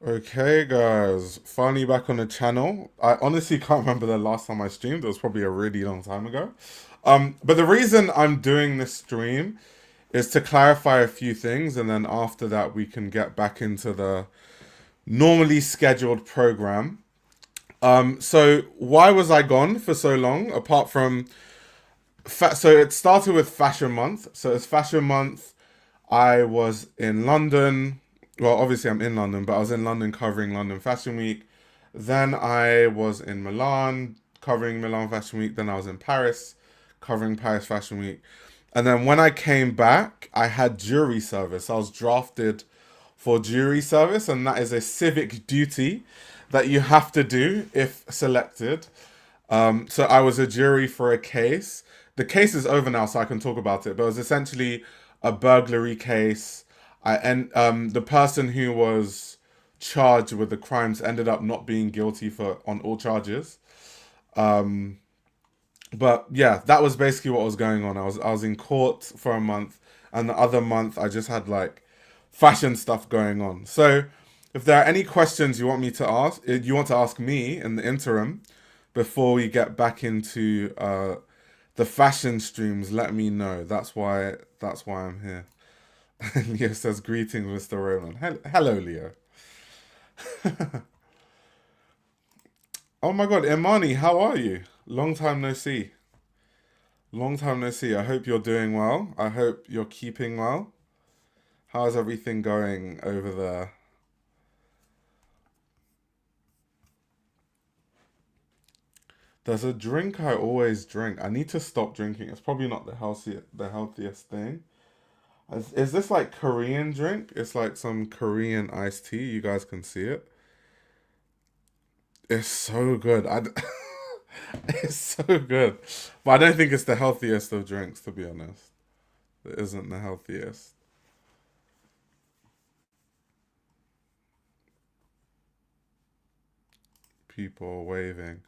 Okay, guys, finally back on the channel. I honestly can't remember the last time I streamed. It was probably a really long time ago. But the reason I'm doing this stream is to clarify a few things, and then after that, we can get back into the normally scheduled program. So why was I gone for so long? Apart from so it started with Fashion Month. So it's Fashion Month. I was in London. Well, obviously I'm in London, but I was in London covering London Fashion Week. Then I was in Milan covering Milan Fashion Week. Then I was in Paris covering Paris Fashion Week. And then when I came back, I had jury service. I was drafted for jury service, and that is a civic duty that you have to do if selected. So I was a jury for a case. The case is over now, so I can talk about it. But it was essentially a burglary case. And the person who was charged with the crimes ended up not being guilty for on all charges. Um, but yeah, that was basically what was going on. I was in court for a month, and the other month I just had like fashion stuff going on. So if there are any questions you want me to ask, you want to ask me in the interim before we get back into the fashion streams, let me know. That's why I'm here. Leo says greetings, Mr. Roman. Hello, Leo. Oh my God, Imani, how are you? Long time no see. Long time no see. I hope you're doing well. I hope you're keeping well. How's everything going over there? There's a drink I always drink. I need to stop drinking. It's probably not the healthiest thing. Is this like Korean drink? It's like some Korean iced tea. You guys can see it. It's so good. It's so good. But I don't think it's the healthiest of drinks, to be honest. It isn't the healthiest. People waving.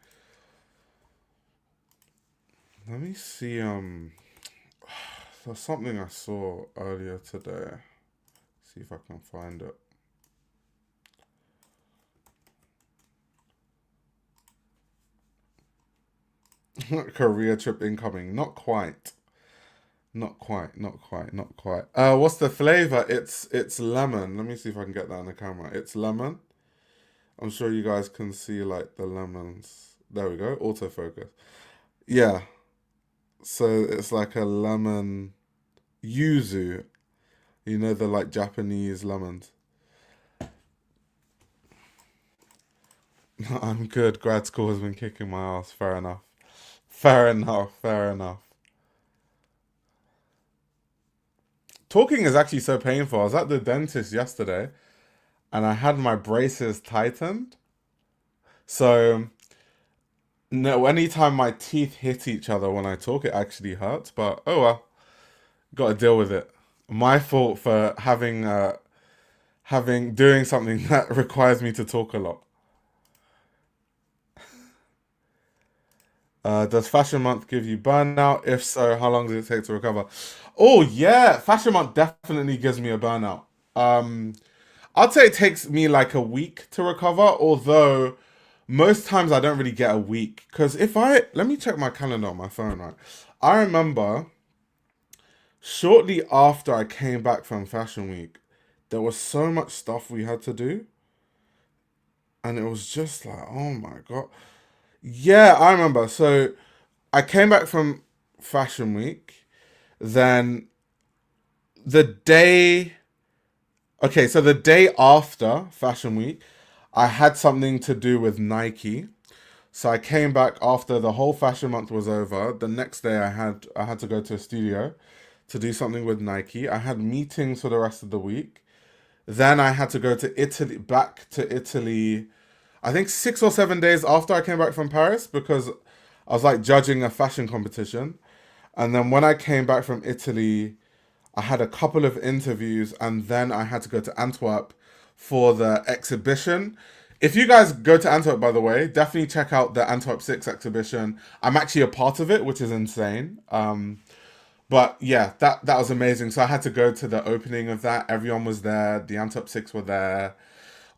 Let me see. There's something I saw earlier today. See if I can find it. Korea trip incoming. Not quite. Not quite. Not quite. Not quite. What's the flavor? It's lemon. Let me see if I can get that on the camera. It's lemon. I'm sure you guys can see like the lemons. There we go. Autofocus. Yeah. So it's like a lemon yuzu. You know the like Japanese lemons. I'm good. Grad school has been kicking my ass. Fair enough. Fair enough. Fair enough. Talking is actually so painful. I was at the dentist yesterday and I had my braces tightened. So no, anytime my teeth hit each other when I talk, it actually hurts. But oh well, got to deal with it. My fault for having doing something that requires me to talk a lot. Does Fashion Month give you burnout? If so, how long does it take to recover? Oh yeah, Fashion Month definitely gives me a burnout. Um, I'd say it takes me like a week to recover, although most times I don't really get a week. Because if I let me check my calendar on my phone, right? I remember shortly after I came back from Fashion Week, there was so much stuff we had to do, and it was just like, oh my God. Yeah, I remember. So I came back from Fashion Week, then the day okay, so the day after Fashion Week, I had something to do with Nike. So I came back after the whole fashion month was over. The next day I had to go to a studio to do something with Nike. I had meetings for the rest of the week. Then I had to go to Italy back to Italy. I think 6 or 7 days after I came back from Paris because I was like judging a fashion competition. And then when I came back from Italy, I had a couple of interviews and then I had to go to Antwerp for the exhibition. If you guys go to Antwerp, by the way, definitely check out the Antwerp 6 exhibition. I'm actually a part of it, which is insane. But yeah, that was amazing. So I had to go to the opening of that. Everyone was there. The Antwerp 6 were there.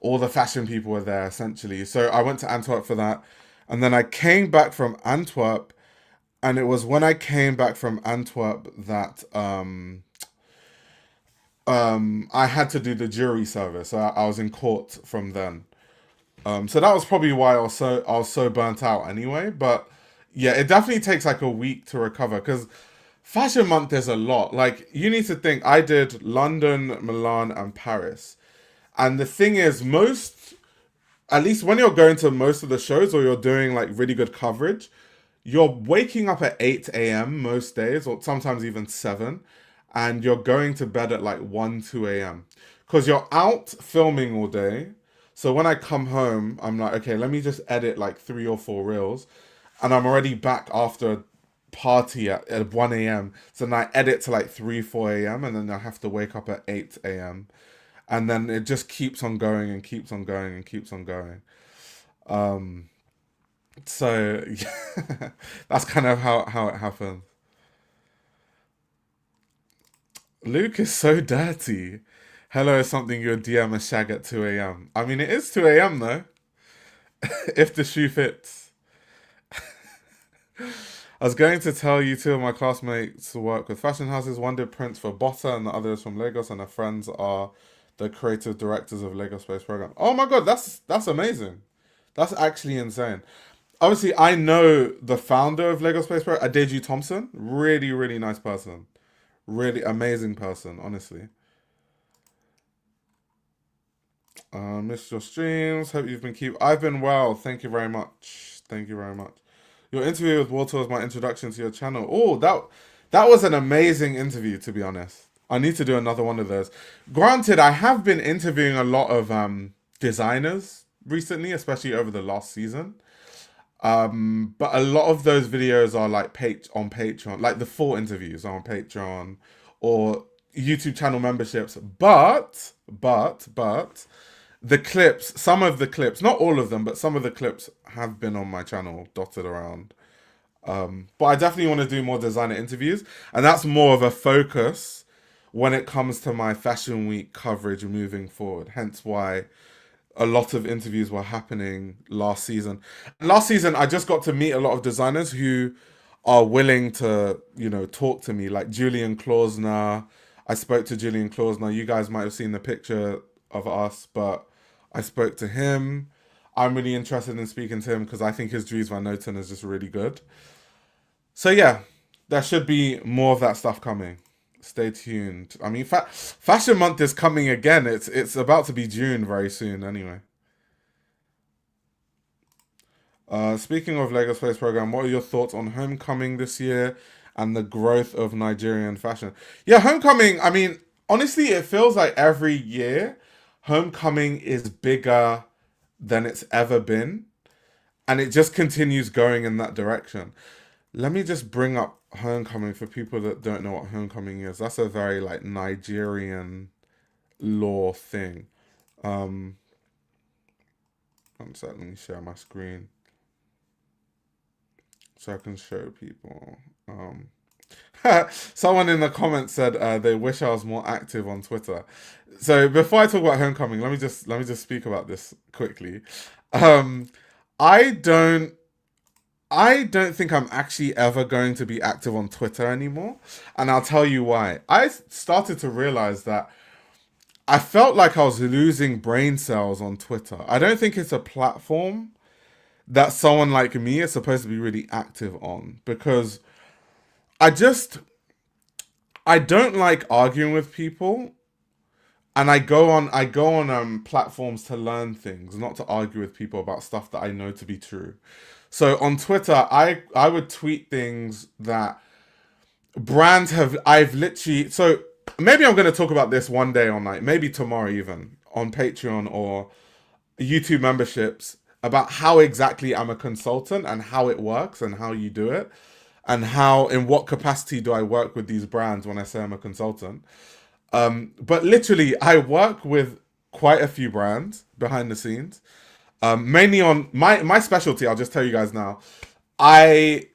all the fashion people were there essentially. So I went to Antwerp for that, and then I came back from Antwerp, and it was when I came back from Antwerp that I had to do the jury service. So I was in court from then. So that was probably why I was so burnt out anyway. But yeah, it definitely takes like a week to recover because Fashion Month is a lot. Like you need to think. I did London, Milan, and Paris, and the thing is, most at least when you're going to most of the shows or you're doing like really good coverage, you're waking up at 8 a.m. most days, or sometimes even 7, and you're going to bed at like 1, 2 a.m. Because you're out filming all day. So when I come home, I'm like, okay, let me just edit like 3 or 4 reels. And I'm already back after a party at 1 a.m. So then I edit to like 3, 4 a.m. and then I have to wake up at 8 a.m. And then it just keeps on going and keeps on going and keeps on going. So yeah, that's kind of how it happens. Luke is so dirty. Hello is something you would DM a shag at 2 a.m. I mean, it is 2 a.m. though, if the shoe fits. I was going to tell you two of my classmates work with fashion houses. One did prints for Botta and the other is from Lagos, and her friends are the creative directors of Lagos Space Program. Oh my god, that's amazing. That's actually insane. Obviously, I know the founder of Lego Space Program, Adeju Thompson. Really, really nice person. Really amazing person, honestly. Missed your streams. Hope you've been keep. I've been well. Thank you very much. Thank you very much. Your interview with Walter was my introduction to your channel. Oh, that was an amazing interview, to be honest. I need to do another one of those. Granted, I have been interviewing a lot of designers recently, especially over the last season. But a lot of those videos are like on Patreon, like the full interviews are on Patreon or YouTube channel memberships. But the clips, some of the clips, not all of them, but some of the clips have been on my channel dotted around. But I definitely want to do more designer interviews, and that's more of a focus when it comes to my Fashion Week coverage moving forward. Hence why a lot of interviews were happening last season. Last season, I just got to meet a lot of designers who are willing to, talk to me, like Julian Klausner. I spoke to Julian Klausner. You guys might have seen the picture of us, but I spoke to him. I'm really interested in speaking to him because I think his Dries Van Noten is just really good. So yeah, there should be more of that stuff coming. Stay tuned. I mean, Fashion Month is coming again. It's about to be June very soon. Anyway, speaking of Lego Space Program, what are your thoughts on Homecoming this year and the growth of Nigerian fashion? Yeah, Homecoming. I mean, honestly, it feels like every year, Homecoming is bigger than it's ever been, and it just continues going in that direction. Let me just bring up Homecoming for people that don't know what Homecoming is. That's a very like Nigerian law thing. One sec, let me share my screen so I can show people. Someone in the comments said they wish I was more active on Twitter. So before I talk about Homecoming, let me just speak about this quickly. I don't I don't think I'm actually ever going to be active on Twitter anymore. And I'll tell you why. I started to realize that I felt like I was losing brain cells on Twitter. I don't think it's a platform that someone like me is supposed to be really active on, because I just, I don't like arguing with people, and I go on platforms to learn things, not to argue with people about stuff that I know to be true. So on Twitter, I would tweet things that brands have. I've literally, so maybe I'm going to talk about this one day on, like, maybe tomorrow even on Patreon or YouTube memberships, about how exactly I'm a consultant and how it works and how you do it, and how, in what capacity do I work with these brands when I say I'm a consultant. But literally, I work with quite a few brands behind the scenes. Mainly on my specialty. I'll just tell you guys now. I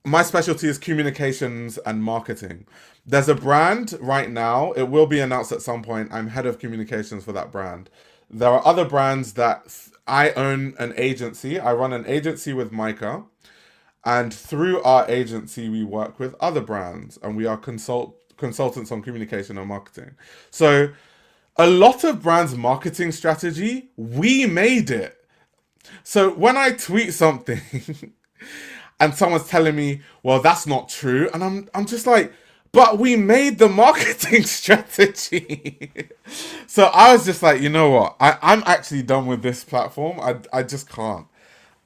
My specialty is communications and marketing. There's a brand right now. It will be announced at some point. I'm head of communications for that brand. There are other brands that I own an agency. I run an agency with Micah, and through our agency, we work with other brands, and we are consultants on communication and marketing. So a lot of brands' marketing strategy, we made it. So when I tweet something and someone's telling me, well, that's not true, and I'm just like, but we made the marketing strategy. So I was just like, you know what? I'm actually done with this platform. I just can't.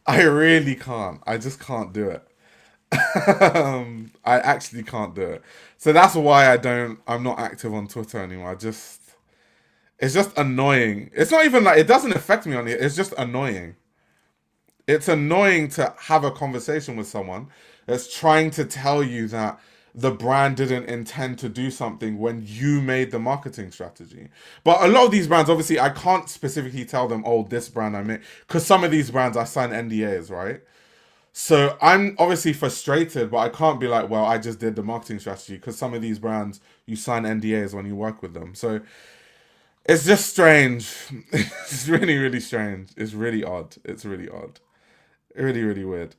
I really can't. I just can't do it. I actually can't do it. So that's why I'm not active on Twitter anymore. It's just annoying. It's not even like, it doesn't affect me on it. It's just annoying. It's annoying to have a conversation with someone that's trying to tell you that the brand didn't intend to do something when you made the marketing strategy. But a lot of these brands, obviously, I can't specifically tell them, oh, this brand I made, because some of these brands I sign NDAs, right? So I'm obviously frustrated, but I can't be like, well, I just did the marketing strategy, because some of these brands you sign NDAs when you work with them. So it's just strange. It's really, really strange. It's really odd. It's really odd. Really, really weird.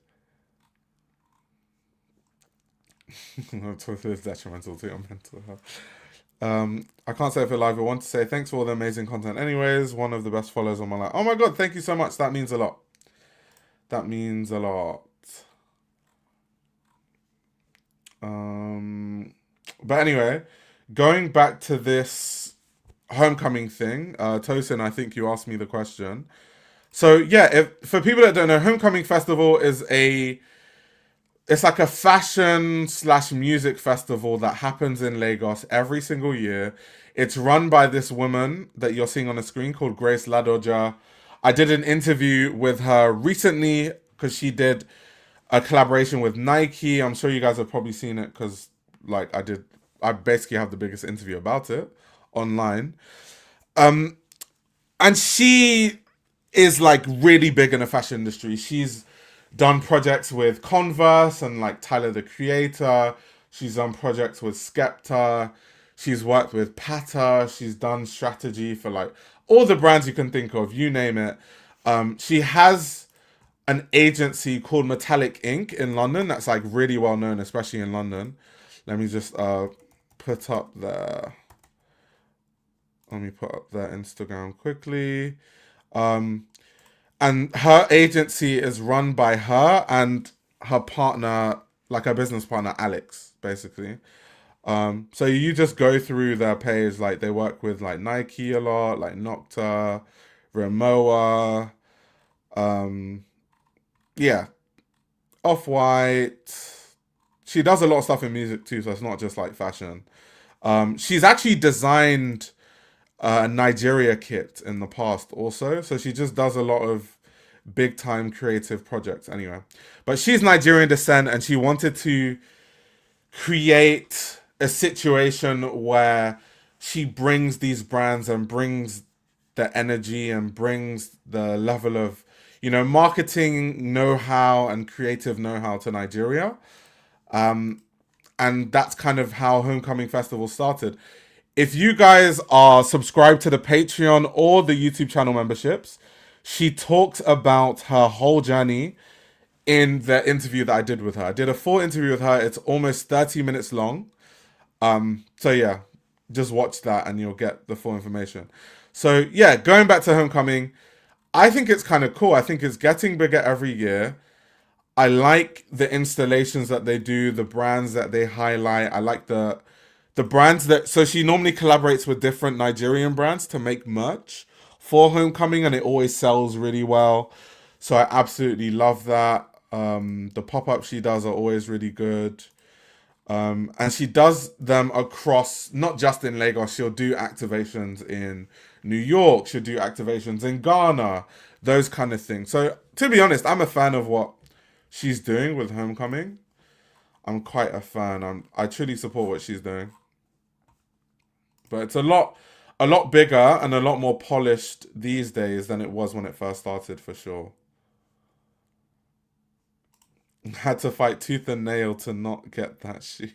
Twitter is detrimental to your mental health. I can't say if you're live. I want to say thanks for all the amazing content. Anyways, one of the best followers on my life. Oh my god, thank you so much. That means a lot. That means a lot. But anyway, going back to this homecoming thing, Tosin, I think you asked me the question. So yeah, if for people that don't know, Homecoming Festival is it's like a fashion slash music festival that happens in Lagos every single year. It's run by this woman that you're seeing on the screen called Grace Ladoja. I did an interview with her recently because she did a collaboration with Nike. I'm sure you guys have probably seen it because, like, I basically have the biggest interview about it online. And she is like really big in the fashion industry. She's done projects with Converse and like Tyler the Creator. She's done projects with Skepta. She's worked with Pata. She's done strategy for like all the brands you can think of, you name it. She has an agency called Metallic Ink in London that's like really well known, especially in London. Let me just put up their let me put up their Instagram quickly. And her agency is run by her and her partner, like her business partner, Alex, basically. So you just go through their page, like they work with like Nike a lot, like Nocta, Rimowa, yeah, Off-White. She does a lot of stuff in music too, so it's not just like fashion. She's actually designed a Nigeria kit in the past also. So she just does a lot of big time creative projects anyway. But she's Nigerian descent and she wanted to create a situation where she brings these brands and brings the energy and brings the level of, marketing know-how and creative know-how to Nigeria. And that's kind of how Homecoming Festival started. If you guys are subscribed to the Patreon or the YouTube channel memberships, she talked about her whole journey in the interview that I did with her. I did a full interview with her. It's almost 30 minutes long. So yeah, just watch that and you'll get the full information. So yeah, going back to Homecoming, I think it's kind of cool. I think it's getting bigger every year. I like the installations that they do, the brands that they highlight. I like the brands so she normally collaborates with different Nigerian brands to make merch for Homecoming, and it always sells really well. So I absolutely love that. The pop-ups she does are always really good. And she does them across, not just in Lagos. She'll do activations in New York. She'll do activations in Ghana, those kind of things. So to be honest, I'm a fan of what she's doing with Homecoming. I'm quite a fan. I truly support what she's doing. But it's a lot bigger and a lot more polished these days than it was when it first started, for sure. Had to fight tooth and nail to not get that shoe.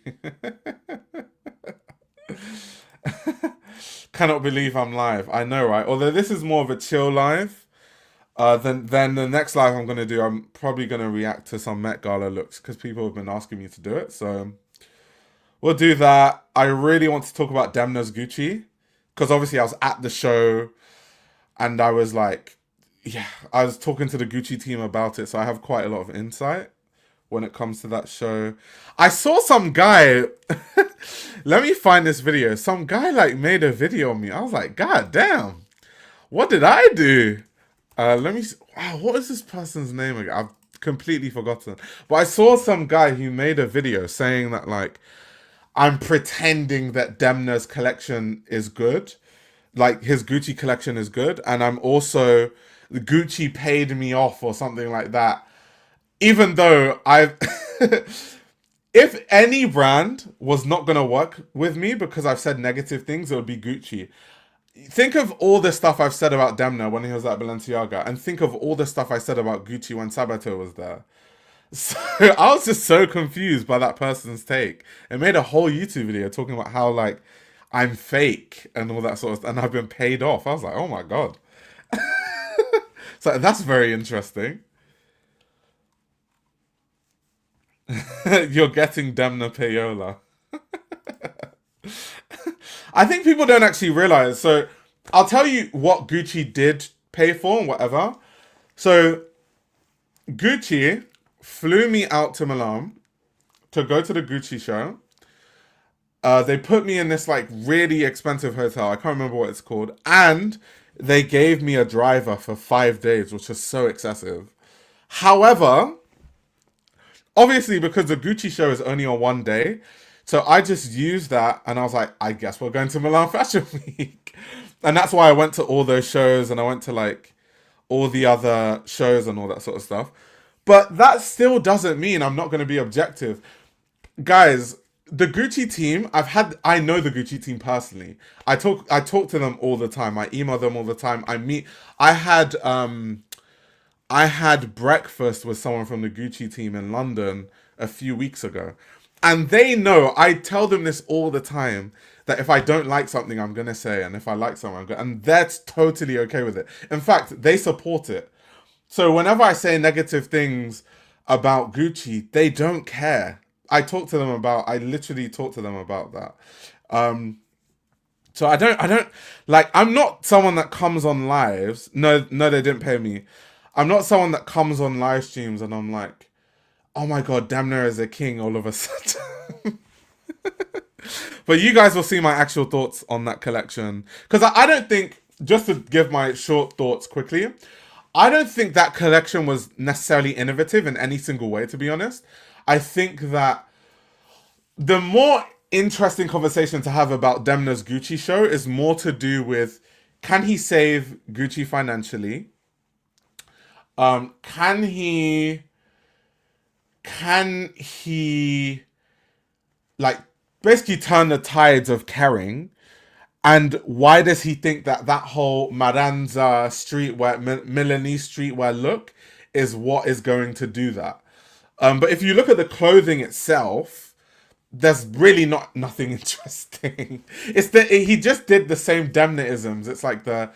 Cannot believe I'm live. I know, right? Although this is more of a chill live. Then the next live I'm gonna do, I'm probably gonna react to some Met Gala looks because people have been asking me to do it. So we'll do that. I really want to talk about Demna's Gucci because obviously I was at the show and I was like, yeah, I was talking to the Gucci team about it, so I have quite a lot of insight when it comes to that show. I saw some guy. Let me find this video. Some guy like made a video on me. I was like, God damn, what did I do? Let me. Wow, what is this person's name again? I've completely forgotten. But I saw some guy who made a video saying that like I'm pretending that Demna's collection is good, like his Gucci collection is good, and I'm also Gucci paid me off or something like that. Even though I've, if any brand was not gonna work with me because I've said negative things, it would be Gucci. Think of all the stuff I've said about Demna when he was at Balenciaga, and think of all the stuff I said about Gucci when Sabato was there. So I was just so confused by that person's take. It made a whole YouTube video talking about how like I'm fake and all that sort of stuff, and I've been paid off. I was like, oh my god. So that's very interesting. You're getting Demna payola. I think people don't actually realize. So I'll tell you what Gucci did pay for and whatever. So Gucci flew me out to Milan to go to the Gucci show. They put me in this like really expensive hotel. I can't remember what it's called. And they gave me a driver for 5 days, which is so excessive. However, obviously because the Gucci show is only on 1 day, so I just used that and I was like, I guess we're going to Milan Fashion Week. And that's why I went to all those shows and I went to like all the other shows and all that sort of stuff. But that still doesn't mean I'm not going to be objective. Guys, the Gucci team, I know the Gucci team personally. I talk to them all the time. I email them all the time. I had breakfast with someone from the Gucci team in London a few weeks ago. And they know, I tell them this all the time, that if I don't like something, I'm going to say, and if I like something, I'm going to, and that's totally okay with it. In fact, they support it. So whenever I say negative things about Gucci, they don't care. I literally talk to them about that. So I don't, like, I'm not someone that comes on lives. No, they didn't pay me. I'm not someone that comes on live streams and I'm like, oh my god, Demna is a king all of a sudden. But you guys will see my actual thoughts on that collection. Because I don't think, just to give my short thoughts quickly, I don't think that collection was necessarily innovative in any single way, to be honest. I think that the more interesting conversation to have about Demna's Gucci show is more to do with, can he save Gucci financially? Can he like basically turn the tides of Kering? And why does he think that whole Maranza streetwear, Milanese streetwear look is what is going to do that? But if you look at the clothing itself, there's really nothing interesting. It's that he just did the same Demna-isms. It's like the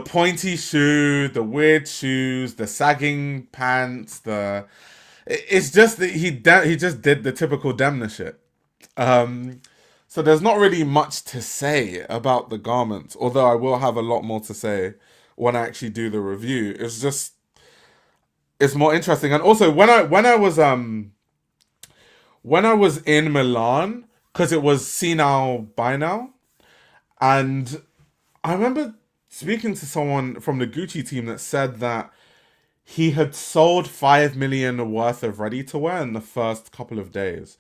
pointy shoe, the weird shoes, the sagging pants, it's just that he just did the typical Demna shit. So there's not really much to say about the garments, although I will have a lot more to say when I actually do the review. It's more interesting. And also when I was in Milan, because it was see now, buy now, and I remember speaking to someone from the Gucci team that said that he had sold 5 million worth of ready-to-wear in the first couple of days.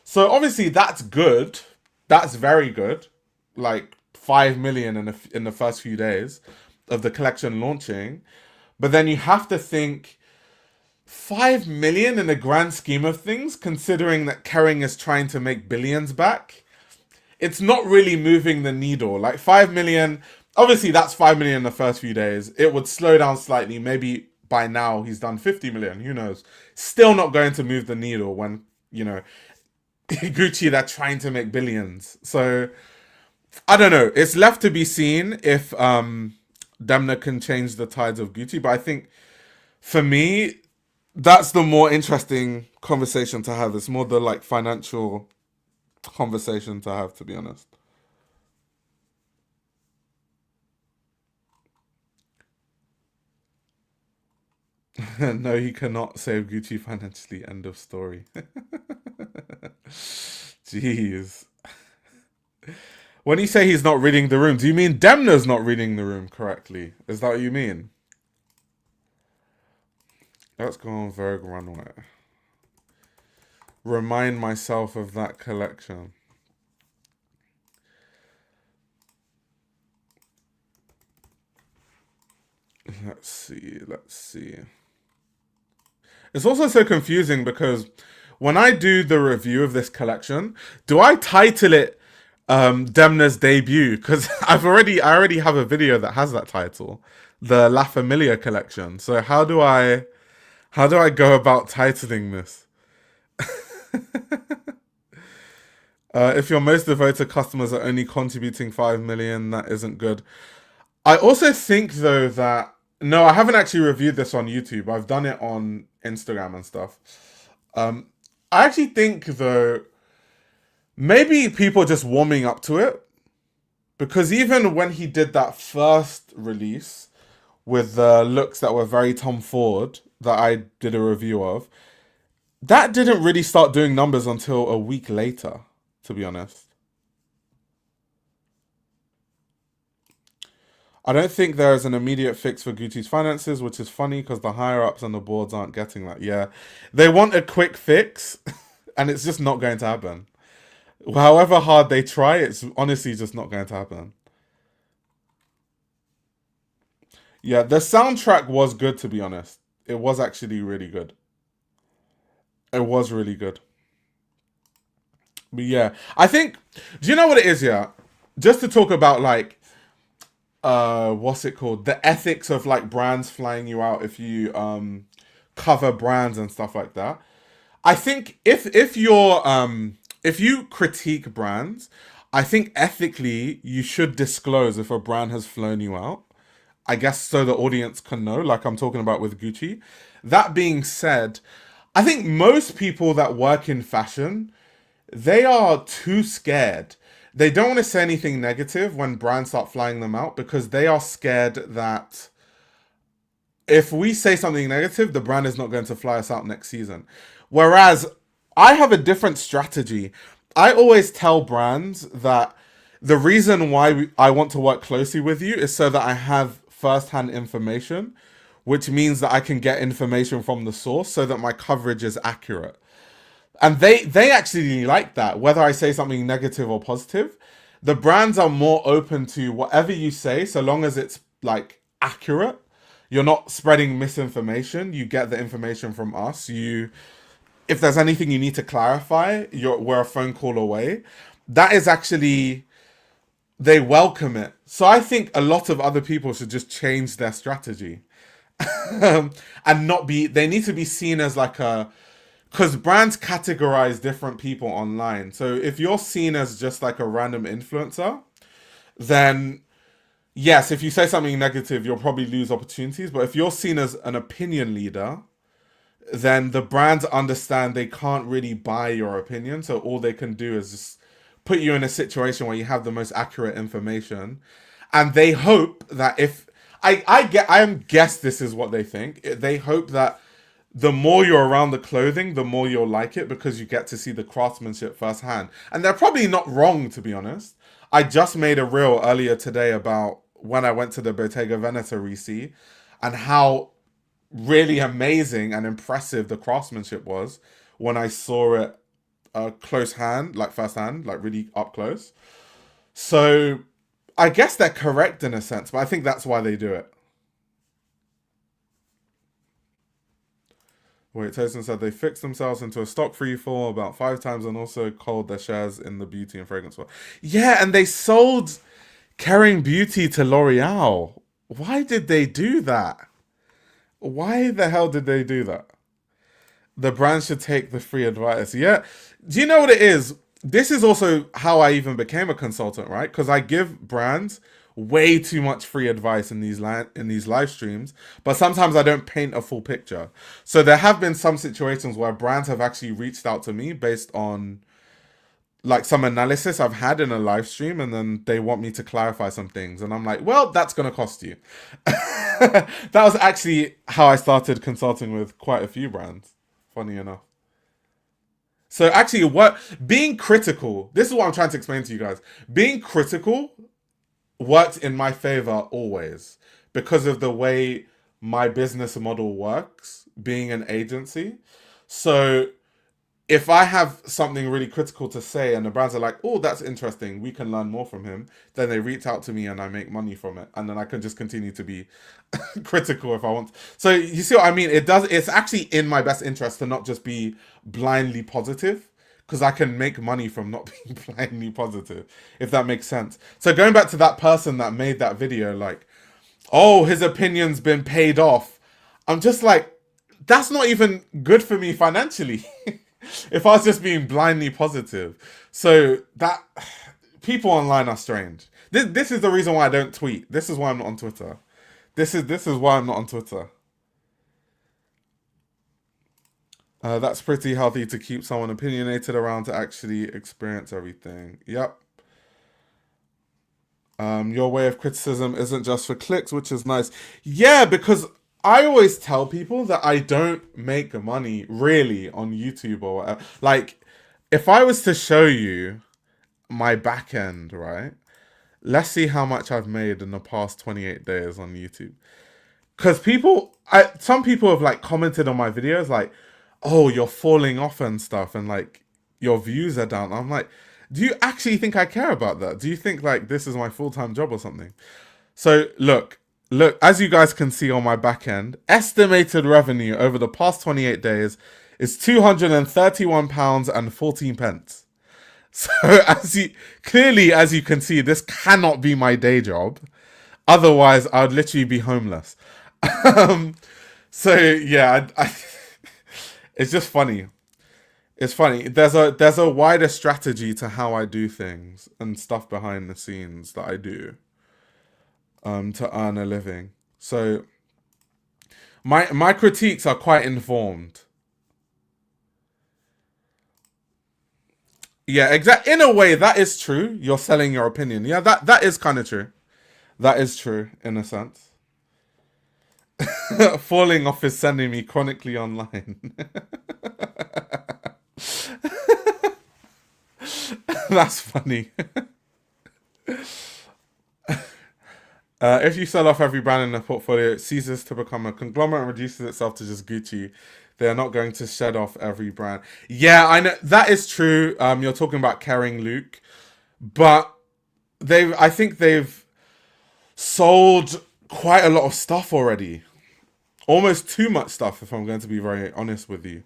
So obviously that's good. That's very good. Like 5 million in the first few days of the collection launching. But then you have to think 5 million in the grand scheme of things, considering that Kering is trying to make billions back. It's not really moving the needle. Like 5 million, obviously that's 5 million in the first few days. It would slow down slightly. Maybe by now he's done 50 million. Who knows? Still not going to move the needle when, Gucci, they're trying to make billions. So I don't know. It's left to be seen if Demna can change the tides of Gucci. But I think for me, that's the more interesting conversation to have. It's more the like financial conversation to have, to be honest. No, he cannot save Gucci financially. End of story. Jeez. When you say he's not reading the room, do you mean Demna's not reading the room correctly? Is that what you mean? Let's go on Vogue Runway. Remind myself of that collection. Let's see, let's see. It's also so confusing because when I do the review of this collection, do I title it Demna's debut? Because I already have a video that has that title, the La Familia collection. So how do I go about titling this? If your most devoted customers are only contributing 5 million, that isn't good. I also think though that no, I haven't actually reviewed this on YouTube. I've done it on Instagram and stuff. Um, I actually think though maybe people are just warming up to it because even when he did that first release with the looks that were very Tom Ford that I did a review of, that didn't really start doing numbers until a week later, to be honest. I don't think there is an immediate fix for Gucci's finances, which is funny because the higher ups on the boards aren't getting that. Yeah, they want a quick fix, and it's just not going to happen. However hard they try, it's honestly just not going to happen. Yeah, the soundtrack was good, to be honest. It was actually really good. It was really good. But yeah, I think. Do you know what it is? Yeah, just to talk about like what's it called, the ethics of like brands flying you out if you cover brands and stuff like that. I think if you critique brands, I think ethically you should disclose if a brand has flown you out. I guess so the audience can know, like I'm talking about with Gucci. That being said, I think most people that work in fashion, they are too scared. They don't want to say anything negative when brands start flying them out because they are scared that if we say something negative, the brand is not going to fly us out next season. Whereas I have a different strategy. I always tell brands that the reason why I want to work closely with you is so that I have first-hand information, which means that I can get information from the source so that my coverage is accurate. And they actually like that, whether I say something negative or positive. The brands are more open to whatever you say, so long as it's like accurate. You're not spreading misinformation. You get the information from us. If there's anything you need to clarify, we're a phone call away. That is actually, they welcome it. So I think a lot of other people should just change their strategy. And not be, they need to be seen as like a, because brands categorize different people online. So if you're seen as just like a random influencer, then yes, if you say something negative, you'll probably lose opportunities. But if you're seen as an opinion leader, then the brands understand they can't really buy your opinion. So all they can do is just put you in a situation where you have the most accurate information. And they hope that if I guess this is what they think. They hope that the more you're around the clothing, the more you'll like it because you get to see the craftsmanship firsthand. And they're probably not wrong, to be honest. I just made a reel earlier today about when I went to the Bottega Veneta Risi and how really amazing and impressive the craftsmanship was when I saw it close hand, like first hand, like really up close. So I guess they're correct in a sense, but I think that's why they do it. Wait, Tyson said they fixed themselves into a stock free fall about 5 times and also called their shares in the beauty and fragrance world. Yeah, and they sold Kering Beauty to L'Oreal. Why did they do that? Why the hell did they do that? The brand should take the free advice. Yeah. Do you know what it is? this is also how I even became a consultant, right? Because I give brands way too much free advice in these live streams, but sometimes I don't paint a full picture. So there have been some situations where brands have actually reached out to me based on like some analysis I've had in a live stream, and then they want me to clarify some things, and I'm like, well, that's gonna cost you. That was actually how I started consulting with quite a few brands, funny enough. So actually, what being critical, this is what I'm trying to explain to you guys. Being critical worked in my favor always because of the way my business model works, being an agency. So if I have something really critical to say and the brands are like, oh, that's interesting, we can learn more from him, then they reach out to me and I make money from it. And then I can just continue to be critical if I want. So you see what I mean? It's actually in my best interest to not just be blindly positive, because I can make money from not being blindly positive, if that makes sense. So going back to that person that made that video, like, oh, his opinion's been paid off. I'm just like, that's not even good for me financially. If I was just being blindly positive. So that people online are strange. This is the reason why I don't tweet. This is why I'm not on Twitter. This is why I'm not on Twitter. That's pretty healthy to keep someone opinionated around to actually experience everything. Yep. Your way of criticism isn't just for clicks, which is nice. Yeah, because I always tell people that I don't make money really on YouTube or whatever. Like, if I was to show you my back end, right? Let's see how much I've made in the past 28 days on YouTube. Because some people have like commented on my videos like, oh, you're falling off and stuff, and like your views are down. I'm like, do you actually think I care about that? Do you think like this is my full-time job or something? So look, as you guys can see on my back end, estimated revenue over the past 28 days is £231 and 14 pence. So as you can see, this cannot be my day job. Otherwise, I'd literally be homeless. So yeah, it's just funny. It's funny. There's a wider strategy to how I do things and stuff behind the scenes that I do to earn a living. So my critiques are quite informed. Yeah, exactly. In a way, that is true. You're selling your opinion. Yeah, that is kind of true. That is true in a sense. Falling off is sending me chronically online. That's funny. If you sell off every brand in the portfolio, it ceases to become a conglomerate and reduces itself to just Gucci. They are not going to shed off every brand. Yeah, I know that is true. You're talking about Kering, Luke, but I think they've sold quite a lot of stuff already. Almost too much stuff, if I'm going to be very honest with you.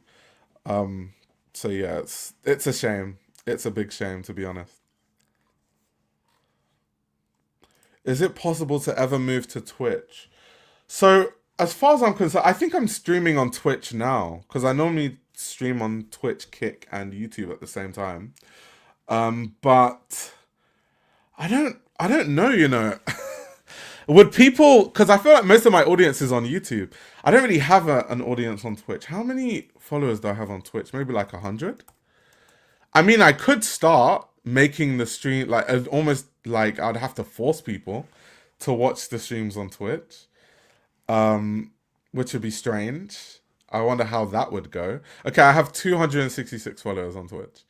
So yeah, it's a shame. It's a big shame, to be honest. Is it possible to ever move to Twitch? So, as far as I'm concerned, I think I'm streaming on Twitch now because I normally stream on Twitch, Kick, and YouTube at the same time. But I don't know. Would people? Because I feel like most of my audience is on YouTube. I don't really have an audience on Twitch. How many followers do I have on Twitch? Maybe like 100. I mean, I could start making the stream like almost like I'd have to force people to watch the streams on Twitch, which would be strange. I wonder how that would go. Okay, I have 266 followers on Twitch,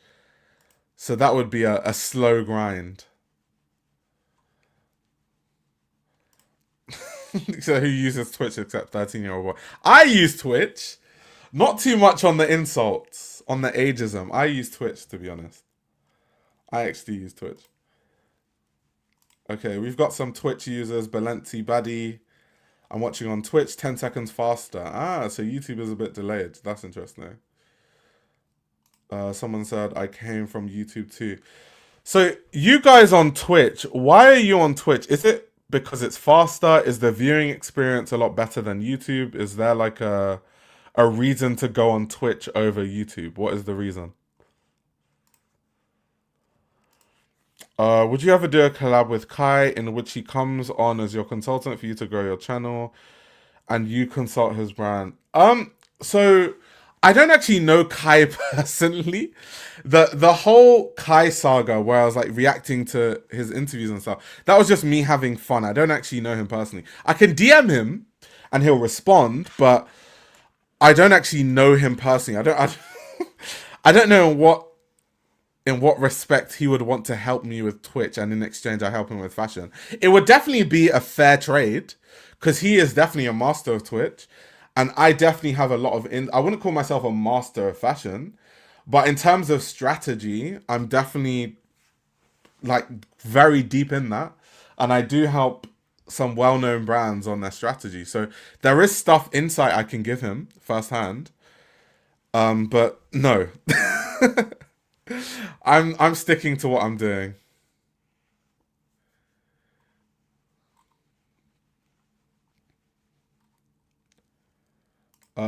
so that would be a slow grind. So who uses Twitch except 13-year-old boy? I use Twitch, not too much on the insults, on the ageism. I use Twitch, to be honest. I actually use Twitch. Okay, we've got some Twitch users. Balenti Buddy. I'm watching on Twitch 10 seconds faster. So YouTube is a bit delayed. That's interesting. Someone said I came from YouTube too. So you guys on Twitch, why are you on Twitch? Is it because it's faster? Is the viewing experience a lot better than YouTube? Is there like a reason to go on Twitch over YouTube? What is the reason? Would you ever do a collab with Kai in which he comes on as your consultant for you to grow your channel and you consult his brand? So I don't actually know Kai personally. The whole Kai saga where I was like reacting to his interviews and stuff, that was just me having fun. I don't actually know him personally. I can DM him and he'll respond, but I don't actually know him personally. I don't know in what respect he would want to help me with Twitch, and in exchange I help him with fashion. It would definitely be a fair trade because he is definitely a master of Twitch, and I definitely have a lot of I wouldn't call myself a master of fashion, but in terms of strategy, I'm definitely like very deep in that, and I do help some well-known brands on their strategy. So there is stuff insight I can give him firsthand. But no. I'm sticking to what I'm doing.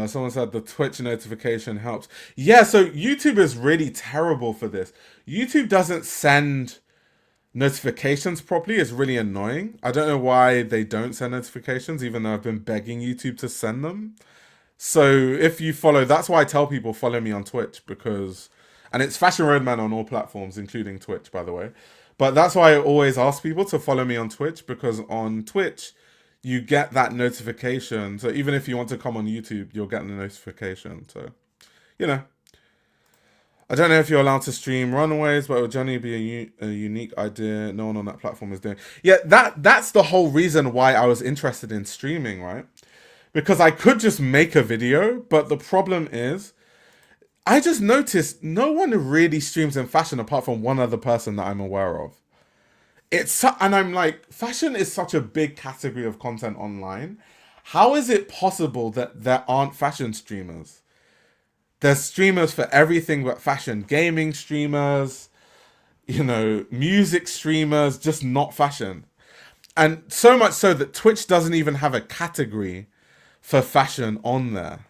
Someone said the Twitch notification helps. Yeah, so YouTube is really terrible for this. YouTube doesn't send notifications properly. It's really annoying. I don't know why they don't send notifications, even though I've been begging YouTube to send them. So if you follow, that's why I tell people follow me on Twitch, because, and it's Fashion Roadman on all platforms, including Twitch, by the way. But that's why I always ask people to follow me on Twitch, because on Twitch, you get that notification. So even if you want to come on YouTube, you'll get the notification. So, you know, I don't know if you're allowed to stream runaways, but it would generally be a unique idea no one on that platform is doing. Yeah, that's the whole reason why I was interested in streaming, right? Because I could just make a video, but the problem is, I just noticed no one really streams in fashion apart from one other person that I'm aware of. And I'm like, fashion is such a big category of content online. How is it possible that there aren't fashion streamers? There's streamers for everything but fashion. Gaming streamers, music streamers, just not fashion. And so much so that Twitch doesn't even have a category for fashion on there.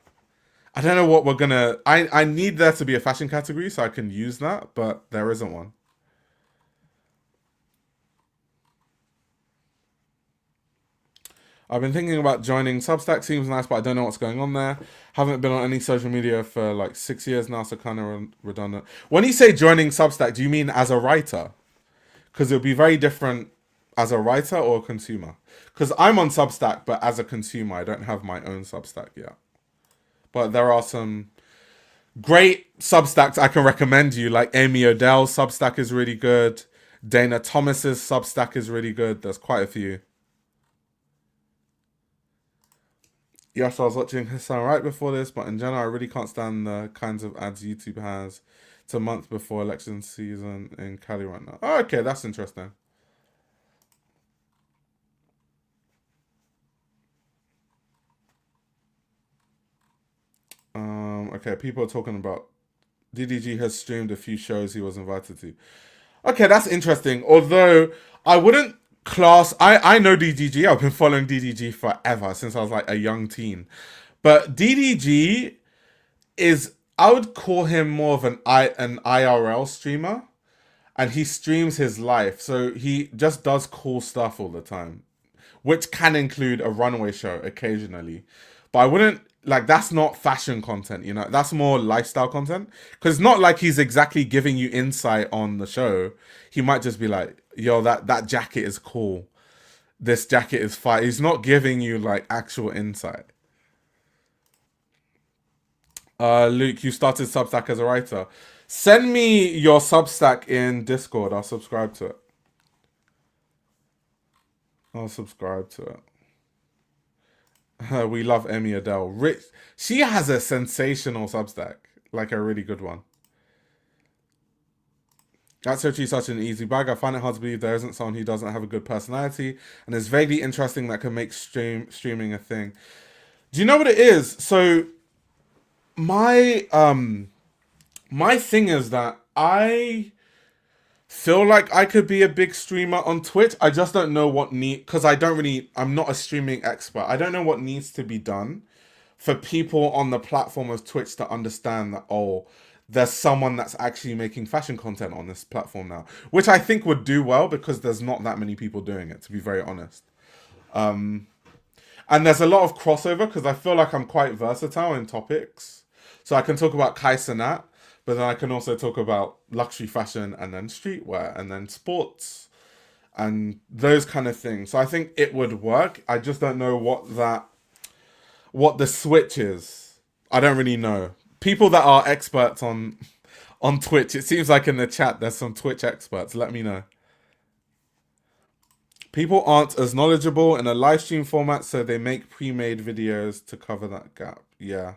I don't know what we're gonna... I need there to be a fashion category so I can use that, but there isn't one. I've been thinking about joining Substack. Seems nice, but I don't know what's going on there. Haven't been on any social media for like 6 years now, so kind of redundant. When you say joining Substack, do you mean as a writer? Because it would be very different as a writer or a consumer. Because I'm on Substack, but as a consumer, I don't have my own Substack yet. But there are some great Substacks I can recommend you, like Amy Odell's Substack is really good. Dana Thomas's Substack is really good. There's quite a few. Yes, I was watching Hassan right before this, but in general, I really can't stand the kinds of ads YouTube has. It's a month before election season in Cali right now. Oh, okay, that's interesting. Okay, people are talking about DDG has streamed a few shows he was invited to. Okay, that's interesting. Although I wouldn't class... I know DDG. I've been following DDG forever, since I was like a young teen. But DDG is... I would call him more of an IRL streamer. And he streams his life. So he just does cool stuff all the time. Which can include a runway show occasionally. But I wouldn't... Like, that's not fashion content, That's more lifestyle content. Because it's not like he's exactly giving you insight on the show. He might just be like, yo, that jacket is cool. This jacket is fire. He's not giving you, like, actual insight. Luke, you started Substack as a writer. Send me your Substack in Discord. I'll subscribe to it. We love Emmy Adele. Rich. She has a sensational Substack. Like a really good one. That's actually such an easy bag. I find it hard to believe there isn't someone who doesn't have a good personality and is vaguely interesting that can make streaming a thing. Do you know what it is? So my thing is that I feel like I could be a big streamer on Twitch. I just don't know what because I'm not a streaming expert. I don't know what needs to be done for people on the platform of Twitch to understand that, oh, there's someone that's actually making fashion content on this platform now, which I think would do well because there's not that many people doing it, to be very honest. And there's a lot of crossover because I feel like I'm quite versatile in topics. So I can talk about Kai Cenat, but then I can also talk about luxury fashion and then streetwear and then sports and those kind of things. So I think it would work. I just don't know what the switch is. I don't really know. People that are experts on Twitch, it seems like in the chat there's some Twitch experts. Let me know. People aren't as knowledgeable in a live stream format, so they make pre-made videos to cover that gap. Yeah.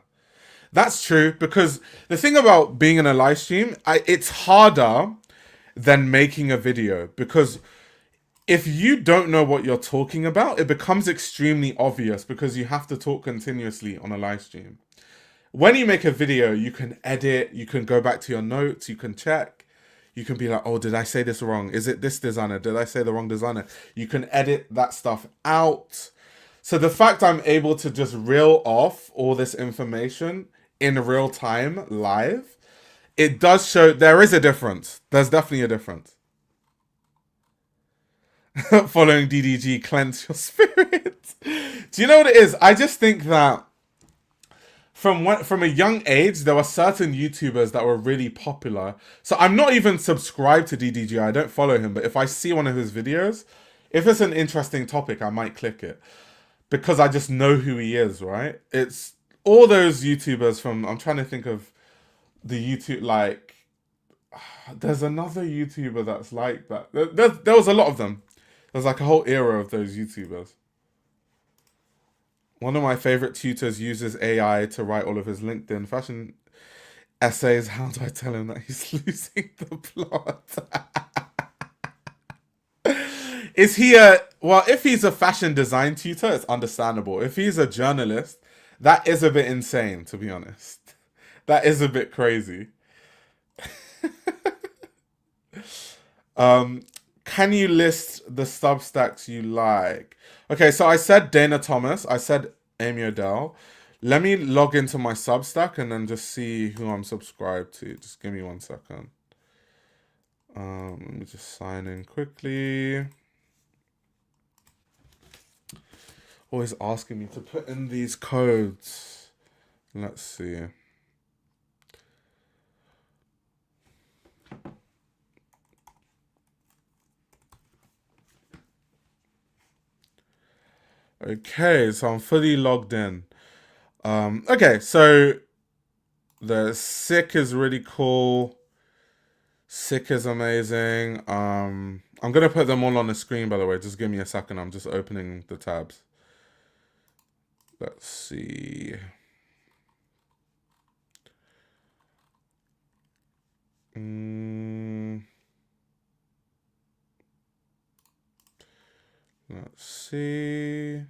That's true, because the thing about being in a live stream, it's harder than making a video, because if you don't know what you're talking about, it becomes extremely obvious because you have to talk continuously on a live stream. When you make a video, you can edit, you can go back to your notes, you can check. You can be like, oh, did I say this wrong? Is it this designer? Did I say the wrong designer? You can edit that stuff out. So the fact I'm able to just reel off all this information in real time, live, it does show there is a difference. There's definitely a difference. Following DDG, cleanse your spirit. Do you know what it is? I just think that from a young age, there were certain YouTubers that were really popular. So I'm not even subscribed to DDG. I don't follow him. But if I see one of his videos, if it's an interesting topic, I might click it. Because I just know who he is, right? It's all those YouTubers from... I'm trying to think of the YouTube... Like... There's another YouTuber that's like that. There was a lot of them. There's like a whole era of those YouTubers. One of my favorite tutors uses AI to write all of his LinkedIn fashion essays. How do I tell him that he's losing the plot? Is he well, if he's a fashion design tutor, it's understandable. If he's a journalist, that is a bit insane, to be honest. That is a bit crazy. Can you list the Substacks you like? Okay, so I said Dana Thomas. I said Amy Odell. Let me log into my Substack and then just see who I'm subscribed to. Just give me 1 second. Let me just sign in quickly. Always asking me to put in these codes. Let's see. Okay, so I'm fully logged in. Okay, so the Sick is really cool. Sick is amazing. I'm gonna put them all on the screen, by the way. Just give me a second. I'm just opening the tabs. Let's see. Let's see.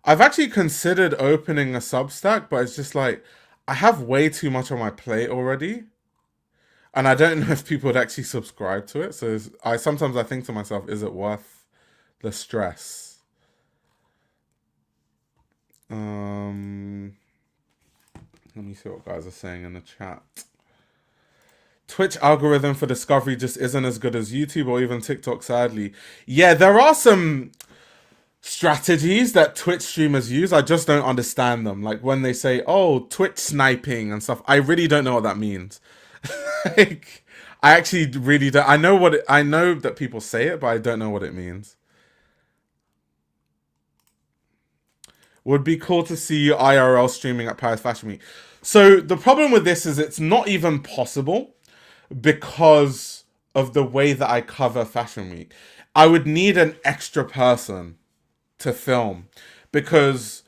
I've actually considered opening a Substack, but it's just like, I have way too much on my plate already. And I don't know if people would actually subscribe to it. So sometimes I think to myself, is it worth the stress? Let me see what guys are saying in the chat. Twitch algorithm for discovery just isn't as good as YouTube or even TikTok, sadly. Yeah, there are some strategies that Twitch streamers use. I just don't understand them. Like when they say, oh, Twitch sniping and stuff. I really don't know what that means. Like, I actually really don't. I know that people say it, but I don't know what it means. Would be cool to see you IRL streaming at Paris Fashion Week. So the problem with this is it's not even possible because of the way that I cover Fashion Week. I would need an extra person to film because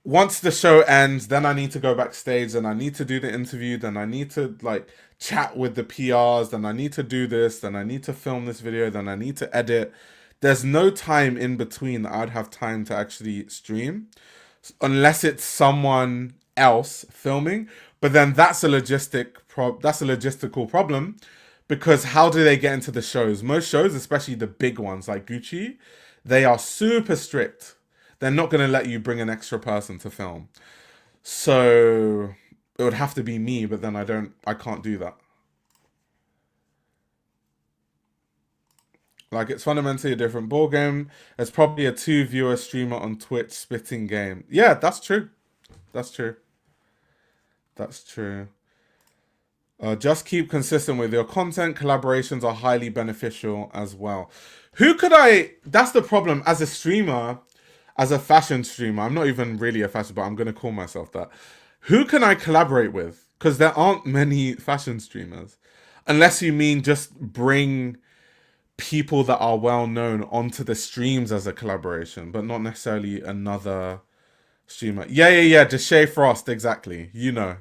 once the show ends, then I need to go backstage and I need to do the interview, then I need to like chat with the PRs, then I need to do this, then I need to film this video, then I need to edit. There's no time in between that I'd have time to actually stream unless it's someone else filming. But then that's a logistical problem because how do they get into the shows? Most shows, especially the big ones like Gucci, they are super strict. They're not going to let you bring an extra person to film. So it would have to be me, but then I can't do that. Like, it's fundamentally a different ball game. It's probably a two-viewer streamer on Twitch spitting game. Yeah, that's true. That's true. That's true. Just keep consistent with your content. Collaborations are highly beneficial as well. Who could I... That's the problem. As a streamer, as a fashion streamer, I'm not even really a fashion, but I'm going to call myself that. Who can I collaborate with? Because there aren't many fashion streamers. Unless you mean just bring people that are well known onto the streams as a collaboration, but not necessarily another streamer. Yeah. Deshae Frost, exactly. You know.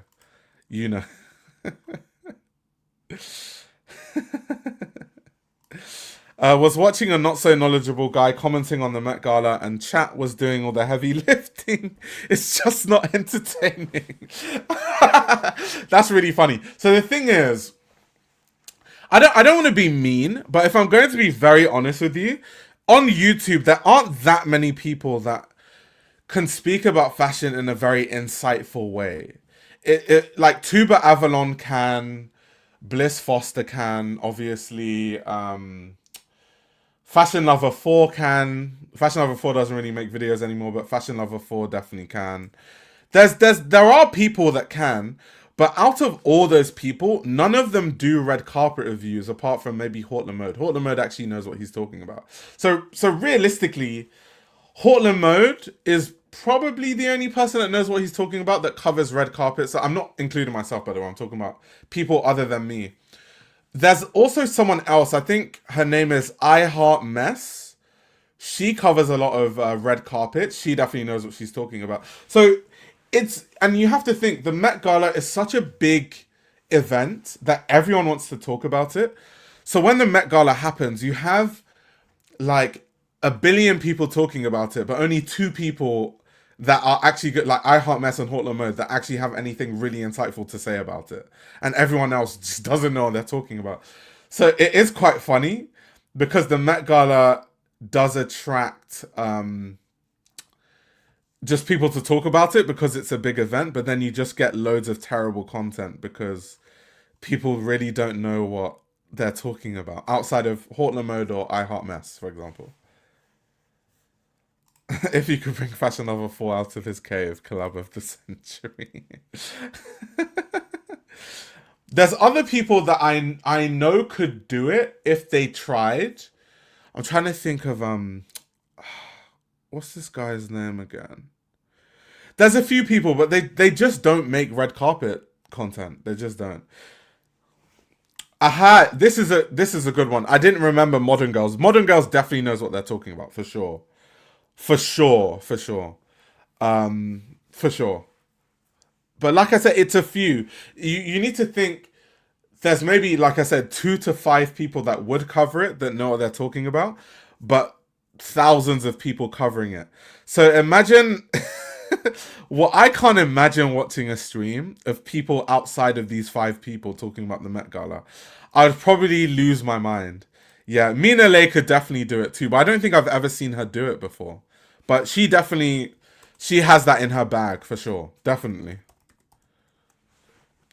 Was watching a not so knowledgeable guy commenting on the Met Gala, and chat was doing all the heavy lifting. It's just not entertaining. That's really funny. So the thing is, I don't want to be mean, but if I'm going to be very honest with you, on YouTube there aren't that many people that can speak about fashion in a very insightful way. It like Tuba Avalon can, Bliss Foster can, obviously. Fashion Lover 4 can. Fashion Lover 4 doesn't really make videos anymore, but Fashion Lover 4 definitely can. There are people that can, but out of all those people, none of them do red carpet reviews apart from maybe Hortland Mode. Hortland Mode actually knows what he's talking about. So realistically, Hortland Mode is probably the only person that knows what he's talking about that covers red carpet. So I'm not including myself, by the way. I'm talking about people other than me. There's also someone else. I think her name is I Heart Mess. She covers a lot of red carpet. She definitely knows what she's talking about. So and you have to think, the Met Gala is such a big event that everyone wants to talk about it. So when the Met Gala happens, you have like a billion people talking about it, but only two people that are actually good, like I Heart Mess and Hortland Mode, that actually have anything really insightful to say about it. And everyone else just doesn't know what they're talking about. So it is quite funny because the Met Gala does attract just people to talk about it because it's a big event, but then you just get loads of terrible content because people really don't know what they're talking about outside of Hortland Mode or I Heart Mess, for example. If you could bring Fashion Lover 4 out of his cave, collab of the century. There's other people that I know could do it if they tried. I'm trying to think of what's this guy's name again? There's a few people, but they just don't make red carpet content. They just don't. Aha, this is a good one. I didn't remember Modern Girls. Modern Girls definitely knows what they're talking about, for sure. For sure. For sure. But like I said, it's a few. You need to think there's maybe, like I said, 2 to 5 people that would cover it, that know what they're talking about, but thousands of people covering it. So imagine, well, I can't imagine watching a stream of people outside of these 5 people talking about the Met Gala. I would probably lose my mind. Yeah, Mina Lay could definitely do it too, but I don't think I've ever seen her do it before. But she has that in her bag for sure. Definitely.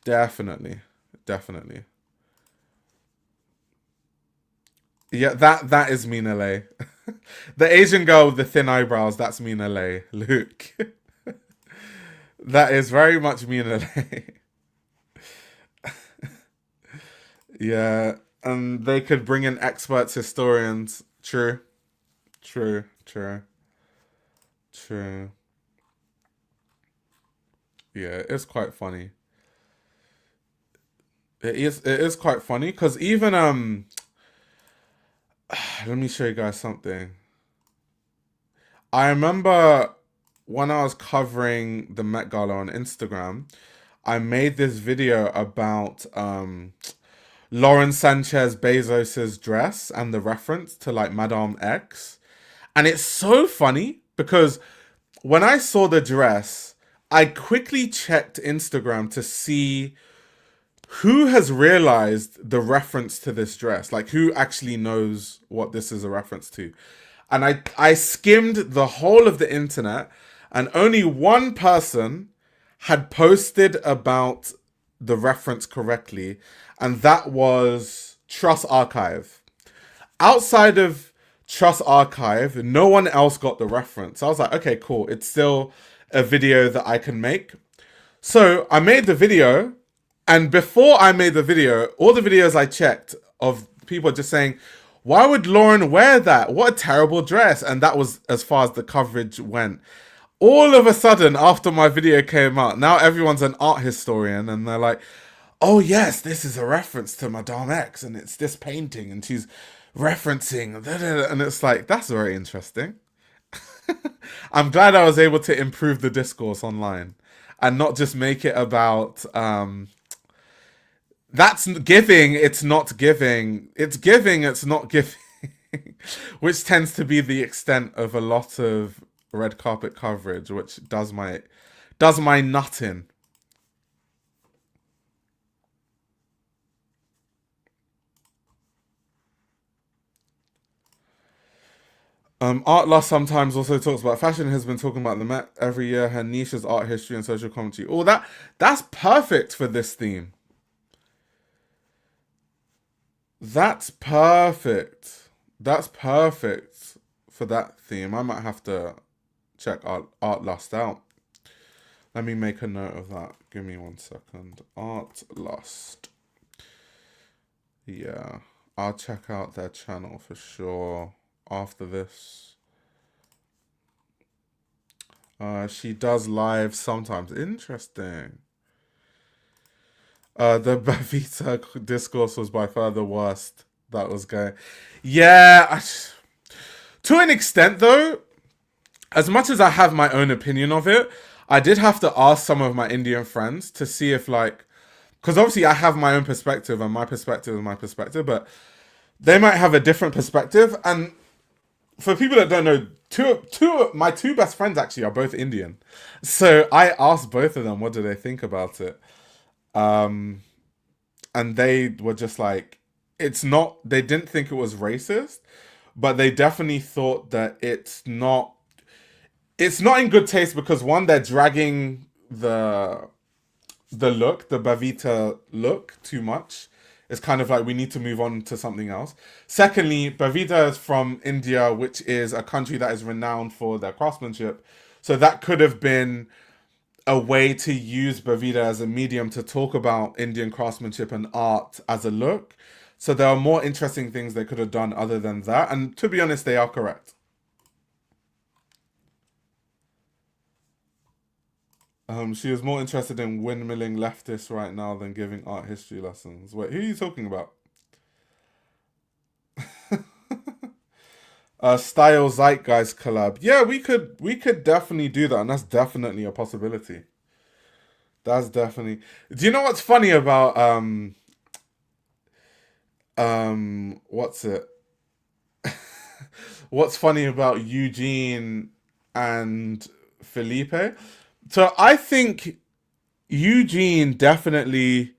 Yeah, that is Mina Lay. The Asian girl with the thin eyebrows, that's Mina Lay. Luke. That is very much Mina Lay. Yeah, and they could bring in experts, historians. True. Yeah, it's quite funny. It is quite funny because even let me show you guys something. I remember when I was covering the Met Gala on Instagram, I made this video about Lauren Sanchez Bezos's dress and the reference to like Madame X. And it's so funny because when I saw the dress, I quickly checked Instagram to see who has realized the reference to this dress, like who actually knows what this is a reference to. And I skimmed the whole of the internet, and only one person had posted about the reference correctly, and that was Trust Archive. Outside of Trust Archive, no one else got the reference. I was like, okay, cool. It's still a video that I can make. So I made the video, and before I made the video, all the videos I checked of people just saying, why would Lauren wear that? What a terrible dress. And that was as far as the coverage went. All of a sudden, after my video came out, now everyone's an art historian, and they're like, oh yes, this is a reference to Madame X, and it's this painting, and she's referencing, and it's like, that's very interesting. I'm glad I was able to improve the discourse online and not just make it about that's giving, it's not giving, it's giving, it's not giving, which tends to be the extent of a lot of red carpet coverage, which does my nutting. Art Lost sometimes also talks about fashion. Has been talking about the Met every year. Her niche is art history and social commentary. Oh, that's perfect for this theme. That's perfect. That's perfect for that theme. I might have to check Art Lust out. Let me make a note of that. Give me 1 second. Art Lust. Yeah, I'll check out their channel for sure after this. She does live sometimes. Interesting. The Bavita discourse was by far the worst that was going. Yeah, to an extent though, as much as I have my own opinion of it, I did have to ask some of my Indian friends to see if like, because obviously I have my own perspective and my perspective is my perspective, but they might have a different perspective. And for people that don't know, my two best friends actually are both Indian. So I asked both of them what do they think about it. And they were just like, it's not, they didn't think it was racist, but they definitely thought that it's not in good taste because one, they're dragging the look, the Bavita look too much. It's kind of like we need to move on to something else. Secondly, Bavita is from India, which is a country that is renowned for their craftsmanship. So that could have been a way to use Bavita as a medium to talk about Indian craftsmanship and art as a look. So there are more interesting things they could have done other than that. And to be honest, they are correct. She is more interested in windmilling leftists right now than giving art history lessons. Wait, who are you talking about? Style Zeitgeist collab. Yeah, we could definitely do that, and that's definitely a possibility. That's definitely. Do you know what's funny about what's it? What's funny about Eugene and Felipe? So I think Eugene definitely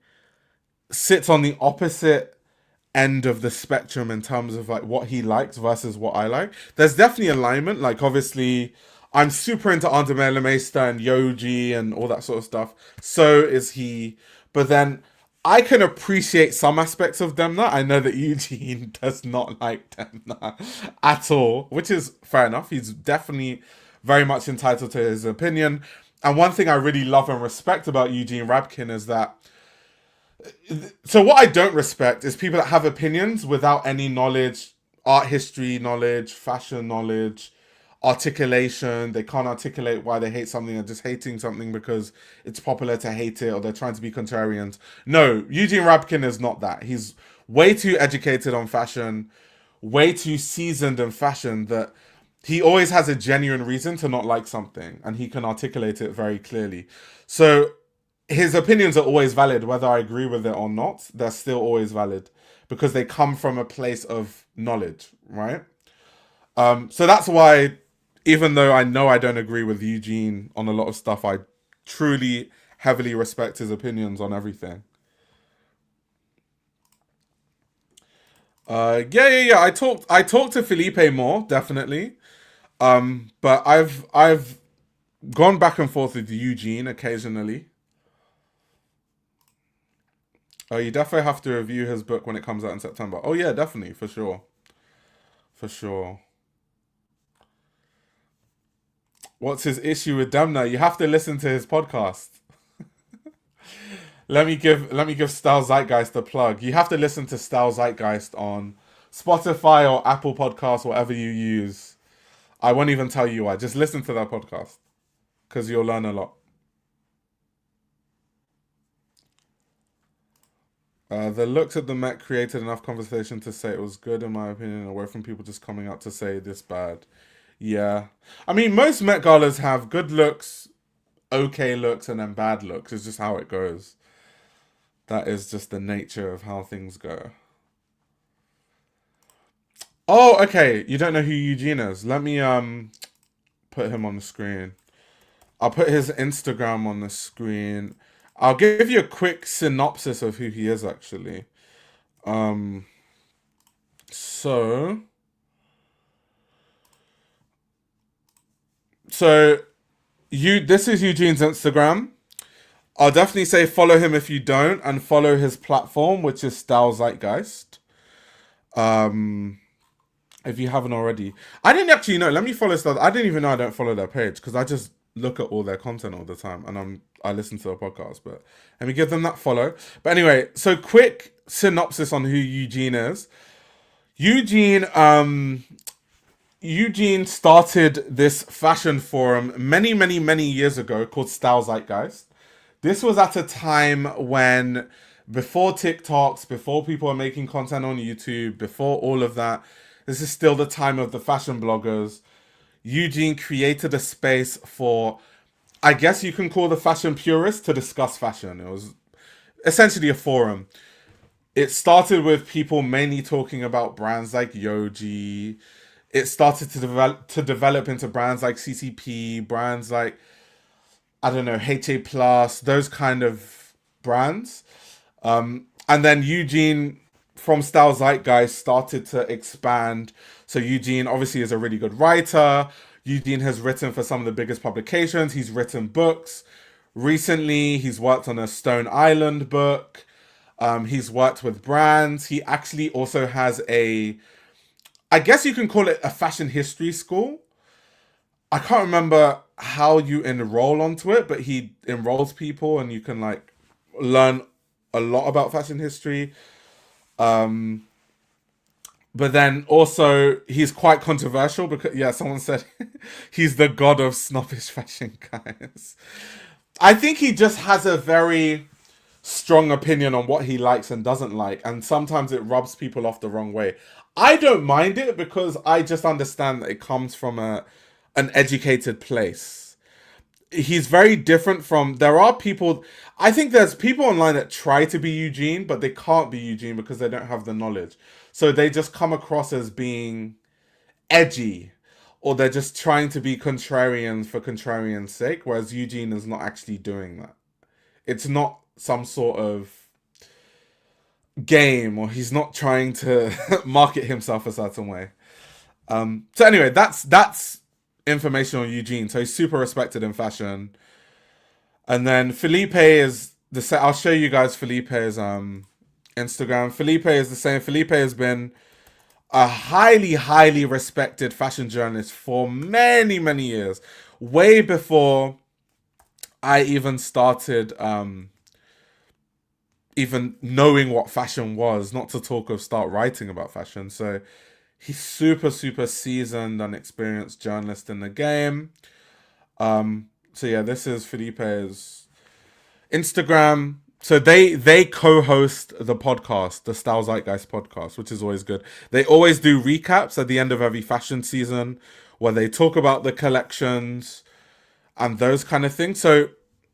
sits on the opposite end of the spectrum in terms of like what he likes versus what I like. There's definitely alignment. Like obviously, I'm super into Andamela Meister and Yogi and all that sort of stuff. So is he. But then I can appreciate some aspects of Demna. I know that Eugene does not like Demna at all, which is fair enough. He's definitely very much entitled to his opinion. And one thing I really love and respect about Eugene Rabkin is that. So what I don't respect is people that have opinions without any knowledge, art history knowledge, fashion knowledge, articulation. They can't articulate why they hate something. They're just hating something because it's popular to hate it or they're trying to be contrarians. No, Eugene Rabkin is not that. He's way too educated on fashion, way too seasoned in fashion that he always has a genuine reason to not like something and he can articulate it very clearly. So his opinions are always valid, whether I agree with it or not. They're still always valid because they come from a place of knowledge, right? So that's why, even though I know I don't agree with Eugene on a lot of stuff, I truly heavily respect his opinions on everything. Yeah. I talked to Felipe more, definitely. But I've gone back and forth with Eugene occasionally. Oh, you definitely have to review his book when it comes out in September. Oh yeah, definitely, for sure. For sure. What's his issue with Demna? You have to listen to his podcast. Let me give Style Zeitgeist a plug. You have to listen to Style Zeitgeist on Spotify or Apple Podcasts, whatever you use. I won't even tell you why. Just listen to that podcast because you'll learn a lot. The looks at the Met created enough conversation to say it was good, in my opinion, away from people just coming out to say this bad. Yeah. I mean, most Met Galas have good looks, okay looks, and then bad looks. It's just how it goes. That is just the nature of how things go. Oh, okay. You don't know who Eugene is. Let me put him on the screen. I'll put his Instagram on the screen. I'll give you a quick synopsis of who he is actually. Um so so you this is Eugene's Instagram. I'll definitely say follow him if you don't, and follow his platform, which is Style Zeitgeist. Um if you haven't already. I didn't actually know. Let me follow stuff. I didn't even know I don't follow their page because I just look at all their content all the time and I listen to their podcast. But let me give them that follow. But anyway, so quick synopsis on who Eugene is. Eugene Eugene started this fashion forum many, many, many years ago called Style Zeitgeist. This was at a time when, before TikToks, before people are making content on YouTube, before all of that, this is still the time of the fashion bloggers. Eugene created a space for, I guess you can call the fashion purists, to discuss fashion. It was essentially a forum. It started with people mainly talking about brands like Yoji. It started to develop into brands like CCP, brands like, I don't know, HA Plus, those kind of brands. And then Eugene from Style Zeitgeist started to expand. So Eugene obviously is a really good writer. Eugene has written for some of the biggest publications. He's written books. Recently, he's worked on a Stone Island book. He's worked with brands. He actually also has I guess you can call it a fashion history school. I can't remember how you enroll onto it, but he enrolls people and you can like learn a lot about fashion history. Um, but then also he's quite controversial because yeah, someone said he's the god of snobbish fashion, guys. I think he just has a very strong opinion on what he likes and doesn't like, and sometimes it rubs people off the wrong way. I don't mind it because I just understand that it comes from an educated place. He's very different from, there are people, I think there's people online that try to be Eugene, but they can't be Eugene because they don't have the knowledge. So they just come across as being edgy, or they're just trying to be contrarians for contrarian's sake, whereas Eugene is not actually doing that. It's not some sort of game, or he's not trying to market himself a certain way. So anyway, that's information on Eugene. So he's super respected in fashion. And then Felipe is the same. I'll show you guys Felipe's Instagram. Felipe is the same. Felipe has been a highly, highly respected fashion journalist for many, many years. Way before I even started even knowing what fashion was, not to talk of start writing about fashion. So he's super, super seasoned and experienced journalist in the game. So yeah, this is Felipe's Instagram. So they co-host the podcast, the Style Zeitgeist podcast, which is always good. They always do recaps at the end of every fashion season where they talk about the collections and those kind of things. So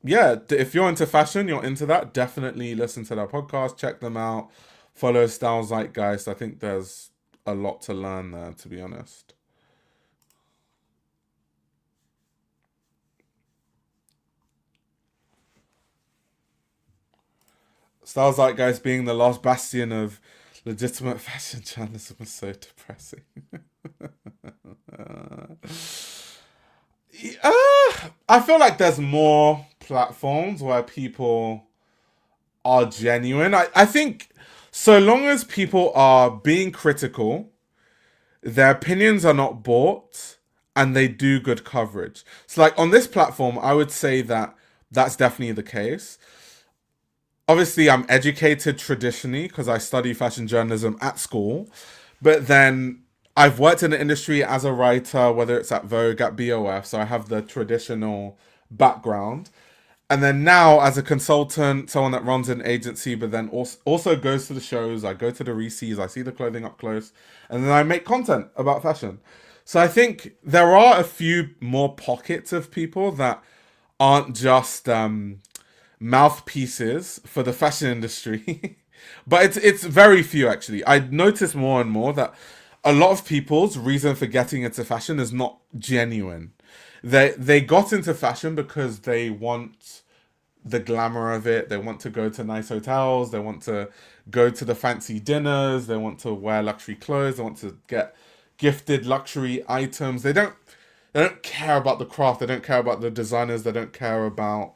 yeah, if you're into fashion, you're into that, definitely listen to their podcast, check them out, follow Style Zeitgeist. I think there's a lot to learn there, to be honest. Style Zeitgeist being the last bastion of legitimate fashion journalism is so depressing. I feel like there's more platforms where people are genuine. I think so long as people are being critical, their opinions are not bought, and they do good coverage. So, like on this platform, I would say that that's definitely the case. Obviously, I'm educated traditionally because I study fashion journalism at school, but then I've worked in the industry as a writer, whether it's at Vogue, at BOF, so I have the traditional background. And then now, as a consultant, someone that runs an agency, but then also goes to the shows, I go to the resees, I see the clothing up close, and then I make content about fashion. So I think there are a few more pockets of people that aren't just mouthpieces for the fashion industry, but it's very few actually. I notice more and more that a lot of people's reason for getting into fashion is not genuine. They got into fashion because they want the glamour of it. They want to go to nice hotels. They want to go to the fancy dinners. They want to wear luxury clothes. They want to get gifted luxury items. They don't care about the craft. They don't care about the designers. They don't care about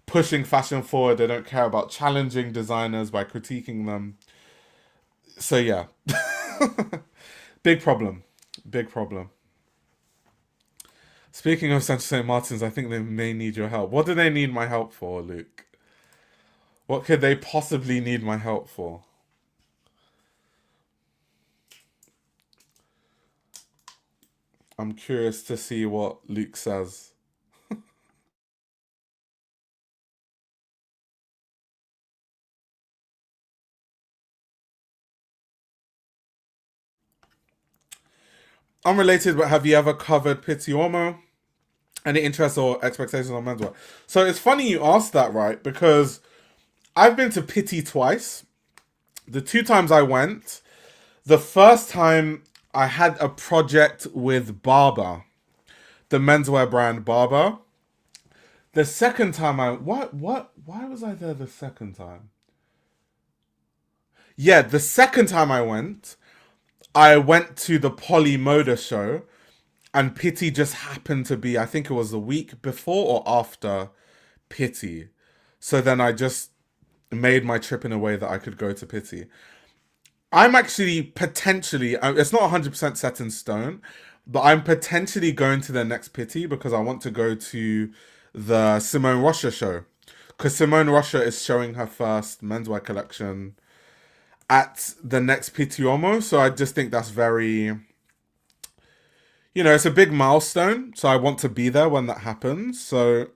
pushing fashion forward. They don't care about challenging designers by critiquing them. So yeah, big problem. Big problem. Speaking of Central St. Martin's, I think they may need your help. What do they need my help for, Luke? What could they possibly need my help for? I'm curious to see what Luke says. Unrelated, but have you ever covered Pitti Uomo? Any interest or expectations on menswear? So it's funny you asked that, right? Because I've been to Pitti twice. The two times I went, the first time I had a project with Barber, the menswear brand Barber. The second time why was I there the second time? Yeah, the second time I went to the Poly Moda show, and Pitti just happened to be, I think it was the week before or after Pitti. So then I just made my trip in a way that I could go to Pitti. I'm actually potentially, it's not 100% set in stone, but I'm potentially going to the next Pitti because I want to go to the Simone Rocha show. Because Simone Rocha is showing her first menswear collection at the next Pitti Uomo. So I just think that's very, it's a big milestone. So I want to be there when that happens. So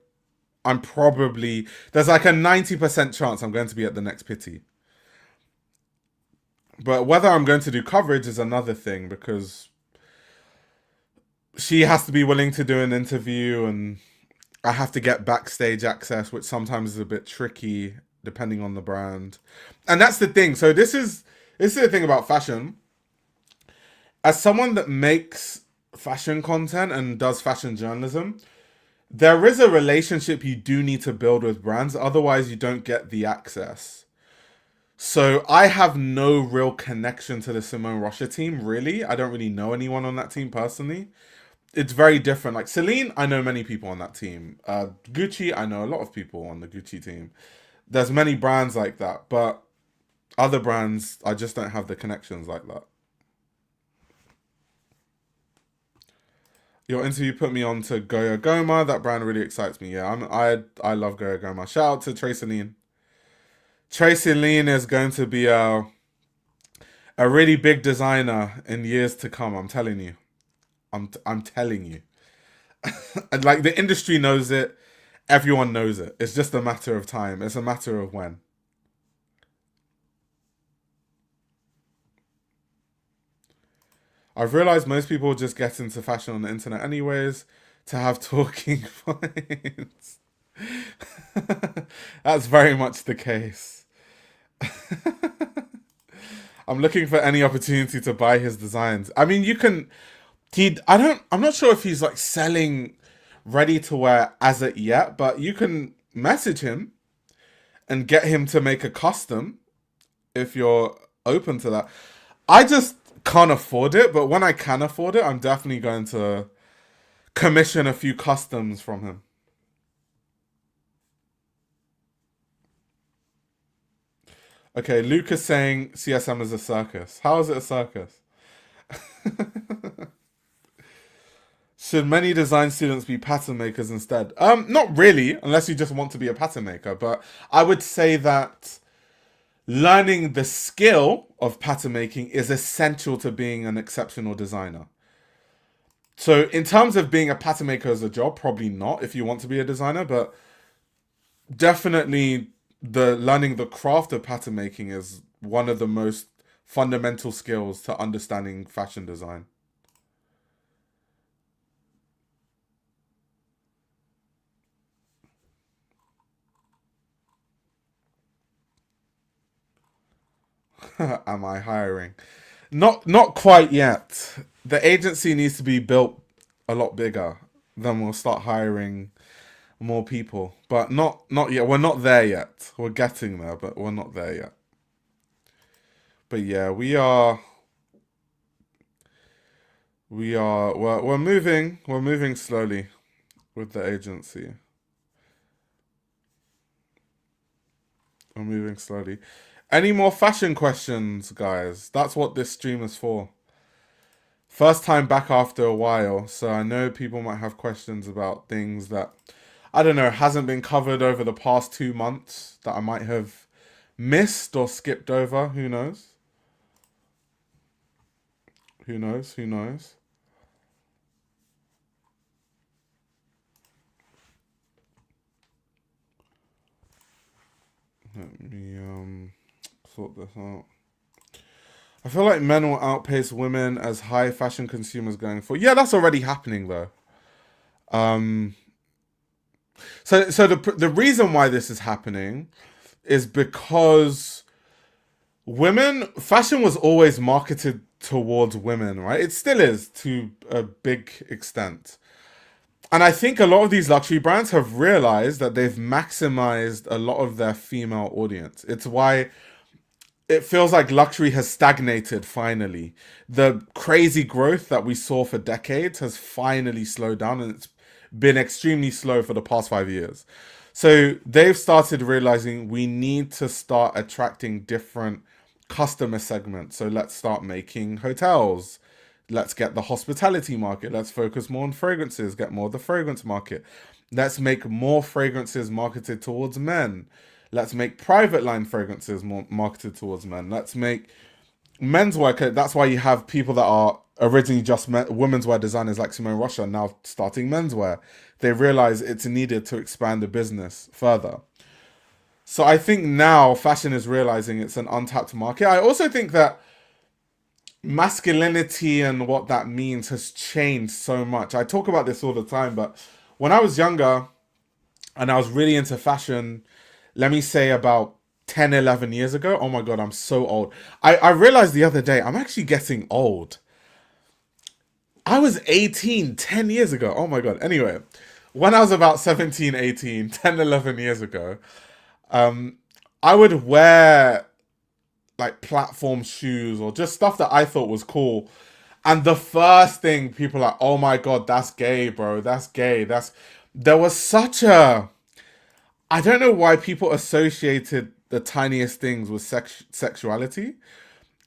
there's like a 90% chance I'm going to be at the next Pitti. But whether I'm going to do coverage is another thing because she has to be willing to do an interview and I have to get backstage access, which sometimes is a bit tricky depending on the brand. And that's the thing. So this is the thing about fashion. As someone that makes fashion content and does fashion journalism, there is a relationship you do need to build with brands, otherwise you don't get the access. So I have no real connection to the Simone Rocha team, really. I don't really know anyone on that team personally. It's very different. Like Celine, I know many people on that team. Gucci, I know a lot of people on the Gucci team. There's many brands like that, but other brands, I just don't have the connections like that. Your interview put me on to Goya Goma. That brand really excites me. Yeah, I love Goya Goma. Shout out to Tracy Lean. Tracy Lean is going to be a really big designer in years to come. I'm telling you. I'm telling you. And like the industry knows it. Everyone knows it. It's just a matter of time. It's a matter of when. I've realized most people just get into fashion on the internet anyways to have talking points. That's very much the case. I'm looking for any opportunity to buy his designs. I mean, you can. I'm not sure if he's like selling ready to wear as it yet, but you can message him and get him to make a custom if you're open to that. I just can't afford it, but when I can afford it, I'm definitely going to commission a few customs from him. Okay, Luke is saying CSM is a circus. How is it a circus? Should many design students be pattern makers instead? Not really, unless you just want to be a pattern maker. But I would say that learning the skill of pattern making is essential to being an exceptional designer. So in terms of being a pattern maker as a job, probably not if you want to be a designer, but definitely the learning the craft of pattern making is one of the most fundamental skills to understanding fashion design. Am I hiring? Not quite yet. The agency needs to be built a lot bigger. Then we'll start hiring more people. But not yet. We're not there yet. We're getting there, but we're not there yet. But yeah, we're moving slowly with the agency. We're moving slowly. Any more fashion questions, guys? That's what this stream is for. First time back after a while, so I know people might have questions about things that, I don't know, hasn't been covered over the past 2 months that I might have missed or skipped over. Who knows? Who knows? Who knows? Let me sort this out. I feel like men will outpace women as high fashion consumers going forward. Yeah, that's already happening though. Um, so the reason why this is happening is because women fashion was always marketed towards women, right? It still is to a big extent. And I think a lot of these luxury brands have realized that they've maximized a lot of their female audience. It's why it feels like luxury has stagnated finally. The crazy growth that we saw for decades has finally slowed down, and it's been extremely slow for the past 5 years. So they've started realizing we need to start attracting different customer segments. So let's start making hotels. Let's get the hospitality market. Let's focus more on fragrances, get more of the fragrance market. Let's make more fragrances marketed towards men. Let's make private line fragrances more marketed towards men. Let's make menswear. That's why you have people that are originally just women's wear designers like Simone Rocha now starting menswear. They realize it's needed to expand the business further. So I think now fashion is realizing it's an untapped market. I also think that masculinity and what that means has changed so much. I talk about this all the time, but when I was younger and I was really into fashion, let me say about 10, 11 years ago. Oh my God, I'm so old. I realized the other day, I'm actually getting old. I was 18 10 years ago. Oh my God. Anyway, when I was about 17, 18, 10, 11 years ago, I would wear like platform shoes or just stuff that I thought was cool. And the first thing people are like, oh my God, that's gay, bro. That's gay. There was such a, I don't know why people associated the tiniest things with sexuality.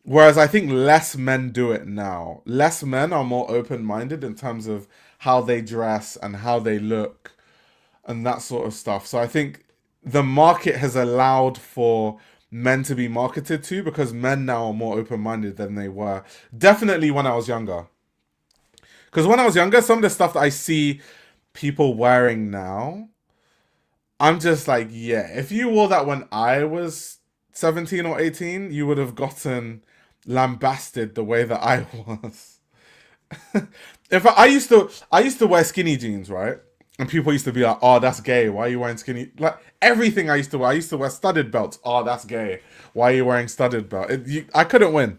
Whereas I think less men do it now. Less men are more open-minded in terms of how they dress and how they look and that sort of stuff. So I think the market has allowed for men to be marketed to because men now are more open-minded than they were. Definitely when I was younger. Because when I was younger, some of the stuff that I see people wearing now, I'm just like, yeah, if you wore that when I was 17 or 18, you would have gotten lambasted the way that I was. In fact, I used to wear skinny jeans, right? And people used to be like, "Oh, that's gay. Why are you wearing skinny?" Like everything I used to wear studded belts. Oh, that's gay. Why are you wearing studded belt? I couldn't win.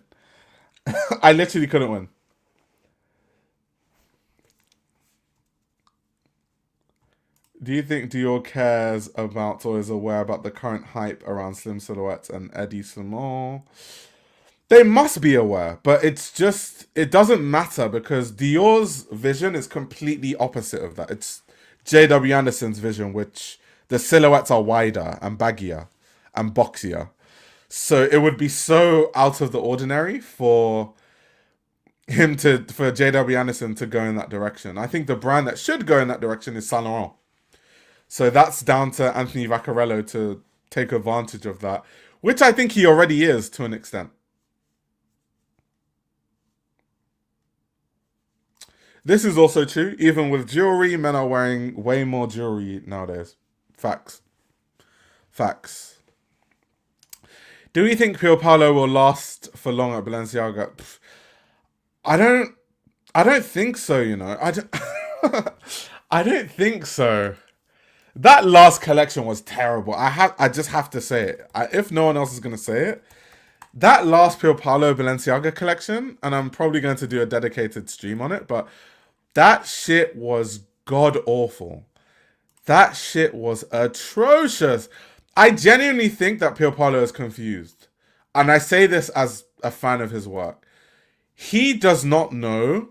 I literally couldn't win. Do you think Dior cares about or is aware about the current hype around slim silhouettes and Eddie Simon? They must be aware, but it doesn't matter because Dior's vision is completely opposite of that. It's J.W. Anderson's vision, which the silhouettes are wider and baggier and boxier. So it would be so out of the ordinary for JW Anderson to go in that direction. I think the brand that should go in that direction is Saint Laurent. So that's down to Anthony Vaccarello to take advantage of that, which I think he already is to an extent. This is also true. Even with jewelry, men are wearing way more jewelry nowadays. Facts. Facts. Do we think Pio Paolo will last for long at Balenciaga? I don't. I don't think so. You know, I don't. I don't think so. That last collection was terrible. I just have to say it. If no one else is gonna say it, that last Pio Paolo Balenciaga collection, and I'm probably going to do a dedicated stream on it, but that shit was god awful. That shit was atrocious. I genuinely think that Pio Paolo is confused. And I say this as a fan of his work. He does not know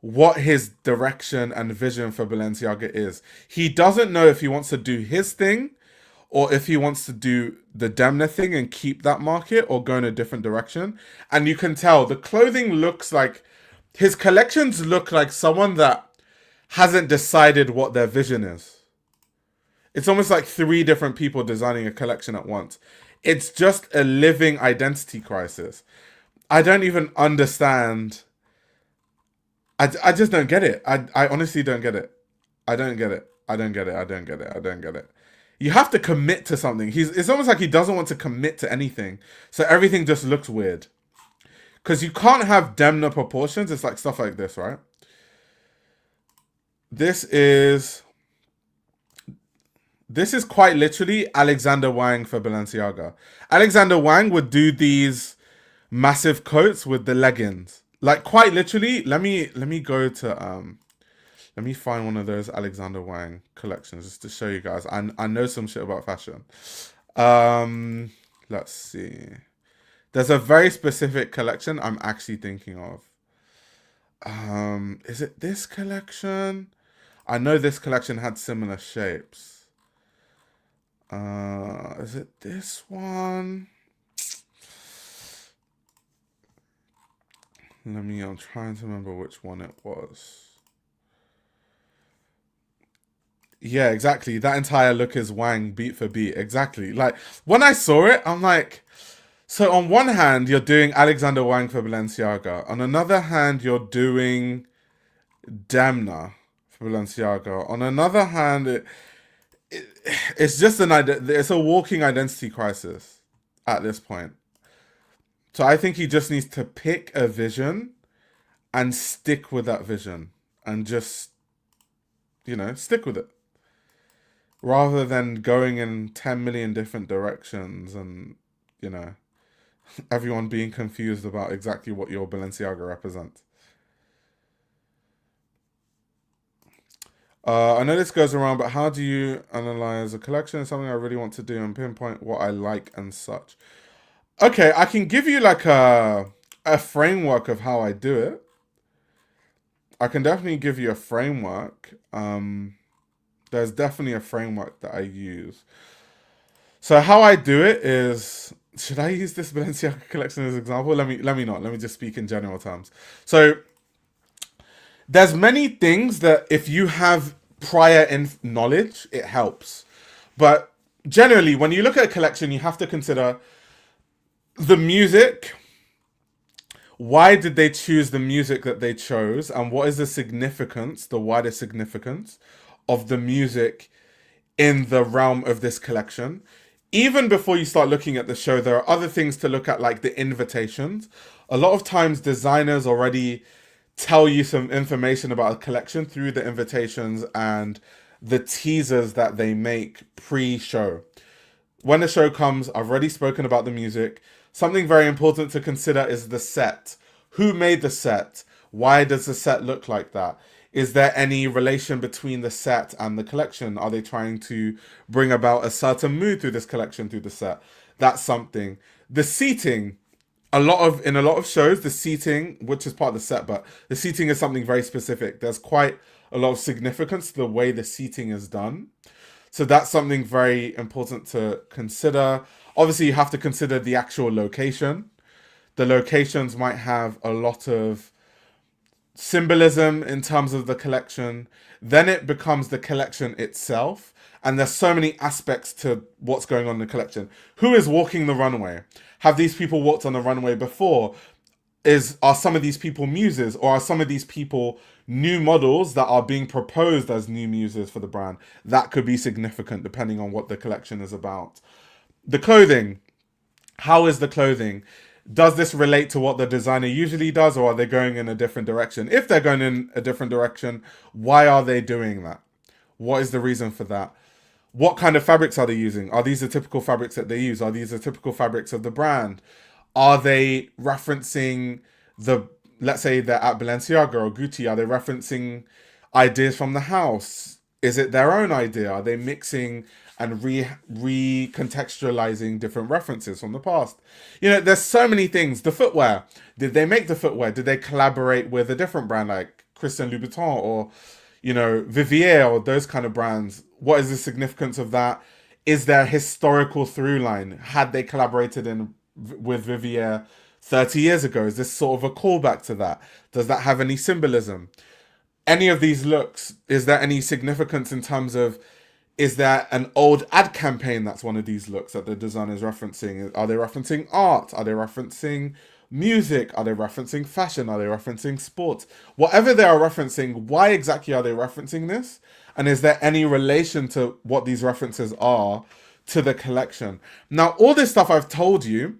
what his direction and vision for Balenciaga is. He doesn't know if he wants to do his thing or if he wants to do the Demna thing and keep that market or go in a different direction. And you can tell the clothing looks like, his collections look like someone that hasn't decided what their vision is. It's almost like 3 different people designing a collection at once. It's just a living identity crisis. I don't even understand. I just don't get it. I honestly don't get it. I don't get it. I don't get it. I don't get it. I don't get it. You have to commit to something. It's almost like he doesn't want to commit to anything. So everything just looks weird. Because you can't have Demna proportions. It's like stuff like this, right? This is quite literally Alexander Wang for Balenciaga. Alexander Wang would do these massive coats with the leggings. Like quite literally, let me go to let me find one of those Alexander Wang collections just to show you guys. I know some shit about fashion. Let's see. There's a very specific collection I'm actually thinking of. Is it this collection? I know this collection had similar shapes. Is it this one? I'm trying to remember which one it was. Yeah, exactly. That entire look is Wang beat for beat. Exactly. Like, when I saw it, I'm like, so on one hand, you're doing Alexander Wang for Balenciaga. On another hand, you're doing Demna for Balenciaga. On another hand, it's just it's a walking identity crisis at this point. So I think he just needs to pick a vision and stick with that vision and just, stick with it. Rather than going in 10 million different directions and, everyone being confused about exactly what your Balenciaga represents. I know this goes around, but how do you analyze a collection? It's something I really want to do and pinpoint what I like and such. Okay, I can give you like a framework of how I do it. I can definitely give you a framework. There's definitely a framework that I use. So how I do it is, should I use this Balenciaga collection as an example? Let me not. Let me just speak in general terms. So there's many things that if you have prior knowledge, it helps. But generally, when you look at a collection, you have to consider the music. Why did they choose the music that they chose? And what is the significance, the wider significance of the music in the realm of this collection? Even before you start looking at the show, there are other things to look at, like the invitations. A lot of times designers already tell you some information about a collection through the invitations and the teasers that they make pre-show. When the show comes, I've already spoken about the music. Something very important to consider is the set. Who made the set? Why does the set look like that? Is there any relation between the set and the collection? Are they trying to bring about a certain mood through this collection, through the set? That's something. The seating. In a lot of shows, the seating, which is part of the set, but the seating is something very specific. There's quite a lot of significance to the way the seating is done. So that's something very important to consider. Obviously, you have to consider the actual location. The locations might have a lot of symbolism in terms of the collection. Then it becomes the collection itself. And there's so many aspects to what's going on in the collection. Who is walking the runway? Have these people walked on the runway before? Are some of these people muses, or are some of these people new models that are being proposed as new muses for the brand? That could be significant depending on what the collection is about. The clothing. How is the clothing? Does this relate to what the designer usually does, or are they going in a different direction? If they're going in a different direction, why are they doing that? What is the reason for that? What kind of fabrics are they using? Are these the typical fabrics that they use? Are these the typical fabrics of the brand? Are they referencing let's say they're at Balenciaga or Gucci, are they referencing ideas from the house? Is it their own idea? Are they mixing and recontextualizing different references from the past? There's so many things. The footwear. Did they make the footwear? Did they collaborate with a different brand like Christian Louboutin or, Vivier or those kind of brands? What is the significance of that? Is there a historical through line? Had they collaborated with Vivier 30 years ago? Is this sort of a callback to that? Does that have any symbolism? Any of these looks, is there any significance in terms of, is there an old ad campaign that's one of these looks that the designer is referencing? Are they referencing art? Are they referencing music? Are they referencing fashion? Are they referencing sports? Whatever they are referencing, why exactly are they referencing this? And is there any relation to what these references are to the collection? Now, all this stuff I've told you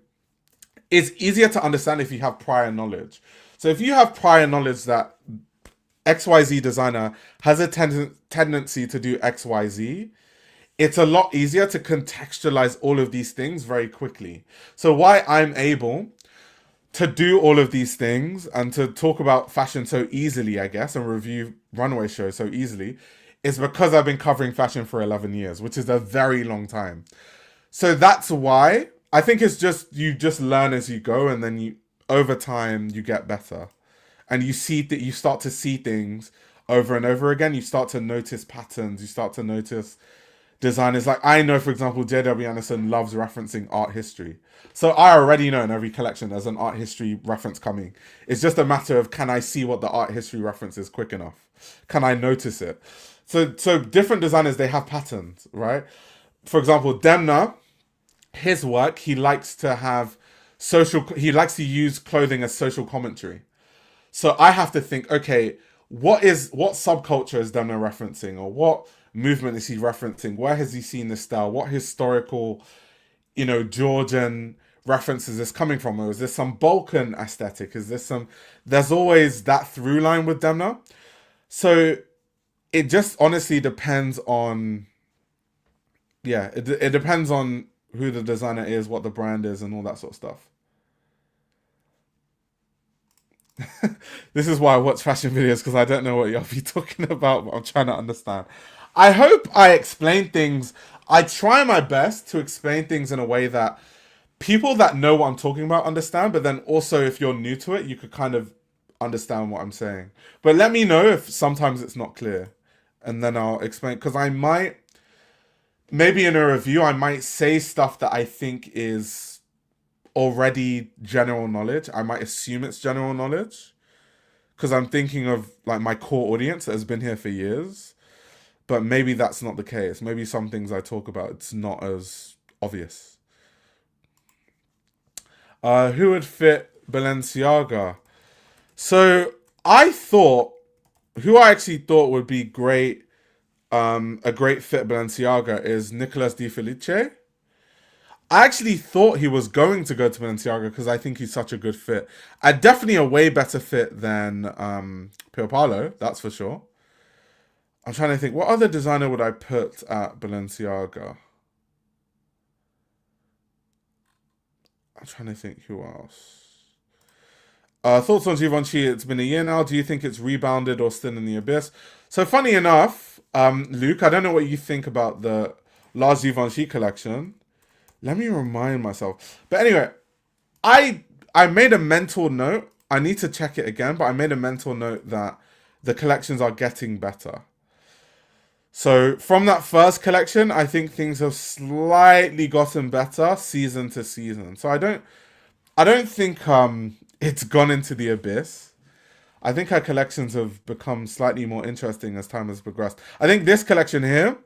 is easier to understand if you have prior knowledge. So if you have prior knowledge that XYZ designer has a tendency to do XYZ, it's a lot easier to contextualize all of these things very quickly. So why I'm able to do all of these things and to talk about fashion so easily, I guess, and review runway shows so easily, is because I've been covering fashion for 11 years, which is a very long time. So that's why I think it's just, you just learn as you go, and then over time you get better. And you see that you start to see things over and over again. You start to notice patterns. You start to notice designers. Like, I know, for example, J.W. Anderson loves referencing art history. So I already know in every collection there's an art history reference coming. It's just a matter of, can I see what the art history reference is quick enough? Can I notice it? So different designers, they have patterns, right? For example, Demna, his work, he likes to use clothing as social commentary. So I have to think, okay, what subculture is Demna referencing, or what movement is he referencing? Where has he seen this style? What historical, Georgian references is coming from? Or is this some Balkan aesthetic? There's always that through line with Demna. So it just honestly depends on, it depends on who the designer is, what the brand is, and all that sort of stuff. This is why I watch fashion videos, because I don't know what y'all be talking about, but I'm trying to understand. I hope I explain things. I try my best to explain things in a way that people that know what I'm talking about understand, but then also if you're new to it, you could kind of understand what I'm saying. But let me know if sometimes it's not clear, and then I'll explain, because I might, maybe in a review, I might say stuff that I think is already general knowledge. I might assume it's general knowledge because I'm thinking of like my core audience that has been here for years, but maybe that's not the case. Maybe some things I talk about, it's not as obvious. Who would fit Balenciaga? So who I actually thought would be great, a great fit Balenciaga is Nicolas Di Felice. I actually thought he was going to go to Balenciaga because I think he's such a good fit. Definitely a way better fit than Pier Paolo, that's for sure. I'm trying to think, what other designer would I put at Balenciaga? I'm trying to think who else. Thoughts on Givenchy? It's been a year now. Do you think it's rebounded or still in the abyss? So funny enough, Luke, I don't know what you think about the last Givenchy collection. Let me remind myself. But anyway, I made a mental note. I need to check it again, but I made a mental note that the collections are getting better. So from that first collection, I think things have slightly gotten better season to season. So I don't think it's gone into the abyss. I think her collections have become slightly more interesting as time has progressed. I think this collection here,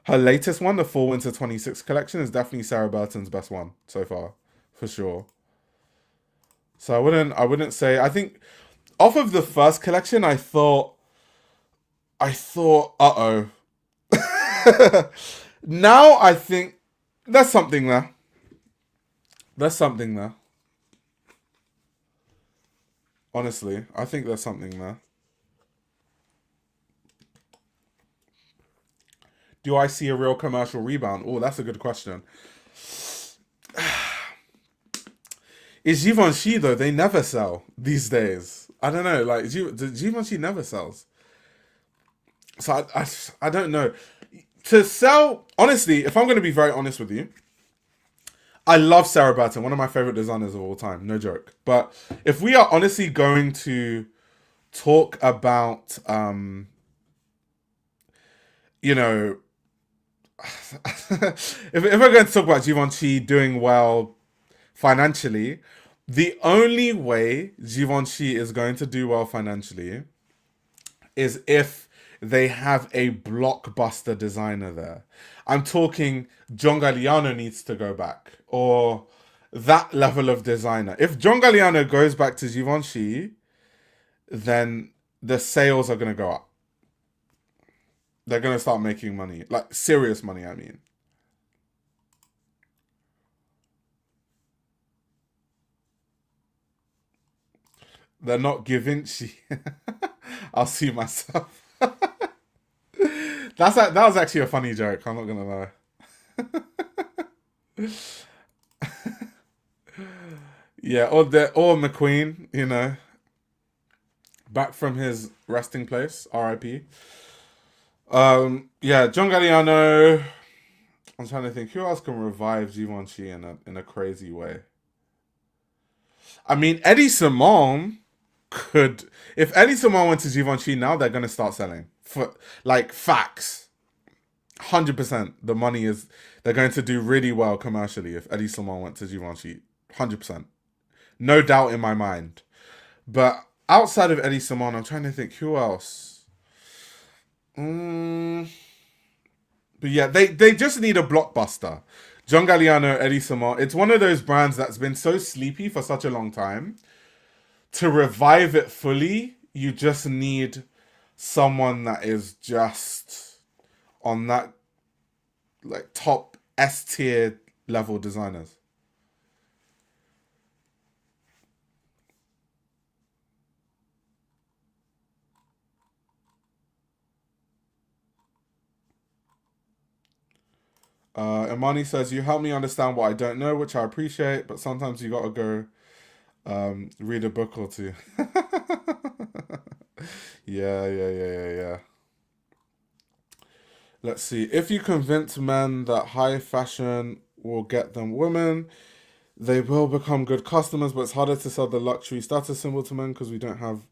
her latest one, the Fall Winter 26 collection, is definitely Sarah Burton's best one so far, for sure. So I wouldn't say, I think off of the first collection, I thought, uh oh. Now I think there's something there. There's something there. Honestly, I think there's something there. Do I see a real commercial rebound? Oh, that's a good question. Is Givenchy though? They never sell these days. I don't know. Like Givenchy never sells, so I don't know. To sell, honestly, if I'm going to be very honest with you, I love Sarah Burton, one of my favorite designers of all time. No joke. But if we are honestly going to talk about, you know, if we're going to talk about Givenchy doing well financially, the only way Givenchy is going to do well financially is if they have a blockbuster designer there. I'm talking John Galliano needs to go back, or that level of designer. If John Galliano goes back to Givenchy, then the sales are going to go up. They're going to start making money, like serious money, I mean. They're not Givenchy. I'll see myself. That was actually a funny joke. I'm not gonna lie. Yeah, or McQueen, back from his resting place, R.I.P. Yeah, John Galliano. I'm trying to think who else can revive Givenchy in a crazy way. I mean, Eddie Simone could. If Eddie Simone went to Givenchy now, they're gonna start selling for like facts. 100%. The money is. They're going to do really well commercially if Eddie Simone went to Givenchy. 100%. No doubt in my mind. But outside of Eddie Simone, I'm trying to think who else. But yeah, they just need a blockbuster. John Galliano, Eddie Simone. It's one of those brands that's been so sleepy for such a long time. To revive it fully, you just need someone that is just on that like top S tier level designers. Imani says, you help me understand what I don't know, which I appreciate, but sometimes you gotta go read a book or two. Yeah. Let's see. If you convince men that high fashion will get them women, they will become good customers, but it's harder to sell the luxury status symbol to men because we don't have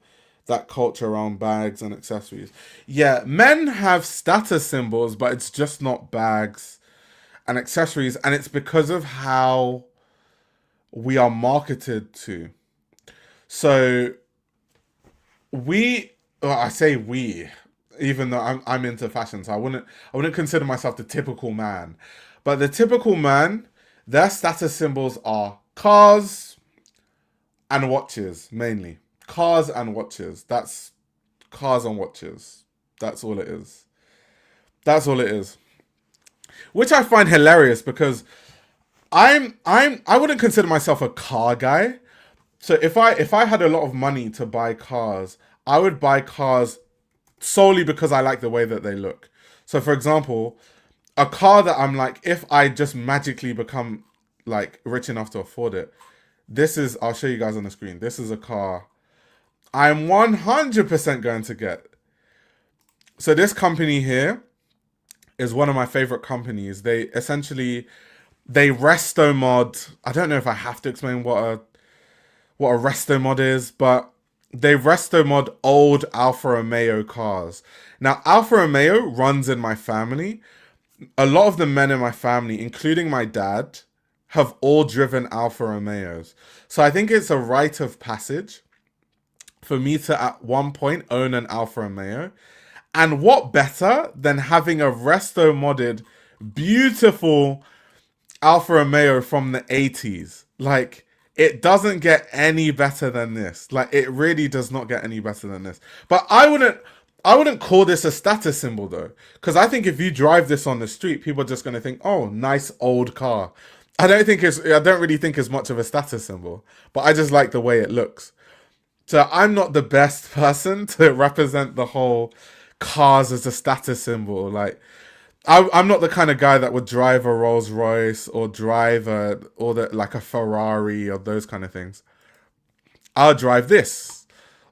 that culture around bags and accessories. Yeah, men have status symbols, but it's just not bags and accessories, and it's because of how we are marketed to. So I say we, even though I'm into fashion, so I wouldn't consider myself the typical man. But the typical man, their status symbols are cars and watches, mainly. Cars and watches. That's cars and watches. That's all it is. That's all it is. Which I find hilarious because I wouldn't consider myself a car guy. So if I had a lot of money to buy cars, I would buy cars solely because I like the way that they look. So for example, a car that I'm like, if I just magically become like rich enough to afford it, I'll show you guys on the screen. This is a car I'm 100% going to get. So this company here is one of my favorite companies. They resto mod. I don't know if I have to explain what a resto mod is, but they resto mod old Alfa Romeo cars. Now, Alfa Romeo runs in my family. A lot of the men in my family, including my dad, have all driven Alfa Romeos. So I think it's a rite of passage for me to at one point own an Alfa Romeo. And what better than having a resto modded, beautiful Alfa Romeo from the 80s? Like, it doesn't get any better than this. Like, it really does not get any better than this. But I wouldn't call this a status symbol though, because I think if you drive this on the street, people are just going to think, "Oh, nice old car." I don't really think it's much of a status symbol, but I just like the way it looks. So I'm not the best person to represent the whole cars as a status symbol. Like, I'm not the kind of guy that would drive a Rolls Royce or drive like a Ferrari or those kind of things. I'll drive this,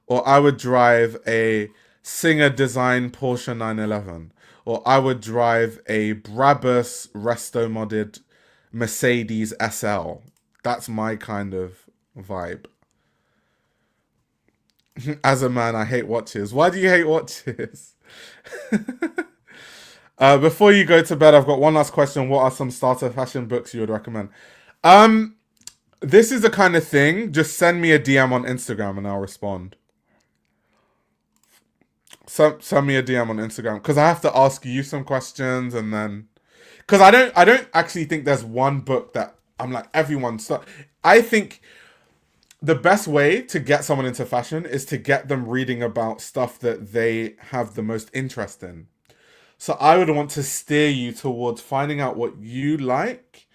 or I would drive a Singer design Porsche 911, or I would drive a Brabus resto modded Mercedes SL. That's my kind of vibe. As a man, I hate watches. Why do you hate watches? Before you go to bed, I've got one last question. What are some starter fashion books you would recommend? This is the kind of thing. Just send me a DM on Instagram and I'll respond. Send me a DM on Instagram, because I have to ask you some questions, and then because I don't actually think there's one book that I'm like everyone. I think the best way to get someone into fashion is to get them reading about stuff that they have the most interest in. So I would want to steer you towards finding out what you like,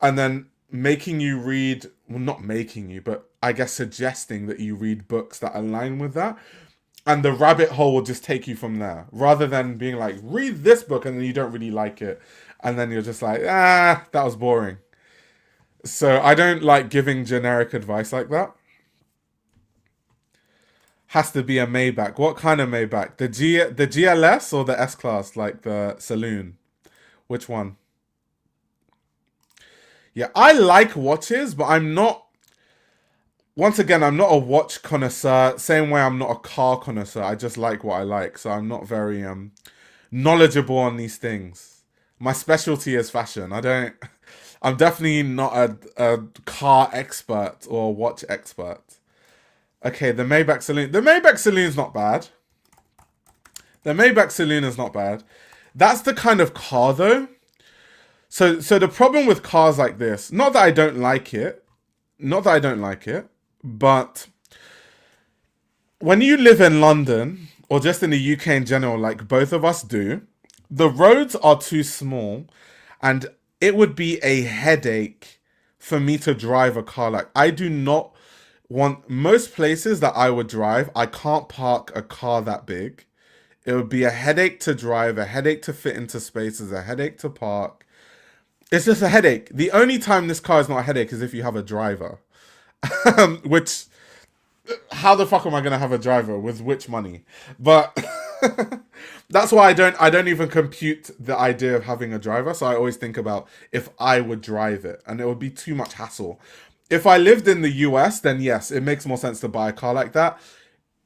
and then making you read, well, not making you, but I guess suggesting that you read books that align with that. And the rabbit hole will just take you from there, rather than being like, read this book and then you don't really like it. And then you're just like, that was boring. So I don't like giving generic advice like that. Has to be a Maybach. What kind of Maybach? The GLS or the S-Class, like the saloon? Which one? Yeah, I like watches, but I'm not... Once again, I'm not a watch connoisseur. Same way I'm not a car connoisseur. I just like what I like. So I'm not very knowledgeable on these things. My specialty is fashion. I'm definitely not a car expert or a watch expert. Okay, the Maybach Saloon. The Maybach Saloon is not bad. The Maybach Saloon is not bad. That's the kind of car though. So the problem with cars like this, not that I don't like it, but when you live in London, or just in the UK in general, like both of us do, the roads are too small, and it would be a headache for me to drive a car. Like, I do not want... Most places that I would drive, I can't park a car that big. It would be a headache to drive, a headache to fit into spaces, a headache to park. It's just a headache. The only time this car is not a headache is if you have a driver. Which, how the fuck am I gonna have a driver with which money? But that's why I don't even compute the idea of having a driver. So I always think about if I would drive it, and it would be too much hassle. If I lived in the US, then yes, it makes more sense to buy a car like that.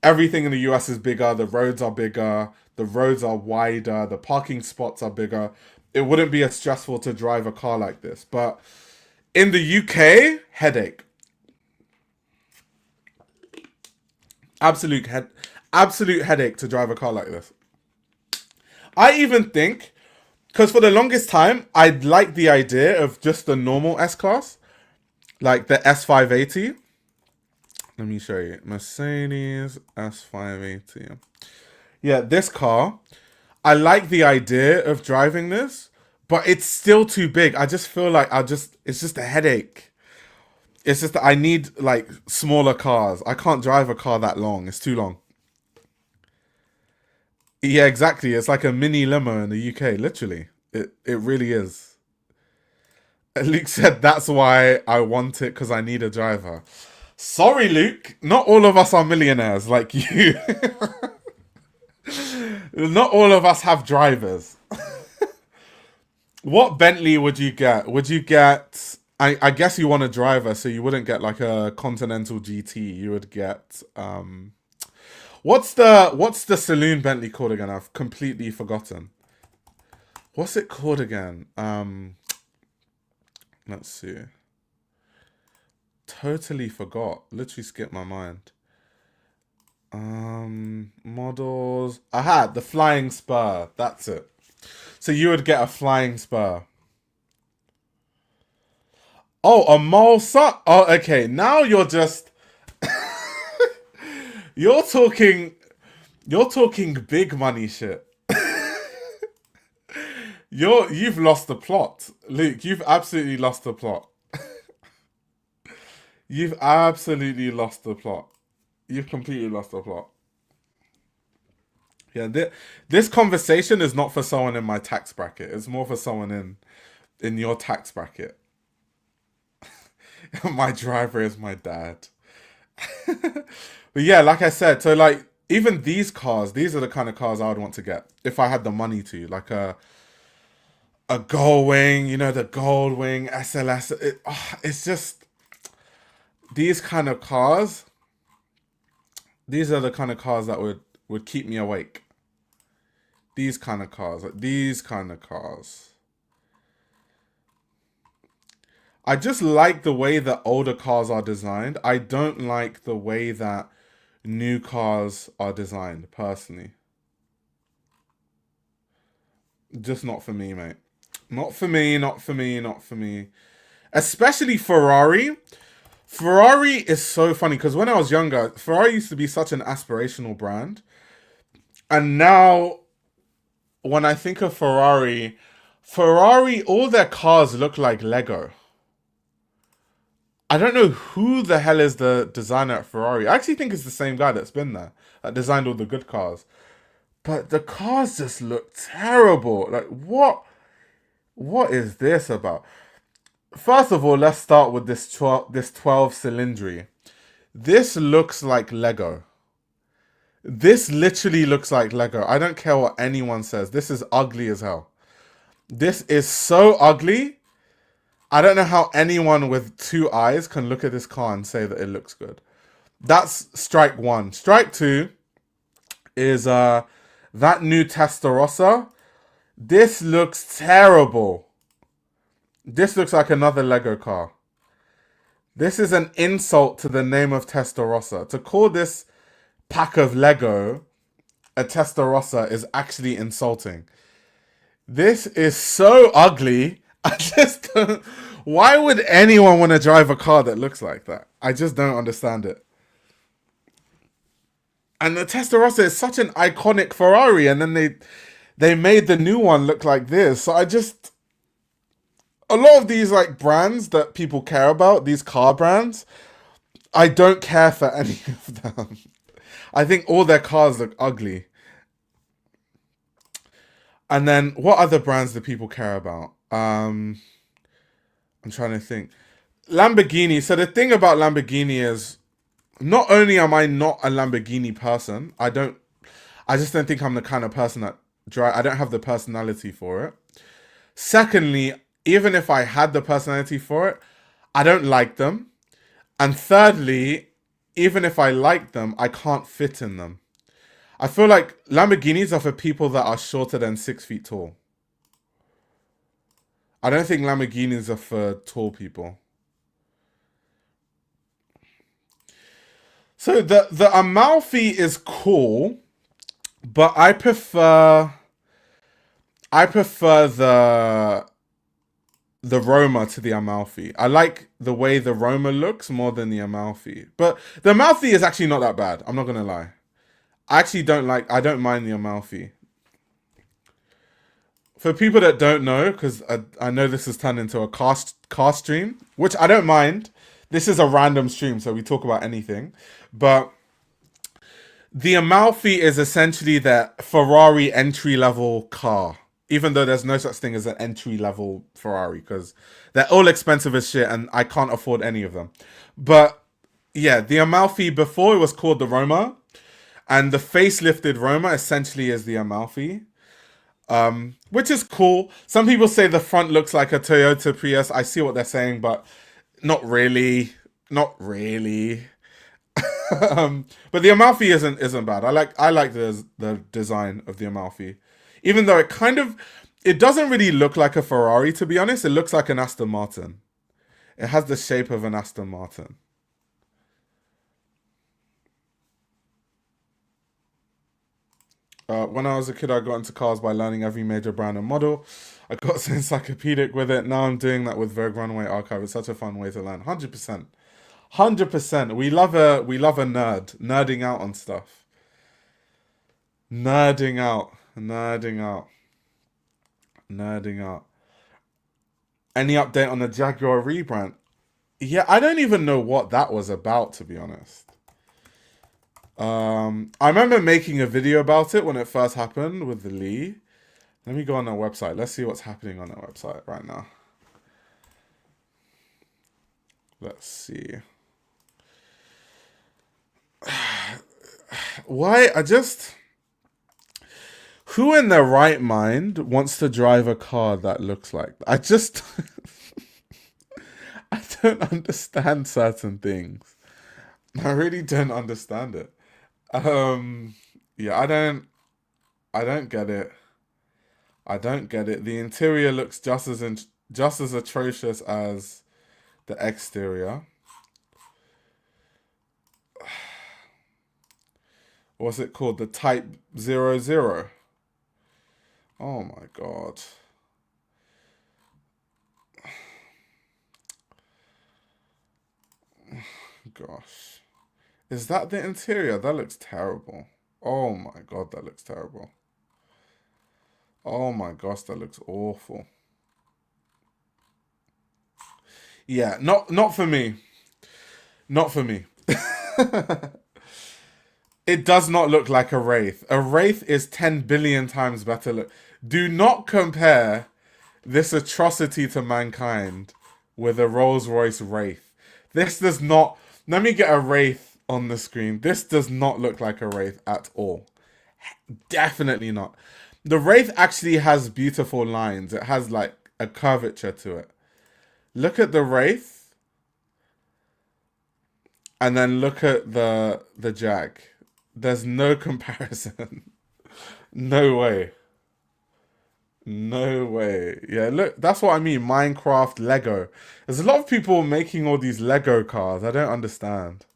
Everything in the US is bigger, the roads are bigger, the roads are wider, the parking spots are bigger. It wouldn't be as stressful to drive a car like this. But in the UK, headache. Absolute headache to drive a car like this. I even think, because for the longest time, I'd like the idea of just the normal S-Class, like the S580. Let me show you. Mercedes S580. Yeah, this car, I like the idea of driving this, but it's still too big. I just feel like it's just a headache. It's just that I need like smaller cars. I can't drive a car that long. It's too long. Yeah, exactly. It's like a mini limo in the UK, literally. It really is. Luke said that's why I want it, because I need a driver. Sorry, Luke. Not all of us are millionaires like you. Not all of us have drivers. What Bentley would you get? Would you get... I guess you want a driver, so you wouldn't get like a Continental GT. You would get... What's the saloon Bentley called again? I've completely forgotten. What's it called again? Let's see. Totally forgot. Literally skipped my mind. Models. Aha, the flying spur. That's it. So you would get a flying spur. Oh, a mole suck. Oh, okay. Now you're just you're talking big money shit. You've lost the plot. Luke, you've absolutely lost the plot. You've absolutely lost the plot. You've completely lost the plot. Yeah, this conversation is not for someone in my tax bracket. It's more for someone in your tax bracket. My driver is my dad. But yeah, like I said, so like even these cars, these are the kind of cars I would want to get if I had the money to, like a Gold Wing, the Gold Wing SLS. It's just these kind of cars. These are the kind of cars that would keep me awake. These kind of cars, like these kind of cars. I just like the way that older cars are designed. I don't like the way that new cars are designed, personally. Just not for me, mate. Not for me, not for me, not for me. Especially Ferrari. Ferrari is so funny because when I was younger, Ferrari used to be such an aspirational brand. And now, when I think of Ferrari, all their cars look like Lego. I don't know who the hell is the designer at Ferrari. I actually think it's the same guy that's been there, that designed all the good cars. But the cars just look terrible. Like, what is this about? First of all, let's start with this 12 cylindry. This looks like Lego. This literally looks like Lego. I don't care what anyone says. This is ugly as hell. This is so ugly. I don't know how anyone with two eyes can look at this car and say that it looks good. That's strike one. Strike two is that new Testarossa. This looks terrible. This looks like another Lego car. This is an insult to the name of Testarossa. To call this pack of Lego a Testarossa is actually insulting. This is so ugly. I just don't... Why would anyone want to drive a car that looks like that? I just don't understand it. And the Testarossa is such an iconic Ferrari, and then they made the new one look like this. So I just... A lot of these like brands that people care about, these car brands, I don't care for any of them. I think all their cars look ugly. And then what other brands do people care about? I'm trying to think. Lamborghini. So the thing about Lamborghini is, not only am I not a Lamborghini person, I just don't think I'm the kind of person that I don't have the personality for it. Secondly, even if I had the personality for it, I don't like them. And thirdly, even if I like them, I can't fit in them. I feel like Lamborghinis are for people that are shorter than 6 feet tall. I don't think Lamborghinis are for tall people. So the Amalfi is cool, but I prefer the Roma to the Amalfi. I like the way the Roma looks more than the Amalfi. But the Amalfi is actually not that bad. I'm not going to lie. I don't mind the Amalfi. For people that don't know, because I know this has turned into a car stream, which I don't mind. This is a random stream, so we talk about anything. But the Amalfi is essentially the Ferrari entry-level car. Even though there's no such thing as an entry-level Ferrari, because they're all expensive as shit, and I can't afford any of them. But yeah, the Amalfi, before it was called the Roma, and the facelifted Roma essentially is the Amalfi. Which is cool. Some people say the front looks like a Toyota Prius. I see what they're saying, but not really. Not really. But the Amalfi isn't bad. I like the design of the Amalfi, even though it doesn't really look like a Ferrari, to be honest. It looks like an Aston Martin. It has the shape of an Aston Martin. When I was a kid, I got into cars by learning every major brand and model. I got so encyclopedic with it. Now I'm doing that with Vogue Runway Archive. It's such a fun way to learn. 100%. 100%. We love a nerding out on stuff. Nerding out. Nerding out. Nerding out. Any update on the Jaguar rebrand? Yeah, I don't even know what that was about, to be honest. I remember making a video about it when it first happened with the Lee. Let me go on their website. Let's see what's happening on their website right now. Let's see. Why? Who in their right mind wants to drive a car that looks like I just I don't understand certain things. I really don't understand it. Yeah, I don't get it. I don't get it. The interior looks just as atrocious as the exterior. What's it called? The Type 00. Oh my god. Gosh. Is that the interior? That looks terrible. Oh my god, that looks terrible. Oh my gosh, that looks awful. Yeah, not for me. Not for me. It does not look like a Wraith. A Wraith is 10 billion times better. Do not compare this atrocity to mankind with a Rolls-Royce Wraith. This does not... Let me get a Wraith on the screen. This does not look like a Wraith at all. Definitely not. The Wraith actually has beautiful lines. It has like a curvature to it. Look at the Wraith. And then look at the Jag. There's no comparison. No way. No way. Yeah, look, that's what I mean. Minecraft, Lego. There's a lot of people making all these Lego cars. I don't understand.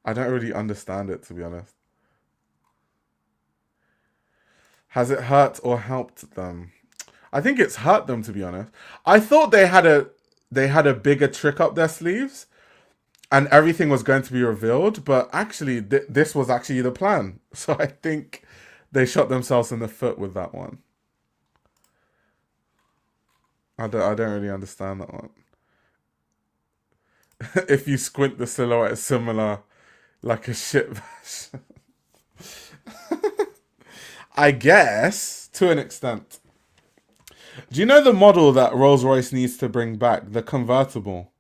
I don't really understand it, to be honest. Has it hurt or helped them? I think it's hurt them, to be honest. I thought they had a bigger trick up their sleeves and everything was going to be revealed, but actually this was actually the plan. So I think they shot themselves in the foot with that one. I don't really understand that one. If you squint, the silhouette is similar, like a shit version. I guess, to an extent. Do you know the model that Rolls-Royce needs to bring back? The convertible.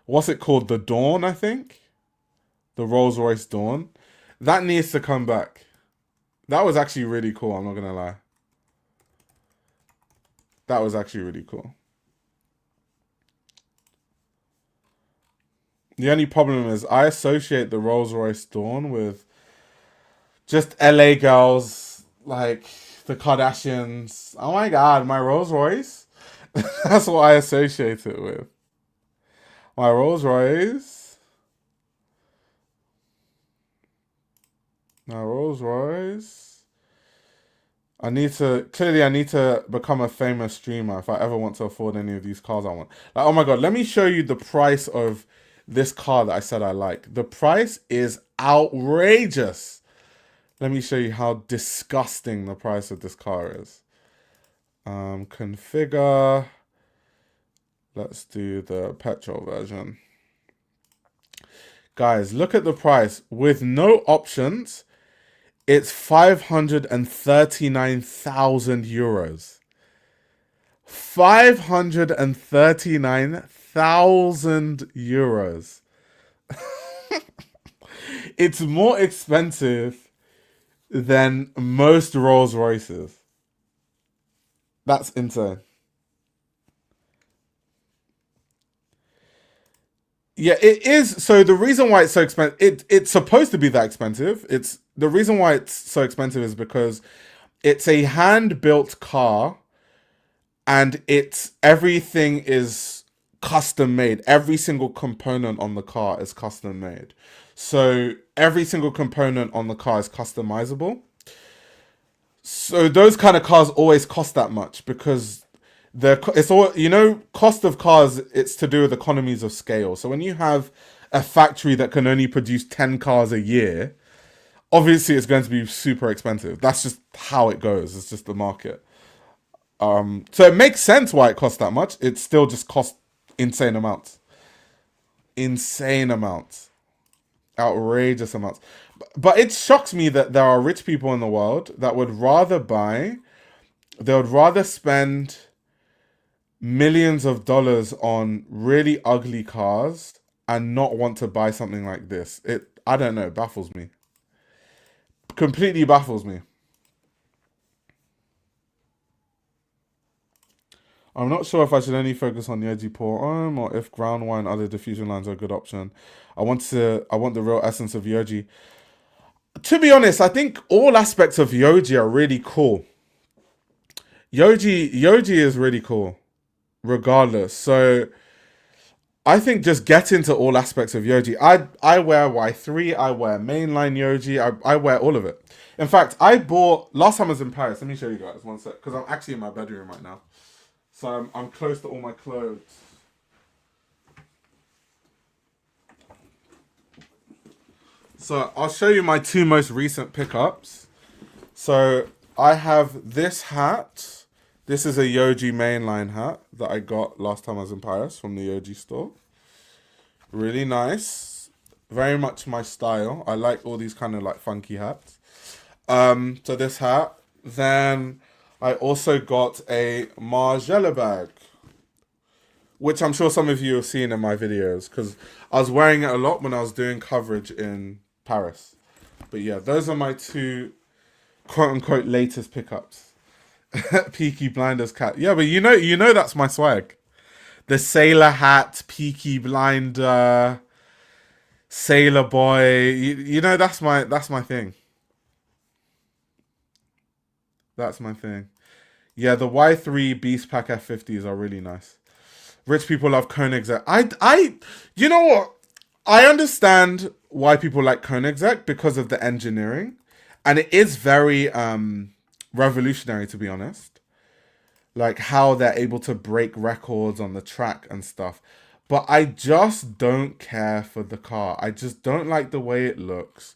What's it called? The Dawn, I think? The Rolls-Royce Dawn. That needs to come back. That was actually really cool, I'm not going to lie. That was actually really cool. The only problem is I associate the Rolls-Royce Dawn with just LA girls, like the Kardashians. Oh my god, my Rolls-Royce? That's what I associate it with. My Rolls-Royce. My Rolls-Royce. I need to become a famous streamer if I ever want to afford any of these cars I want. Like, oh my god, let me show you the price of this car that I said I like. The price is outrageous. Let me show you how disgusting the price of this car is. Configure. Let's do the petrol version. Guys, look at the price. With no options, it's 539,000 euros. 539,000 euros. It's more expensive than most Rolls Royces. That's insane. Yeah, it is. So the reason why it's so expensive, it's supposed to be that expensive. It's the reason why it's so expensive is because it's a hand built car, and it's everything is custom made. Every single component on the car is custom made. So every single component on the car is customizable. So those kind of cars always cost that much because it's all, cost of cars, it's to do with economies of scale. So when you have a factory that can only produce 10 cars a year, obviously it's going to be super expensive. That's just how it goes. It's just the market. So it makes sense why it costs that much. It still just costs insane amounts. Insane amounts. Outrageous amounts. But it shocks me that there are rich people in the world that they would rather spend millions of dollars on really ugly cars and not want to buy something like this. I don't know, it baffles me. Completely baffles me. I'm not sure if I should only focus on the edgy pour or if ground wine and other diffusion lines are a good option. I want the real essence of Yoji. To be honest, I think all aspects of Yoji are really cool. Yoji is really cool, regardless. So I think just get into all aspects of Yoji. I wear Y3, I wear mainline Yoji, I wear all of it. In fact, I bought last time I was in Paris. Let me show you guys one sec, because I'm actually in my bedroom right now. So I'm close to all my clothes. So I'll show you my two most recent pickups. So I have this hat. This is a Yoji mainline hat that I got last time I was in Paris from the Yoji store. Really nice. Very much my style. I like all these kind of like funky hats. So this hat. Then I also got a Margiela bag, which I'm sure some of you have seen in my videos because I was wearing it a lot when I was doing coverage in Paris. But yeah, those are my two quote unquote latest pickups. Peaky Blinders cat. Yeah, but you know that's my swag. The sailor hat, Peaky Blinder, sailor boy. You know that's my thing. That's my thing. Yeah, the Y3 Beast Pack F50s are really nice. Rich people love Koenigsegg. You know what? I understand why people like Koenigsegg because of the engineering, and it is very revolutionary, to be honest. Like how they're able to break records on the track and stuff. But I just don't care for the car. I just don't like the way it looks.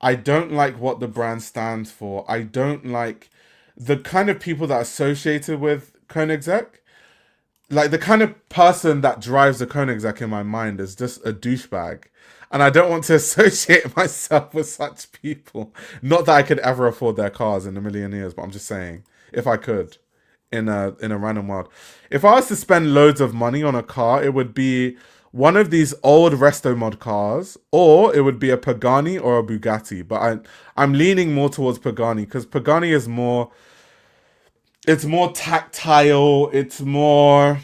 I don't like what the brand stands for. I don't like the kind of people that are associated with Koenigsegg. Like the kind of person that drives a Koenigsegg in my mind is just a douchebag. And I don't want to associate myself with such people. Not that I could ever afford their cars in a million years, but I'm just saying, if I could, in a random world. If I was to spend loads of money on a car, it would be one of these old resto mod cars, or it would be a Pagani or a Bugatti. But I'm leaning more towards Pagani because Pagani is more, it's more tactile. It's more,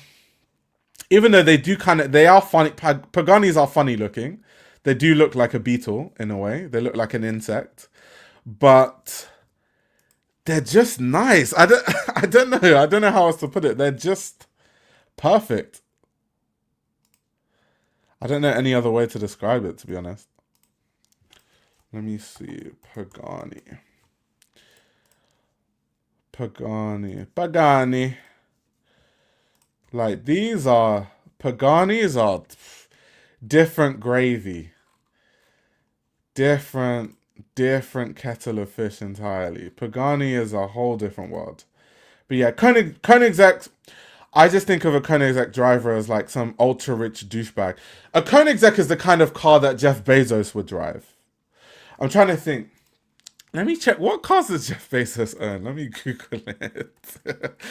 even though they are funny. Paganis are funny looking. They do look like a beetle in a way. They look like an insect, but they're just nice. I don't know how else to put it. They're just perfect. I don't know any other way to describe it, to be honest. Let me see. Pagani. Like these are Paganis are different gravy. Different kettle of fish entirely. Pagani is a whole different world. But yeah, Koenigsegg, I just think of a Koenigsegg driver as like some ultra rich douchebag. A Koenigsegg is the kind of car that Jeff Bezos would drive. I'm trying to think. Let me check. What cars does Jeff Bezos own? Let me Google it.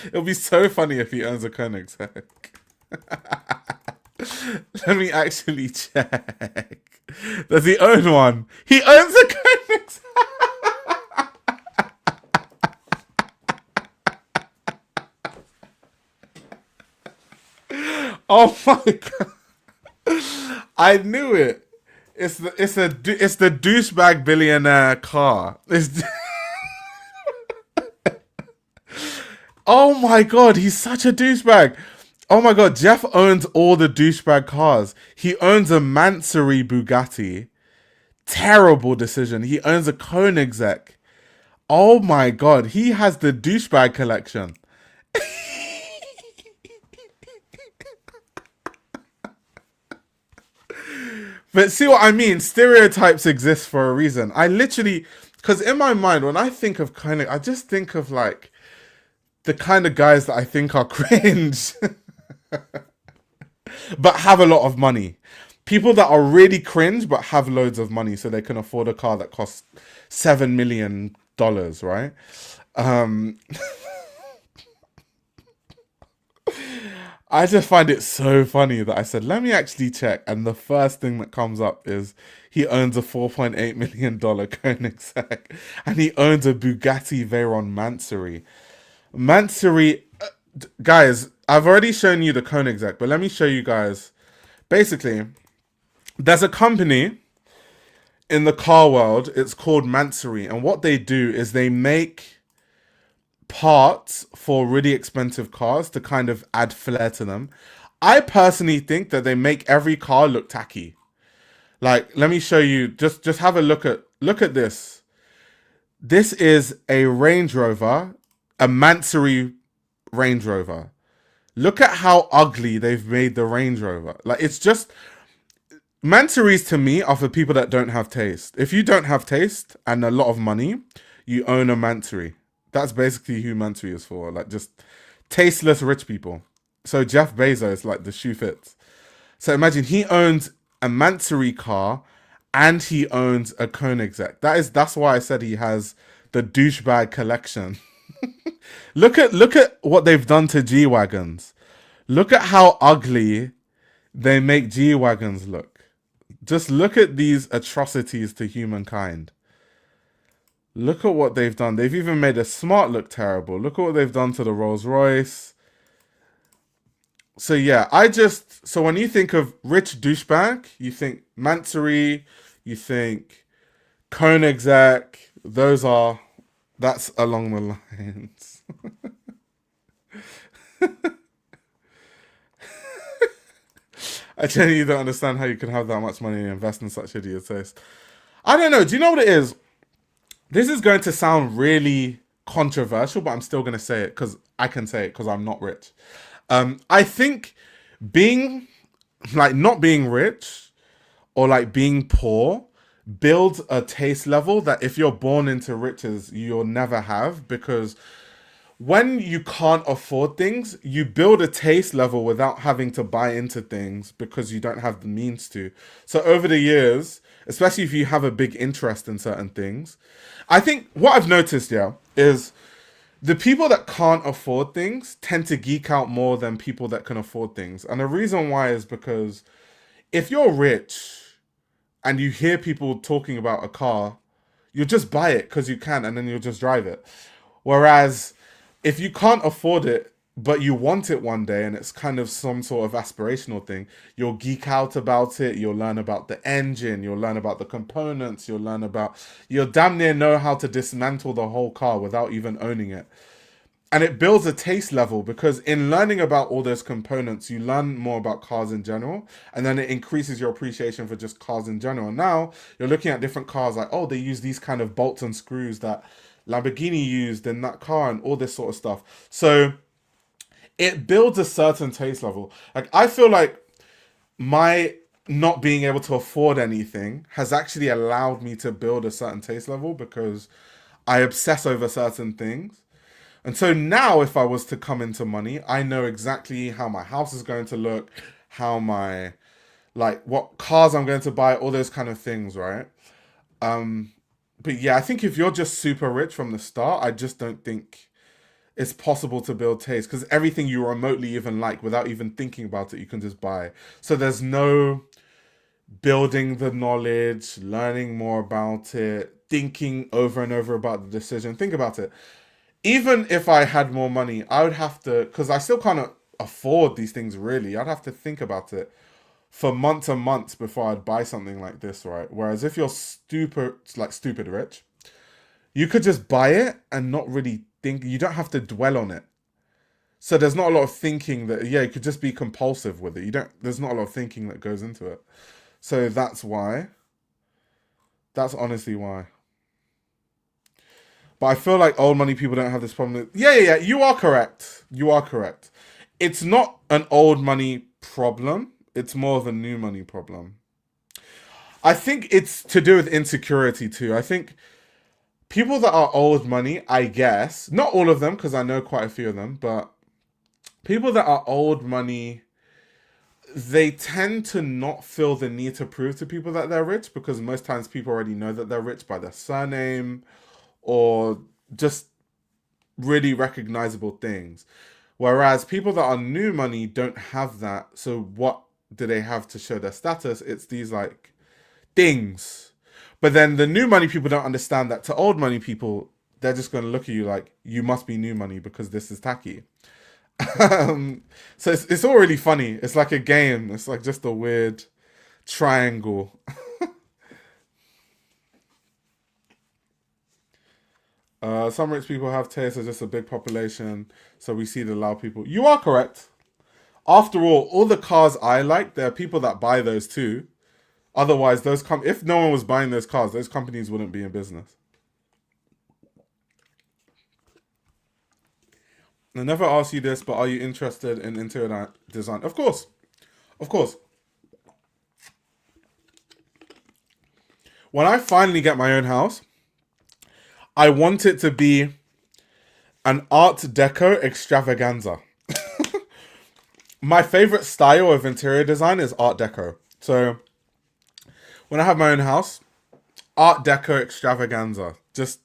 It'll be so funny if he owns a Koenigsegg. Let me actually check. Does he own one? He owns a Koenigsegg. Oh my god. I knew it. It's the douchebag billionaire car. Oh my god, he's such a douchebag. Oh my god, Jeff owns all the douchebag cars. He owns a Mansory Bugatti. Terrible decision. He owns a Koenigsegg. Oh my god, he has the douchebag collection. But see what I mean? Stereotypes exist for a reason. I literally, because in my mind, when I think of I just think of like the kind of guys that I think are cringe, but have a lot of money. People that are really cringe, but have loads of money, so they can afford a car that costs $7 million, right? Um, I just find it so funny that I said, let me actually check. And the first thing that comes up is he owns a $4.8 million Koenigsegg and he owns a Bugatti Veyron Mansory. Mansory, guys, I've already shown you the Koenigsegg, but let me show you guys. Basically, there's a company in the car world, it's called Mansory. And what they do is they make parts for really expensive cars to kind of add flair to them. I personally think that they make every car look tacky. Like, let me show you. Just have a look at this. This is a Range Rover, a Mansory Range Rover. Look at how ugly they've made the Range Rover. Like, it's just Mansories to me are for people that don't have taste. If you don't have taste and a lot of money, you own a Mansory. That's basically who Mansory is for. Like, just tasteless rich people. So Jeff Bezos, like, the shoe fits. So imagine he owns a Mansory car and he owns a Koenigsegg. That's why I said he has the douchebag collection. Look at what they've done to G-Wagons. Look at how ugly they make G-Wagons look. Just look at these atrocities to humankind. Look at what they've done. They've even made a Smart look terrible. Look at what they've done to the Rolls Royce. So yeah, so when you think of rich douchebag, you think Mansory, you think Koenigsegg. That's along the lines. I genuinely don't understand how you can have that much money and invest in such idiot taste. I don't know. Do you know what it is? This is going to sound really controversial, but I'm still going to say it because I can say it because I'm not rich. I think being, like, not being rich or like being poor builds a taste level that if you're born into riches, you'll never have, because when you can't afford things, you build a taste level without having to buy into things because you don't have the means to. So over the years, especially if you have a big interest in certain things, I think what I've noticed, yeah, is the people that can't afford things tend to geek out more than people that can afford things. And the reason why is because if you're rich and you hear people talking about a car, you'll just buy it because you can and then you'll just drive it. Whereas if you can't afford it, but you want it one day and it's kind of some sort of aspirational thing, you'll geek out about it, you'll learn about the engine, you'll learn about the components, you'll damn near know how to dismantle the whole car without even owning it. And it builds a taste level because in learning about all those components, you learn more about cars in general, and then it increases your appreciation for just cars in general. Now you're looking at different cars like, oh, they use these kind of bolts and screws that Lamborghini used in that car and all this sort of stuff. So it builds a certain taste level. Like, I feel like my not being able to afford anything has actually allowed me to build a certain taste level because I obsess over certain things. And so now if I was to come into money, I know exactly how my house is going to look, what cars I'm going to buy, all those kind of things, right? But yeah, I think if you're just super rich from the start, I just don't think it's possible to build taste because everything you remotely even like without even thinking about it, you can just buy. So there's no building the knowledge, learning more about it, thinking over and over about the decision. Think about it. Even if I had more money, I would have to, because I still can't afford these things really, I'd have to think about it. for months and months before I'd buy something like this, right? Whereas if you're stupid rich, you could just buy it and not really think. You don't have to dwell on it. So there's not a lot of thinking that, yeah, you could just be compulsive with it. There's not a lot of thinking that goes into it. So that's why. That's honestly why. But I feel like old money people don't have this problem. Yeah. You are correct. You are correct. It's not an old money problem. It's more of a new money problem. I think it's to do with insecurity too. I think people that are old money, I guess, not all of them, because I know quite a few of them, but people that are old money, they tend to not feel the need to prove to people that they're rich, because most times people already know that they're rich by their surname or just really recognizable things. Whereas people that are new money don't have that. So what do they have to show their status? It's these like things. But then the new money people don't understand that to old money people, they're just going to look at you like, you must be new money because this is tacky. So it's all really funny. It's like a game. It's like just a weird triangle. Some rich people have taste. It's just a big population, so we see the loud people. You are correct. After all the cars I like, there are people that buy those too. Otherwise, if no one was buying those cars, those companies wouldn't be in business. I never asked you this, but are you interested in interior design? Of course. Of course. When I finally get my own house, I want it to be an Art Deco extravaganza. My favorite style of interior design is Art Deco. So when I have my own house, Art Deco extravaganza. Just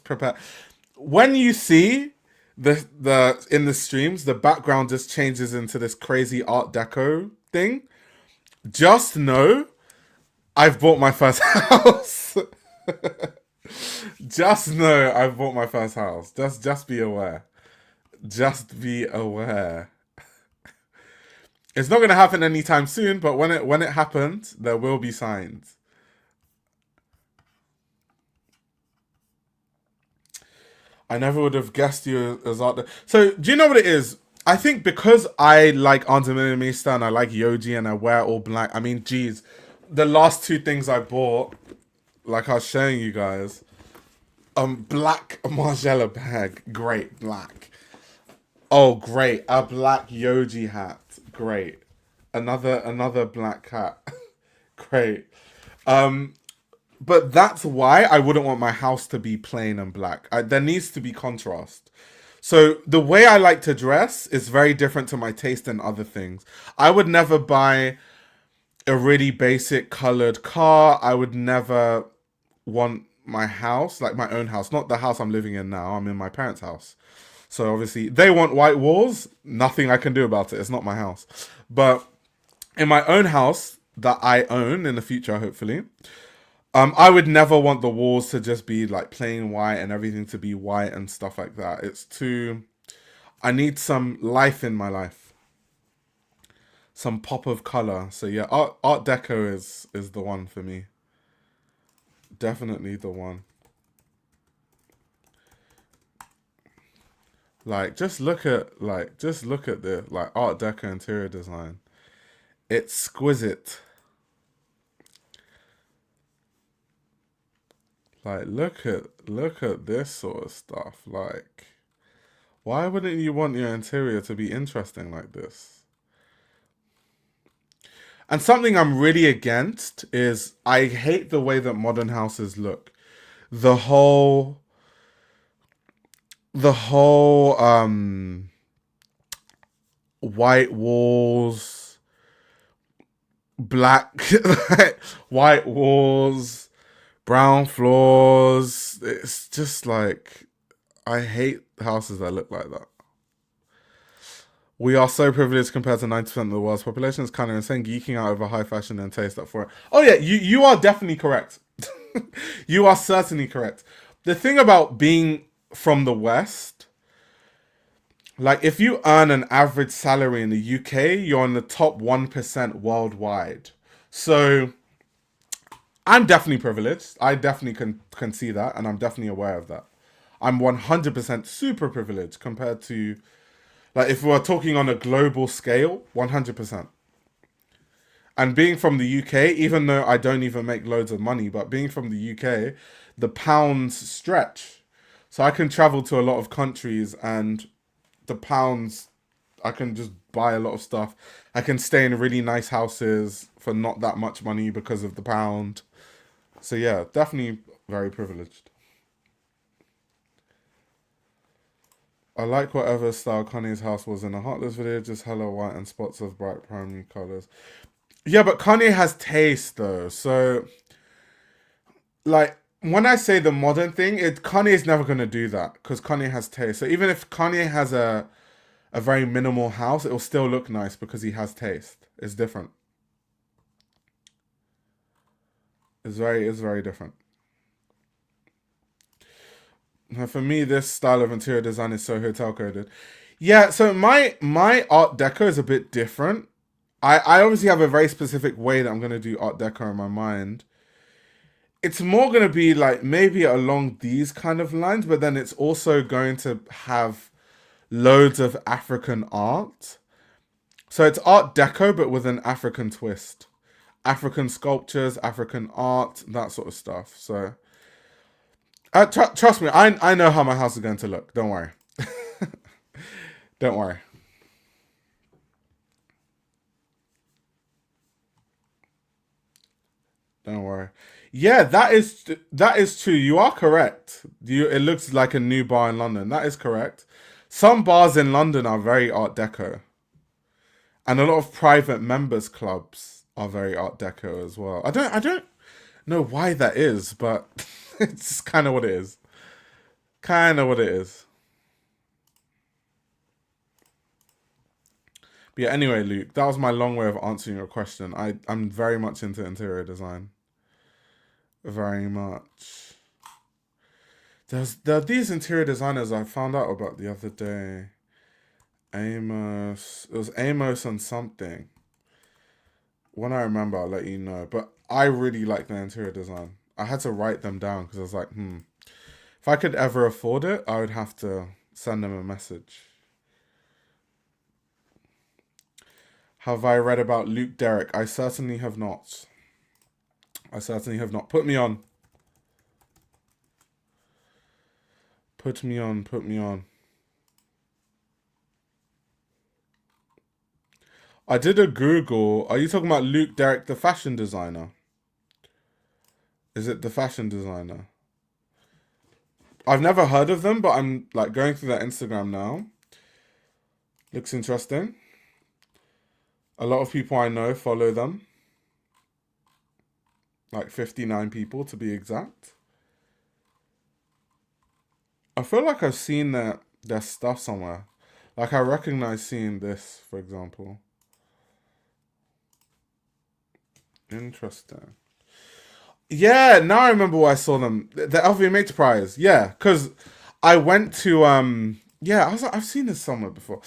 prepare. When you see the in the streams, the background just changes into this crazy Art Deco thing. Just know I've bought my first house. Just know I've bought my first house. Just be aware. Just be aware. It's not going to happen anytime soon, but when it happens, there will be signs. I never would have guessed you as art. So, do you know what it is? I think because I like Aunt Mista and I like Eugene and I wear all black. I mean, geez, the last two things I bought, like I was showing you guys, black Margiela bag, great, black. Oh, great, a black Yoji hat, great. Another black hat, great. But that's why I wouldn't want my house to be plain and black. There needs to be contrast. So the way I like to dress is very different to my taste in other things. I would never buy a really basic colored car. I would never want my house, like my own house, not the house I'm living in now. I'm in my parents' house. So obviously they want white walls. Nothing I can do about it. It's not my house. But in my own house that I own in the future, hopefully, I would never want the walls to just be like plain white and everything to be white and stuff like that. I need some life in my life. Some pop of color. So yeah, Art Deco is the one for me. Definitely the one. Like just look at the like Art Deco interior design. It's exquisite. Like look at this sort of stuff. Like why wouldn't you want your interior to be interesting like this? And something I'm really against is I hate the way that modern houses look. The whole white walls, black white walls, brown floors. It's just like I hate houses that look like that. We are so privileged compared to 90% of the world's population. It's kind of insane geeking out over high fashion and taste up for it. Oh yeah, you are definitely correct. You are certainly correct. The thing about being from the West, Like, if you earn an average salary in the UK, you're in the top 1% worldwide. So I'm definitely privileged. I definitely can see that, and I'm definitely aware of that. I'm 100% super privileged compared to, like, if we're talking on a global scale, 100%. And being from the UK, even though I don't even make loads of money, but being from the UK, the pounds stretch. So I can travel to a lot of countries, and the pounds, I can just buy a lot of stuff. I can stay in really nice houses for not that much money because of the pound. So yeah, definitely very privileged. I like whatever style Kanye's house was in a Heartless video, just hella white and spots of bright primary colors. Yeah, but Kanye has taste though. So like when I say the modern thing, Kanye is never gonna do that because Kanye has taste. So even if Kanye has a very minimal house, it will still look nice because he has taste. It's different. It's very different. Now, for me, this style of interior design is so hotel coded. Yeah, so my Art Deco is a bit different. I obviously have a very specific way that I'm gonna do Art Deco in my mind. It's more gonna be like maybe along these kind of lines, but then it's also going to have loads of African art. So it's Art Deco, but with an African twist. African sculptures, African art, that sort of stuff. So trust me, I know how my house is going to look. Don't worry. Don't worry. Don't worry. Yeah, that is true. You are correct. It looks like a new bar in London. That is correct. Some bars in London are very Art Deco, and a lot of private members clubs are very Art Deco as well. I don't know why that is, but it's kind of what it is. Kind of what it is. But yeah, anyway, Luke, that was my long way of answering your question. I'm very much into interior design. Very much. There are these interior designers I found out about the other day. Amos. It was Amos and something. When I remember, I'll let you know. But I really like their interior design. I had to write them down because I was like, if I could ever afford it, I would have to send them a message. Have I read about Luke Derrick? I certainly have not. I certainly have not. Put me on. Put me on. Put me on. I did a Google. Are you talking about Luke Derrick, the fashion designer? Is it the fashion designer? I've never heard of them, but I'm like going through their Instagram now. Looks interesting. A lot of people I know follow them. Like 59 people to be exact. I feel like I've seen their stuff somewhere. Like I recognize seeing this, for example. Interesting. Yeah, now I remember where I saw them. The LVMH prize. Yeah, because I went to yeah, I was like, I've seen this somewhere before.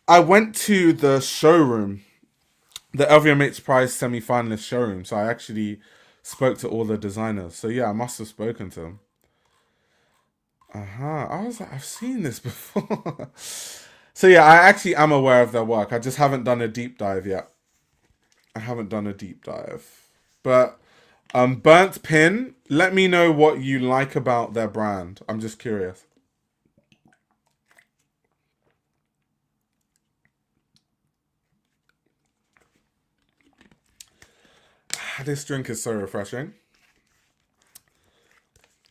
I went to the showroom, the LVMH prize semi-finalist showroom. So I actually spoke to all the designers. So yeah, I must have spoken to them. Uh-huh. I was like, I've seen this before. So yeah, I actually am aware of their work. I just haven't done a deep dive yet. I haven't done a deep dive. But Burnt Pin, let me know what you like about their brand. I'm just curious. This drink is so refreshing.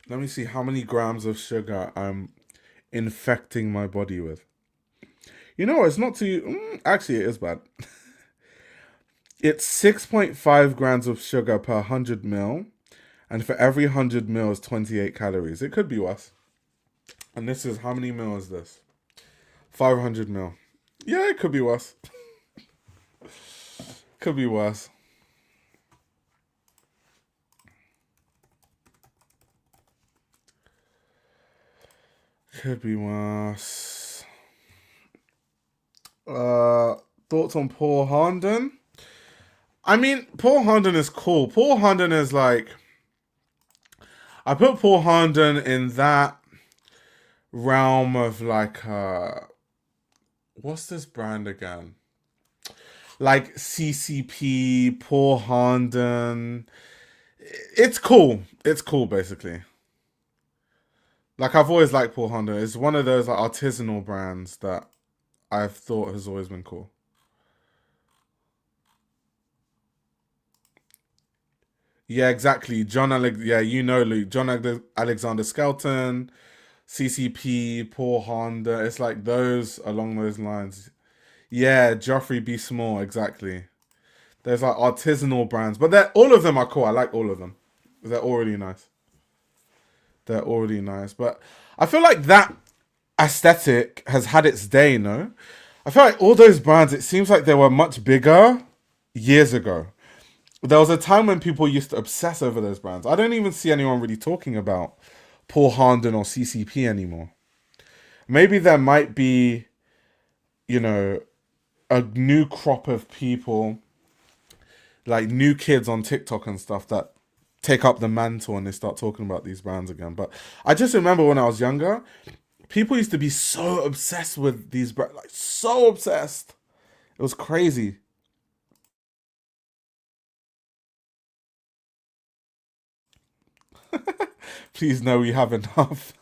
Let me see how many grams of sugar I'm infecting my body with. You know, it's not too. Actually, it is bad. It's 6.5 grams of sugar per 100 mil, and for every 100 mil is 28 calories. It could be worse. And this is how many mil is this? 500 mil. Yeah, it could be worse. Could be worse. Could be worse. Uh, thoughts on Paul Harden? I mean, Paul Harden is cool. Paul Harden is like, I put Paul Harden in that realm of like, what's this brand again? Like CCP, Paul Harden. It's cool. It's cool, basically. Like I've always liked Paul Harden. It's one of those like artisanal brands that I've thought has always been cool. Yeah, exactly. Yeah, you know Luke. Alexander Skelton, CCP, Paul Honda. It's like those along those lines. Yeah, Joffrey B. Small, exactly. There's like artisanal brands, but they're all of them are cool. I like all of them. They're all really nice. They're all really nice. But I feel like that aesthetic has had its day, no? I feel like all those brands, it seems like they were much bigger years ago. There was a time when people used to obsess over those brands. I don't even see anyone really talking about Paul Harden or CCP anymore. Maybe there might be, you know, a new crop of people, like new kids on TikTok and stuff that take up the mantle and they start talking about these brands again. But I just remember when I was younger, people used to be so obsessed with these brands, like so obsessed. It was crazy. Please no, we have enough.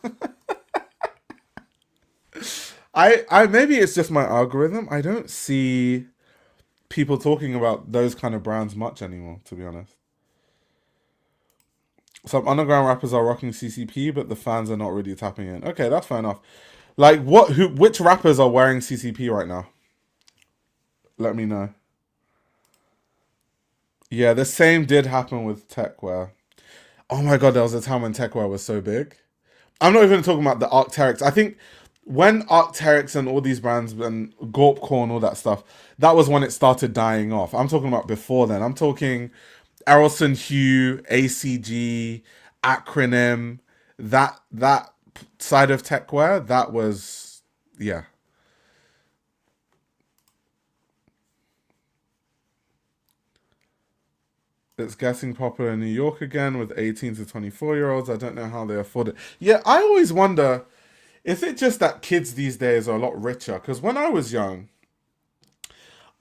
I maybe it's just my algorithm. I don't see people talking about those kind of brands much anymore, to be honest. Some underground rappers are rocking CCP, but the fans are not really tapping in. Okay, that's fair enough. Like which rappers are wearing CCP right now? Let me know. Yeah, the same did happen with techwear. Oh my god, there was a time when techwear was so big. I'm not even talking about the Arc'teryx. I think when Arc'teryx and all these brands and Gorpcore and all that stuff, that was when it started dying off. I'm talking about before then. I'm talking Errolson Hugh, ACG, Acronym, that side of techwear, that was yeah. It's getting popular in New York again with 18 to 24-year-olds. I don't know how they afford it. Yeah, I always wonder, is it just that kids these days are a lot richer? Because when I was young,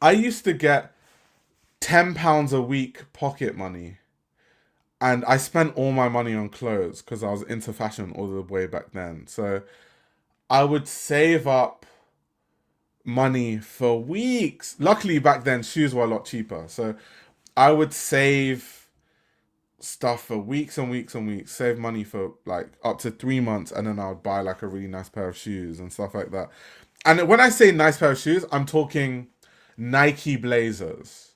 I used to get £10 a week pocket money. And I spent all my money on clothes because I was into fashion all the way back then. So I would save up money for weeks. Luckily, back then, shoes were a lot cheaper. So I would save stuff for weeks and weeks and weeks, save money for like up to 3 months, and then I would buy like a really nice pair of shoes and stuff like that. And when I say nice pair of shoes, I'm talking Nike Blazers.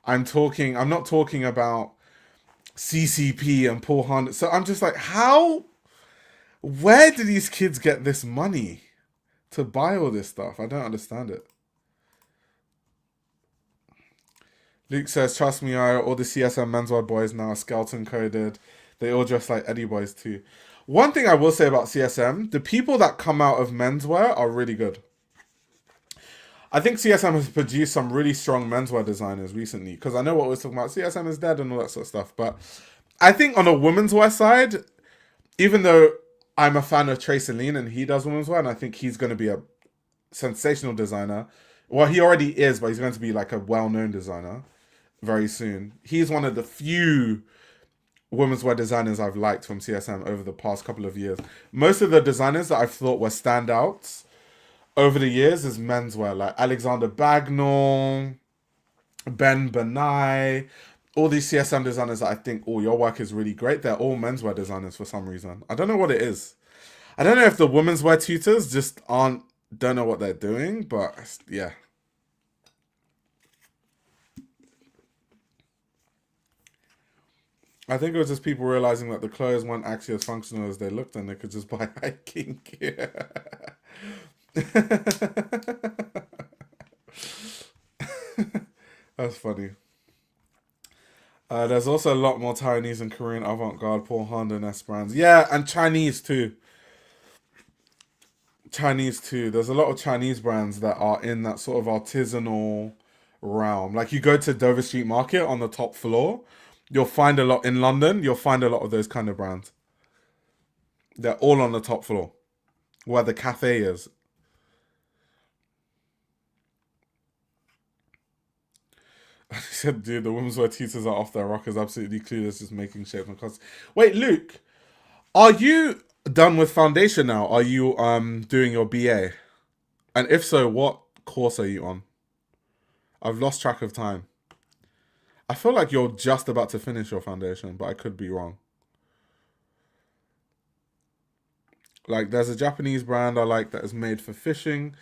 I'm not talking about CCP and Paul Honda. So I'm just like, where do these kids get this money to buy all this stuff? I don't understand it. Luke says, trust me, all the CSM menswear boys now are skeleton coded. They all dress like Eddie boys too. One thing I will say about CSM, the people that come out of menswear are really good. I think CSM has produced some really strong menswear designers recently because I know what we're talking about. CSM is dead and all that sort of stuff. But I think on a women's wear side, even though I'm a fan of Trace Aline and he does women's wear, and I think he's going to be a sensational designer. Well, he already is, but he's going to be like a well-known designer very soon. He's one of the few women's wear designers I've liked from CSM over the past couple of years. Most of the designers that I've thought were standouts over the years is menswear, like Alexander Bagnall, Ben Benai, all these CSM designers that I think, oh, your work is really great. They're all menswear designers for some reason. I don't know what it is. I don't know if the women's wear tutors just don't know what they're doing, but yeah. I think it was just people realizing that the clothes weren't actually as functional as they looked and they could just buy hiking gear. That's funny. There's also a lot more Taiwanese and Korean avant garde Paul Honda and S brands. Yeah, and Chinese too. Chinese too. There's a lot of Chinese brands that are in that sort of artisanal realm. Like you go to Dover Street Market on the top floor, you'll find a lot in London. You'll find a lot of those kind of brands. They're all on the top floor where the cafe is. He said, dude, the women's wear teachers are off their rockers, absolutely clueless, just making shapes and costs. Wait, Luke, are you done with foundation now? Are you doing your BA? And if so, what course are you on? I've lost track of time. I feel like you're just about to finish your foundation, but I could be wrong. Like, there's a Japanese brand I like that is made for fishing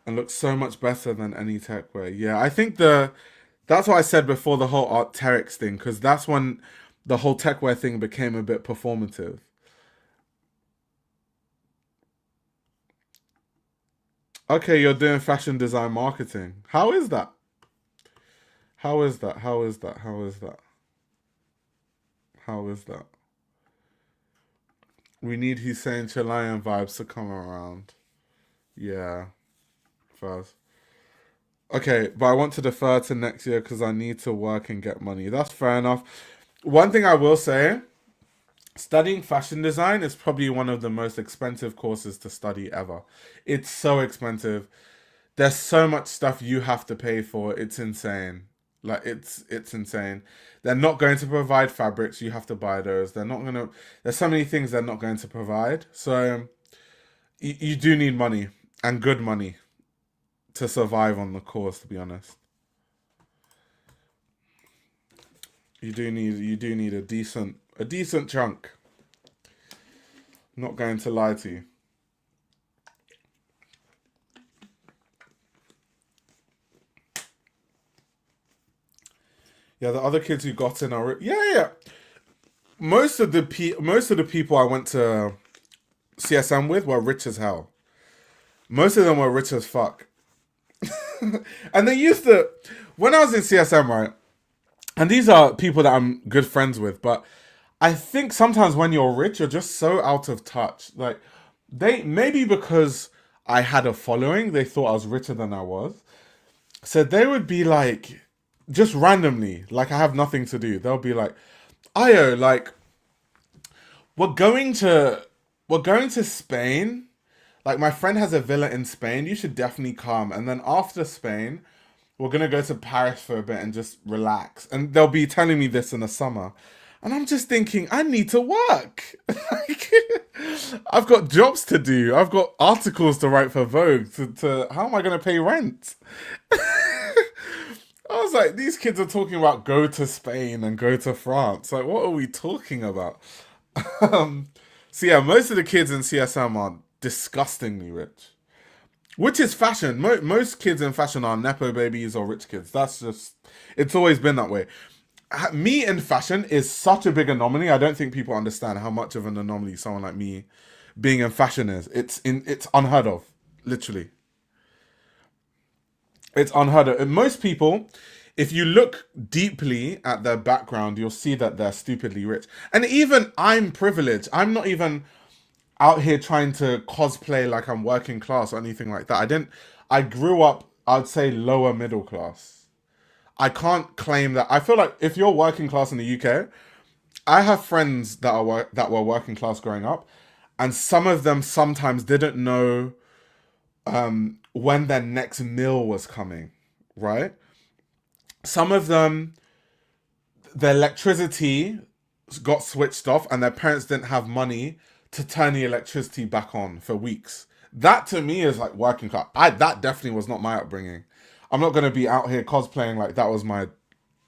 and looks so much better than any techwear. Yeah, I think that's what I said before the whole Arc'teryx thing, because that's when the whole techwear thing became a bit performative. Okay, you're doing fashion design marketing. How is that? How is that? How is that? How is that? How is that? We need Hussein Chilean vibes to come around. Yeah, first. Okay, but I want to defer to next year because I need to work and get money. That's fair enough. One thing I will say, studying fashion design is probably one of the most expensive courses to study ever. It's so expensive. There's so much stuff you have to pay for. It's insane. Like it's insane. They're not going to provide fabrics. You have to buy those. They're not gonna. There's so many things they're not going to provide. So you do need money and good money to survive on the course. To be honest, you do need a decent chunk. I'm not going to lie to you. Yeah, the other kids who got in are yeah. Most of the people I went to CSM with were rich as hell. Most of them were rich as fuck, and they used to. When I was in CSM, right, and these are people that I'm good friends with, but I think sometimes when you're rich, you're just so out of touch. Like they maybe because I had a following, they thought I was richer than I was. So they would be like, just randomly, like I have nothing to do. They'll be like, "Io, like we're going to we're going to Spain. Like my friend has a villa in Spain. You should definitely come. And then after Spain, we're gonna go to Paris for a bit and just relax." And they'll be telling me this in the summer. And I'm just thinking, I need to work. Like, I've got jobs to do. I've got articles to write for Vogue. To how am I going to pay rent? I was like, these kids are talking about go to Spain and go to France. Like, what are we talking about? Um, so yeah, most of the kids in CSM are disgustingly rich, which is fashion. Most kids in fashion are nepo babies or rich kids. That's just it's always been that way. Me in fashion is such a big anomaly. I don't think people understand how much of an anomaly someone like me being in fashion is. It's unheard of, literally. It's unheard of. And most people, if you look deeply at their background, you'll see that they're stupidly rich. And even I'm privileged. I'm not even out here trying to cosplay like I'm working class or anything like that. I didn't. I grew up, I'd say, lower middle class. I can't claim that. I feel like if you're working class in the UK, I have friends that were working class growing up, and some of them sometimes didn't know when their next meal was coming. Right? Some of them, their electricity got switched off, and their parents didn't have money to turn the electricity back on for weeks. That to me is like working class. That definitely was not my upbringing. I'm not gonna be out here cosplaying like that was my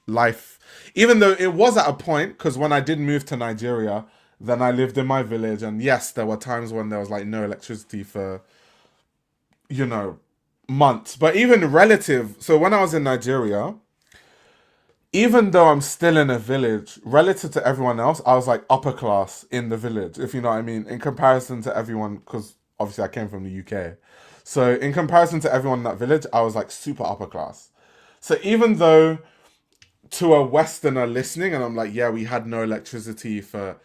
life. Even though it was at a point, because when I did move to Nigeria, then I lived in my village, and yes, there were times when there was like no electricity for, you know, months. But even relative, so when I was in Nigeria, even though I'm still in a village, relative to everyone else, I was like upper class in the village, if you know what I mean, in comparison to everyone, because obviously I came from the UK. So in comparison to everyone in that village, I was like super upper class. So even though to a Westerner listening, and I'm like, yeah, we had no electricity for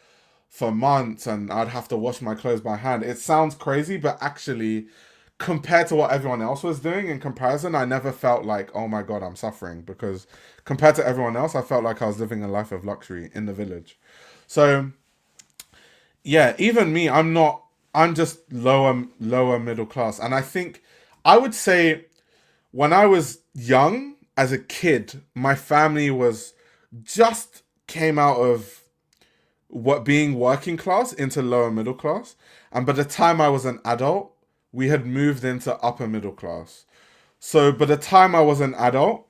for months and I'd have to wash my clothes by hand. It sounds crazy, but actually, compared to what everyone else was doing in comparison, I never felt like, oh my God, I'm suffering. Because compared to everyone else, I felt like I was living a life of luxury in the village. So, yeah, even me, I'm just lower middle class. And I think I would say when I was young, as a kid, my family was just came out of what being working class into lower middle class. And by the time I was an adult, we had moved into upper middle class. So by the time I was an adult,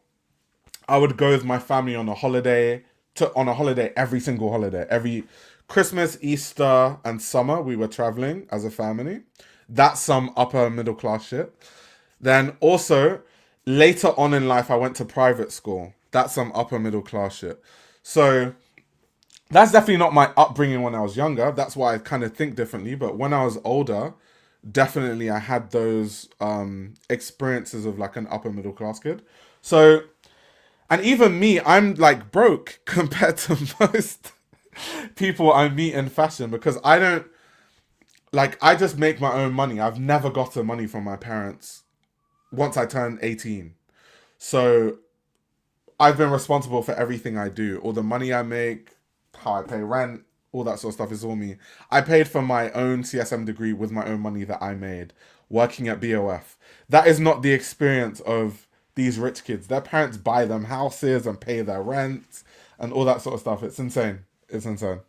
I would go with my family on a holiday every single holiday. Every Christmas, Easter, and summer we were traveling as a family. That's some upper middle class shit. Then also later on in life I went to private school. That's some upper middle class shit. So that's definitely not my upbringing when I was younger. That's why I kind of think differently. But when I was older, definitely I had those experiences of like an upper middle class kid. So, and even me, I'm like broke compared to most people I meet in fashion because I don't like, I just make my own money. I've never gotten money from my parents once I turned 18. So I've been responsible for everything I do. All the money I make, how I pay rent, all that sort of stuff is all me. I paid for my own CSM degree with my own money that I made working at BOF. That is not the experience of these rich kids. Their parents buy them houses and pay their rent and all that sort of stuff. It's insane. It's insane.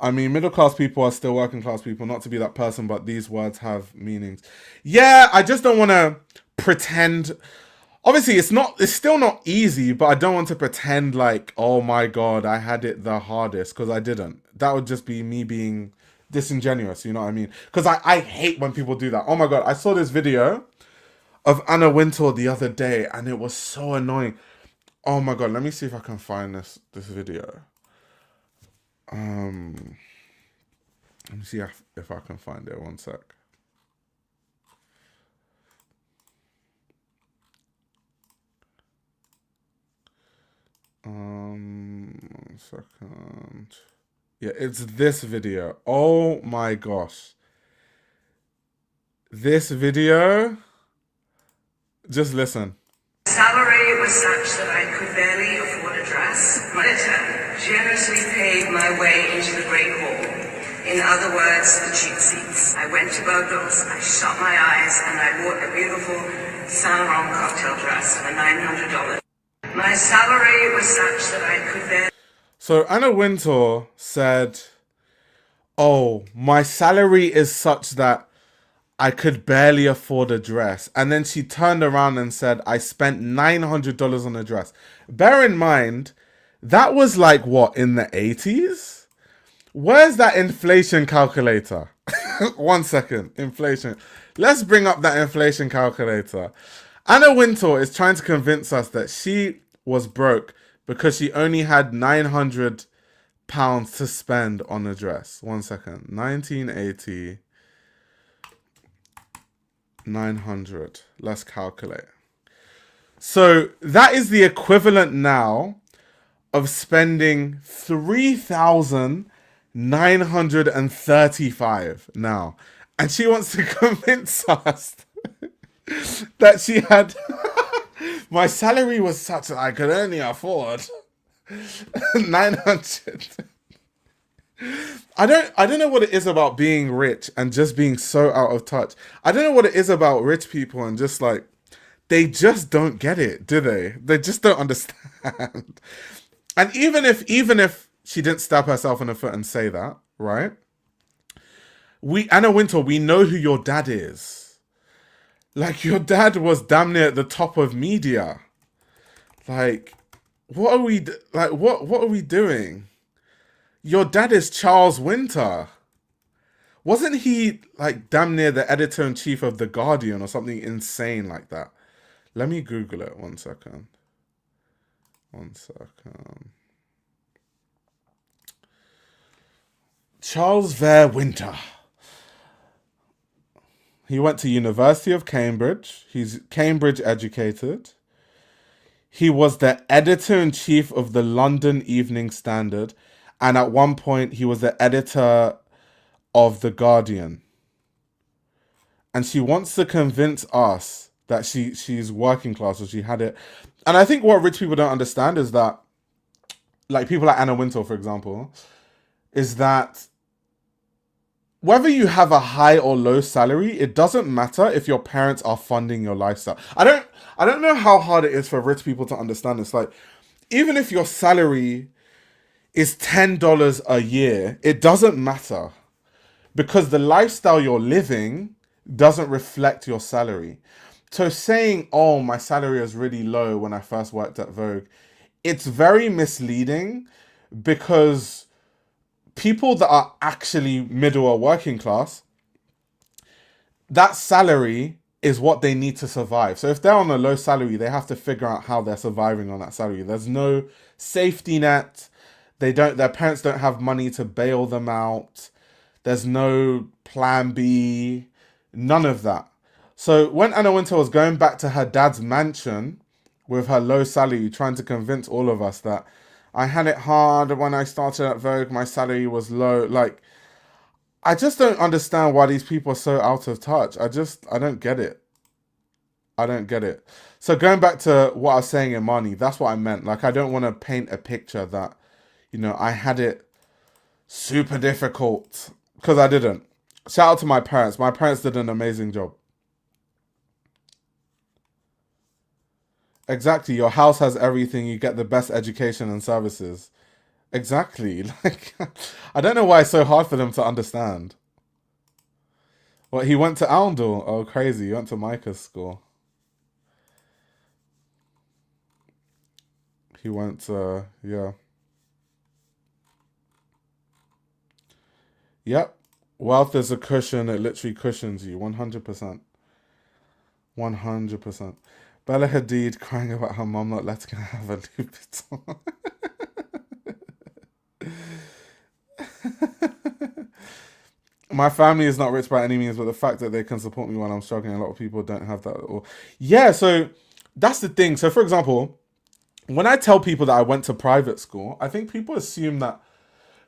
I mean, middle class people are still working class people, not to be that person, but these words have meanings. Yeah, I just don't want to pretend. Obviously, it's still not easy, but I don't want to pretend like, oh my God, I had it the hardest because I didn't. That would just be me being disingenuous, you know what I mean? Because I hate when people do that. Oh my God, I saw this video of Anna Wintour the other day and it was so annoying. Oh my God, let me see if I can find this video. Um, Let me see if I can find it. One sec. One second. Yeah, it's this video. Oh my gosh. This video. Just listen. Salary was such that I could barely afford a dress. My editor generously paid my way into the Great Hall. In other words, the cheap seats. I went to Bogos, I shut my eyes, and I bought a beautiful Saint Laurent cocktail dress for $900. My salary was such that I could barely... So Anna Wintour said, oh, my salary is such that I could barely afford a dress. And then she turned around and said, I spent $900 on a dress. Bear in mind, that was like, what, in the 80s? Where's that inflation calculator? One second, inflation. Let's bring up that inflation calculator. Anna Wintour is trying to convince us that she was broke because she only had £900 to spend on a dress. One second, 1980... 900. Let's calculate. So that is the equivalent now of spending 3,935 now. And she wants to convince us that she had... My salary was such that I could only afford 900. I don't know what it is about being rich and just being so out of touch. I don't know what it is about rich people and just like they just don't get it, do they? They just don't understand. And even if she didn't stab herself in the foot and say that, right? Anna Wintour, we know who your dad is. Like your dad was damn near at the top of media. Like, what are we what are we doing? Your dad is Charles Winter. Wasn't he like damn near the editor-in-chief of The Guardian or something insane like that? Let me Google it. One second. Charles Vere Winter. He went to University of Cambridge. He's Cambridge educated. He was the editor-in-chief of the London Evening Standard, and at one point he was the editor of The Guardian. And she wants to convince us that she's working class, or she had it. And I think what rich people don't understand is that, like people like Anna Wintour, for example, is that whether you have a high or low salary, it doesn't matter if your parents are funding your lifestyle. I don't know how hard it is for rich people to understand this. Like, even if your salary is $10 a year, it doesn't matter, because the lifestyle you're living doesn't reflect your salary. So saying, oh, my salary is really low when I first worked at Vogue, it's very misleading, because people that are actually middle or working class, that salary is what they need to survive. So if they're on a low salary, they have to figure out how they're surviving on that salary. There's no safety net. Their parents don't have money to bail them out. There's no plan B, none of that. So when Anna Wintour was going back to her dad's mansion with her low salary, trying to convince all of us that I had it hard when I started at Vogue, my salary was low. Like, I just don't understand why these people are so out of touch. I don't get it. I don't get it. So going back to what I was saying in money, that's what I meant. Like, I don't want to paint a picture that, I had it super difficult, because I didn't. Shout out to my parents. My parents did an amazing job. Exactly. Your house has everything. You get the best education and services. Exactly. Like, I don't know why it's so hard for them to understand. Well, he went to Oundle. Oh, crazy. He went to Micah's school. He went to, yeah. Yep. Wealth is a cushion. It literally cushions you. 100%. 100%. Bella Hadid crying about her mum not letting her have a Louis Vuitton. My family is not rich by any means, but the fact that they can support me when I'm struggling, a lot of people don't have that at all. Yeah, so that's the thing. So, for example, when I tell people that I went to private school, I think people assume that,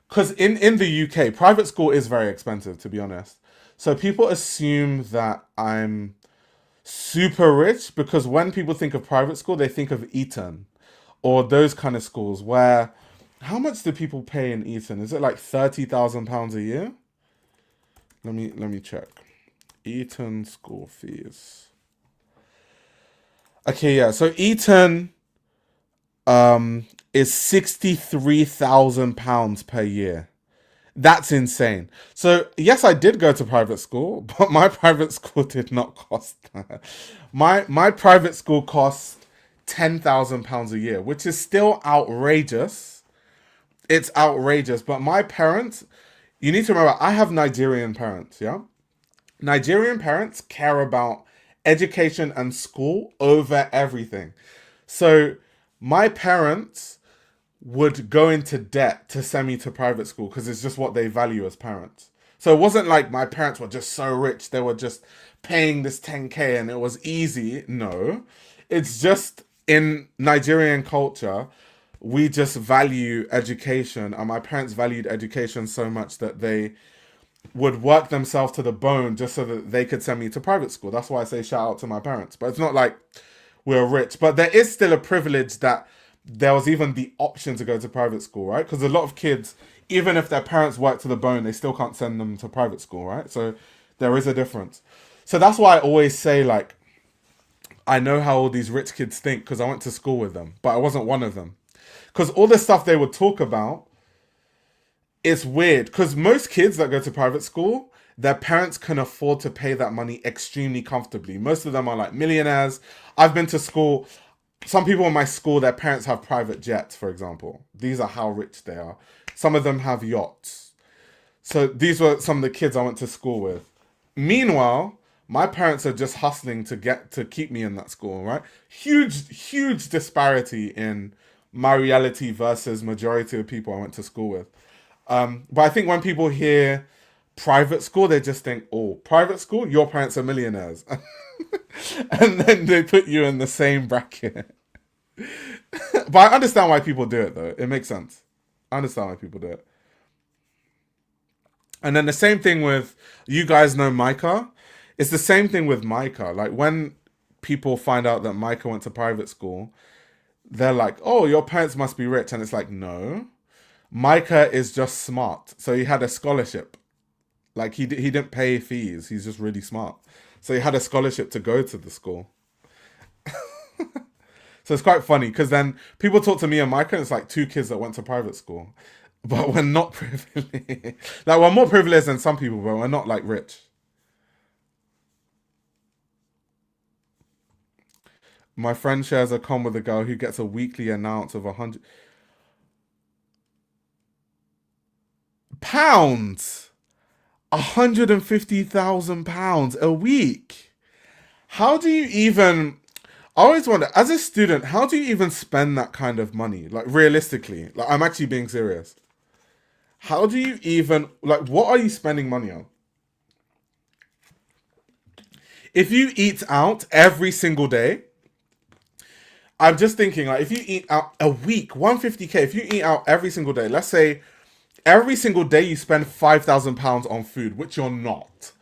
because in the UK, private school is very expensive, to be honest. So people assume that I'm super rich, because when people think of private school, they think of Eton or those kind of schools where, how much do people pay in Eton? Is it like £30,000 a year? Let me check. Eton school fees. Okay, yeah. So Eton is £63,000 per year. That's insane. So yes, I did go to private school, but my private school did not cost that. My private school cost £10,000 a year, which is still outrageous. It's outrageous. But my parents, you need to remember, I have Nigerian parents, yeah? Nigerian parents care about education and school over everything. So my parents would go into debt to send me to private school, because it's just what they value as parents. So it wasn't like my parents were just so rich, they were just paying this 10K and it was easy. No, it's just in Nigerian culture, we just value education, and my parents valued education so much that they would work themselves to the bone just so that they could send me to private school. That's why I say shout out to my parents. But it's not like we're rich, but there is still a privilege that there was even the option to go to private school, right? Because a lot of kids, even if their parents work to the bone, they still can't send them to private school, right? So there is a difference. So that's why I always say, like, I know how all these rich kids think, because I went to school with them, but I wasn't one of them. Because all the stuff they would talk about, it's weird. Because most kids that go to private school, their parents can afford to pay that money extremely comfortably. Most of them are like millionaires. I've been to school. Some people in my school, their parents have private jets, for example. These are how rich they are. Some of them have yachts. So these were some of the kids I went to school with. Meanwhile, my parents are just hustling to keep me in that school, right? Huge disparity in my reality versus majority of people I went to school with. But I think when people hear private school, they just think, oh, private school, your parents are millionaires. And then they put you in the same bracket. But I understand why people do it, though. It makes sense. I understand why people do it. And then the same thing with, you guys know Micah? It's the same thing with Micah. Like, when people find out that Micah went to private school, they're like, oh, your parents must be rich. And it's like, no. Micah is just smart. So he had a scholarship. Like, he didn't pay fees. He's just really smart. So he had a scholarship to go to the school. So it's quite funny, because then people talk to me and Micah, and it's like two kids that went to private school. But we're not privileged. Like, we're more privileged than some people, but we're not, like, rich. My friend shares a com with a girl who gets a weekly allowance of £150,000. £150,000 a week. How do you even... I always wonder, as a student, how do you even spend that kind of money? Like, realistically. Like, I'm actually being serious. How do you even... Like, what are you spending money on? If you eat out every single day... I'm just thinking, like, if you eat out a week, 150k, if you eat out every single day, let's say every single day you spend £5,000 on food, which you're not.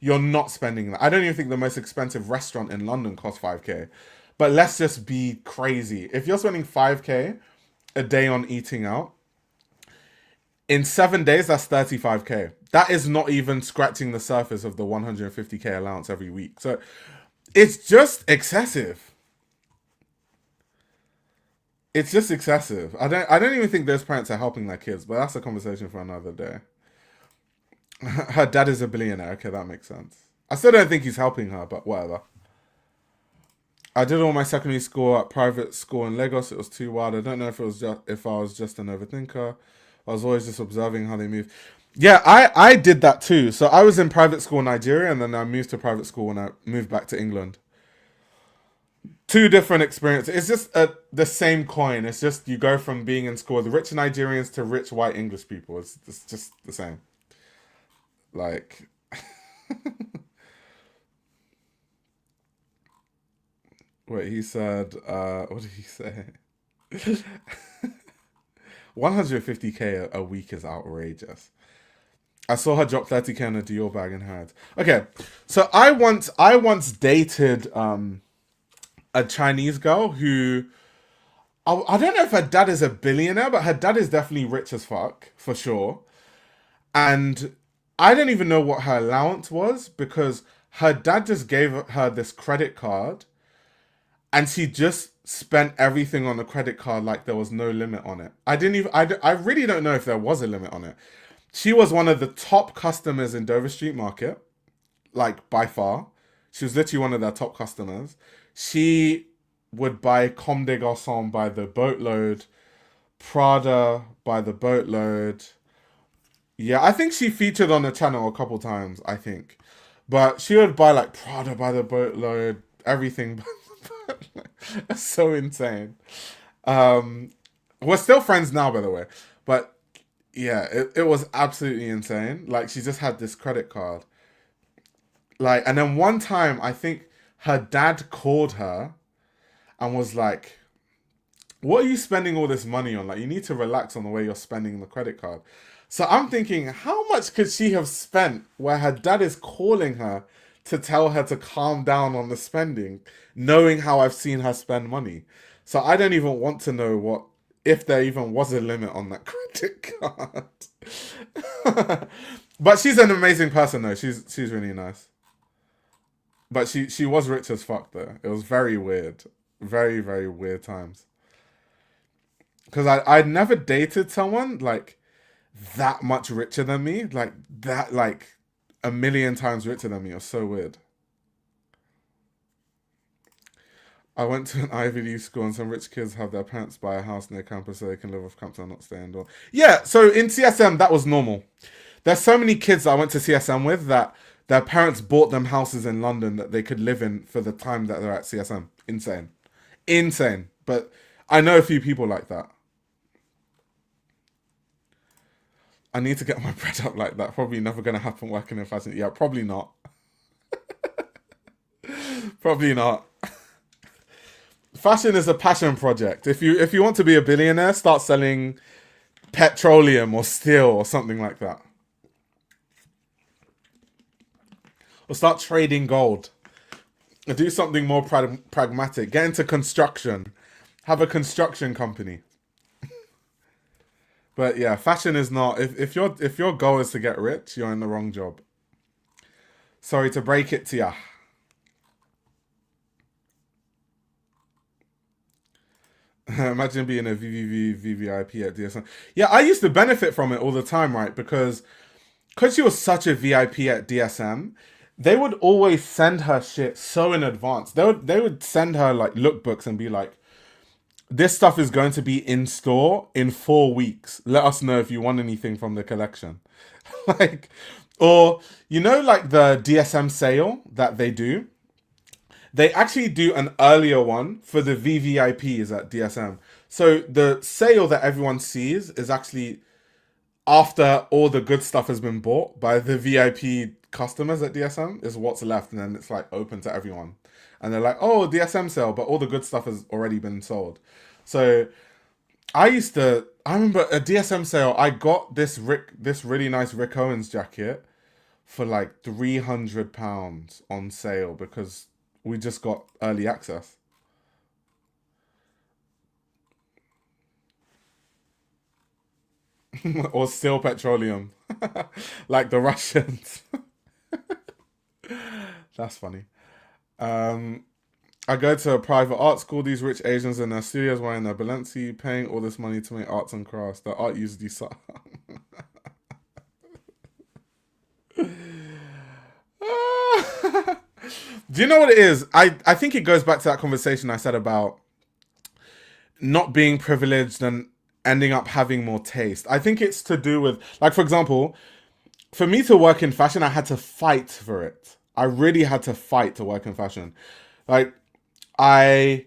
You're not spending that. I don't even think the most expensive restaurant in London costs 5k. But let's just be crazy. If you're spending 5k a day on eating out, in 7 days, that's 35k. That is not even scratching the surface of the 150k allowance every week. So it's just excessive. It's just excessive. I don't even think those parents are helping their kids, but that's a conversation for another day. Her dad is a billionaire. Okay, that makes sense. I still don't think he's helping her, but whatever. I did all my secondary school at private school in Lagos. It was too wild. I don't know if I was just an overthinker. I was always just observing how they move. Yeah, I did that too. So I was in private school in Nigeria, and then I moved to private school when I moved back to England. Two different experiences. It's just the same coin. It's just you go from being in school with rich Nigerians to rich white English people. It's just the same. Like... Wait, he said, what did he say? 150k a week is outrageous. I saw her drop 30k on a Dior bag in Harrods. Okay, so I once dated a Chinese girl who... I don't know if her dad is a billionaire, but her dad is definitely rich as fuck, for sure. And I don't even know what her allowance was, because her dad just gave her this credit card, and she just spent everything on the credit card like there was no limit on it. I really don't know if there was a limit on it. She was one of the top customers in Dover Street Market, like, by far. She was literally one of their top customers. She would buy Comme des Garçons by the boatload, Prada by the boatload. Yeah, I think she featured on the channel a couple times, I think. But she would buy, like, Prada by the boatload, everything by the boatload. That's so insane. We're still friends now, by the way. But yeah, it was absolutely insane. Like, she just had this credit card. Like, and then one time, I think her dad called her and was like, what are you spending all this money on? Like, you need to relax on the way you're spending the credit card. So I'm thinking, how much could she have spent where her dad is calling her to tell her to calm down on the spending, knowing how I've seen her spend money? So I don't even want to know if there even was a limit on that credit card. But she's an amazing person, though. She's really nice. But she was rich as fuck, though. It was very weird. Very, very weird times. Because I'd never dated someone, like, that much richer than me. Like, that, like, a million times richer than me. It was so weird. I went to an Ivy League school, and some rich kids have their parents buy a house near campus so they can live off campus and not stay indoor. Yeah, so in CSM, that was normal. There's so many kids that I went to CSM with that their parents bought them houses in London that they could live in for the time that they're at CSM. Insane. Insane. But I know a few people like that. I need to get my bread up like that. Probably never going to happen working in fashion. Yeah, probably not. Probably not. Fashion is a passion project. If you want to be a billionaire, start selling petroleum or steel or something like that. Or start trading gold. Or do something more pragmatic. Get into construction. Have a construction company. But yeah, fashion is not. If your goal is to get rich, you're in the wrong job. Sorry to break it to ya. Imagine being a VVIP at DSM. Yeah, I used to benefit from it all the time, right? Because she was such a VIP at DSM, they would always send her shit so in advance. They would send her like lookbooks and be like, this stuff is going to be in store in 4 weeks. Let us know if you want anything from the collection. Like, or, like the DSM sale that they do. They actually do an earlier one for the VVIPs at DSM. So the sale that everyone sees is actually after all the good stuff has been bought by the VIP customers at DSM, is what's left, and then it's like open to everyone. And they're like, oh, DSM sale, but all the good stuff has already been sold. So I remember a DSM sale, I got this really nice Rick Owens jacket for like £300 on sale because we just got early access. Or still petroleum. Like the Russians. That's funny. Um, I go to a private art school. These rich Asians in their studios wearing their Balenci, paying all this money to make arts and crafts. The art usually Do you know what it is? I think it goes back to that conversation I said about not being privileged and ending up having more taste. I think it's to do with, like, for example, for me to work in fashion, I had to fight for it. I really had to fight to work in fashion. Like, I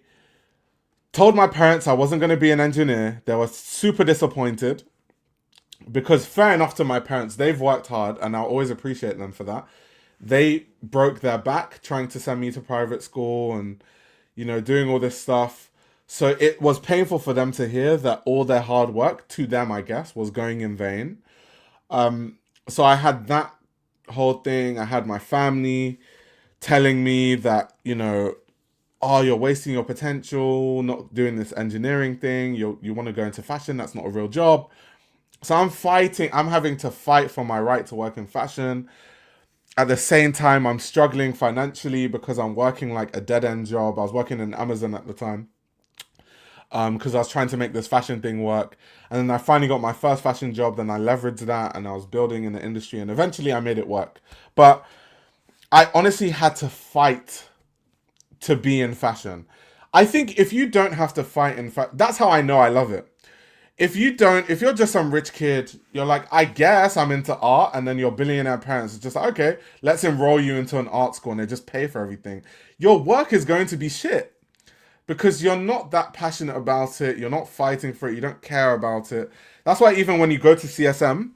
told my parents I wasn't going to be an engineer. They were super disappointed because, fair enough to my parents, they've worked hard and I'll always appreciate them for that. They broke their back trying to send me to private school and, doing all this stuff. So it was painful for them to hear that all their hard work, to them, I guess, was going in vain. So I had that whole thing. I had my family telling me that, oh, you're wasting your potential, not doing this engineering thing. You want to go into fashion. That's not a real job. So I'm fighting. I'm having to fight for my right to work in fashion. At the same time, I'm struggling financially because I'm working like a dead end job. I was working in Amazon at the time because I was trying to make this fashion thing work. And then I finally got my first fashion job. Then I leveraged that and I was building in the industry. And eventually I made it work. But I honestly had to fight to be in fashion. I think if you don't have to fight in fashion, that's how I know I love it. If you're just some rich kid, you're like, I guess I'm into art, and then your billionaire parents are just like, okay, let's enroll you into an art school and they just pay for everything. Your work is going to be shit because you're not that passionate about it. You're not fighting for it. You don't care about it. That's why even when you go to CSM,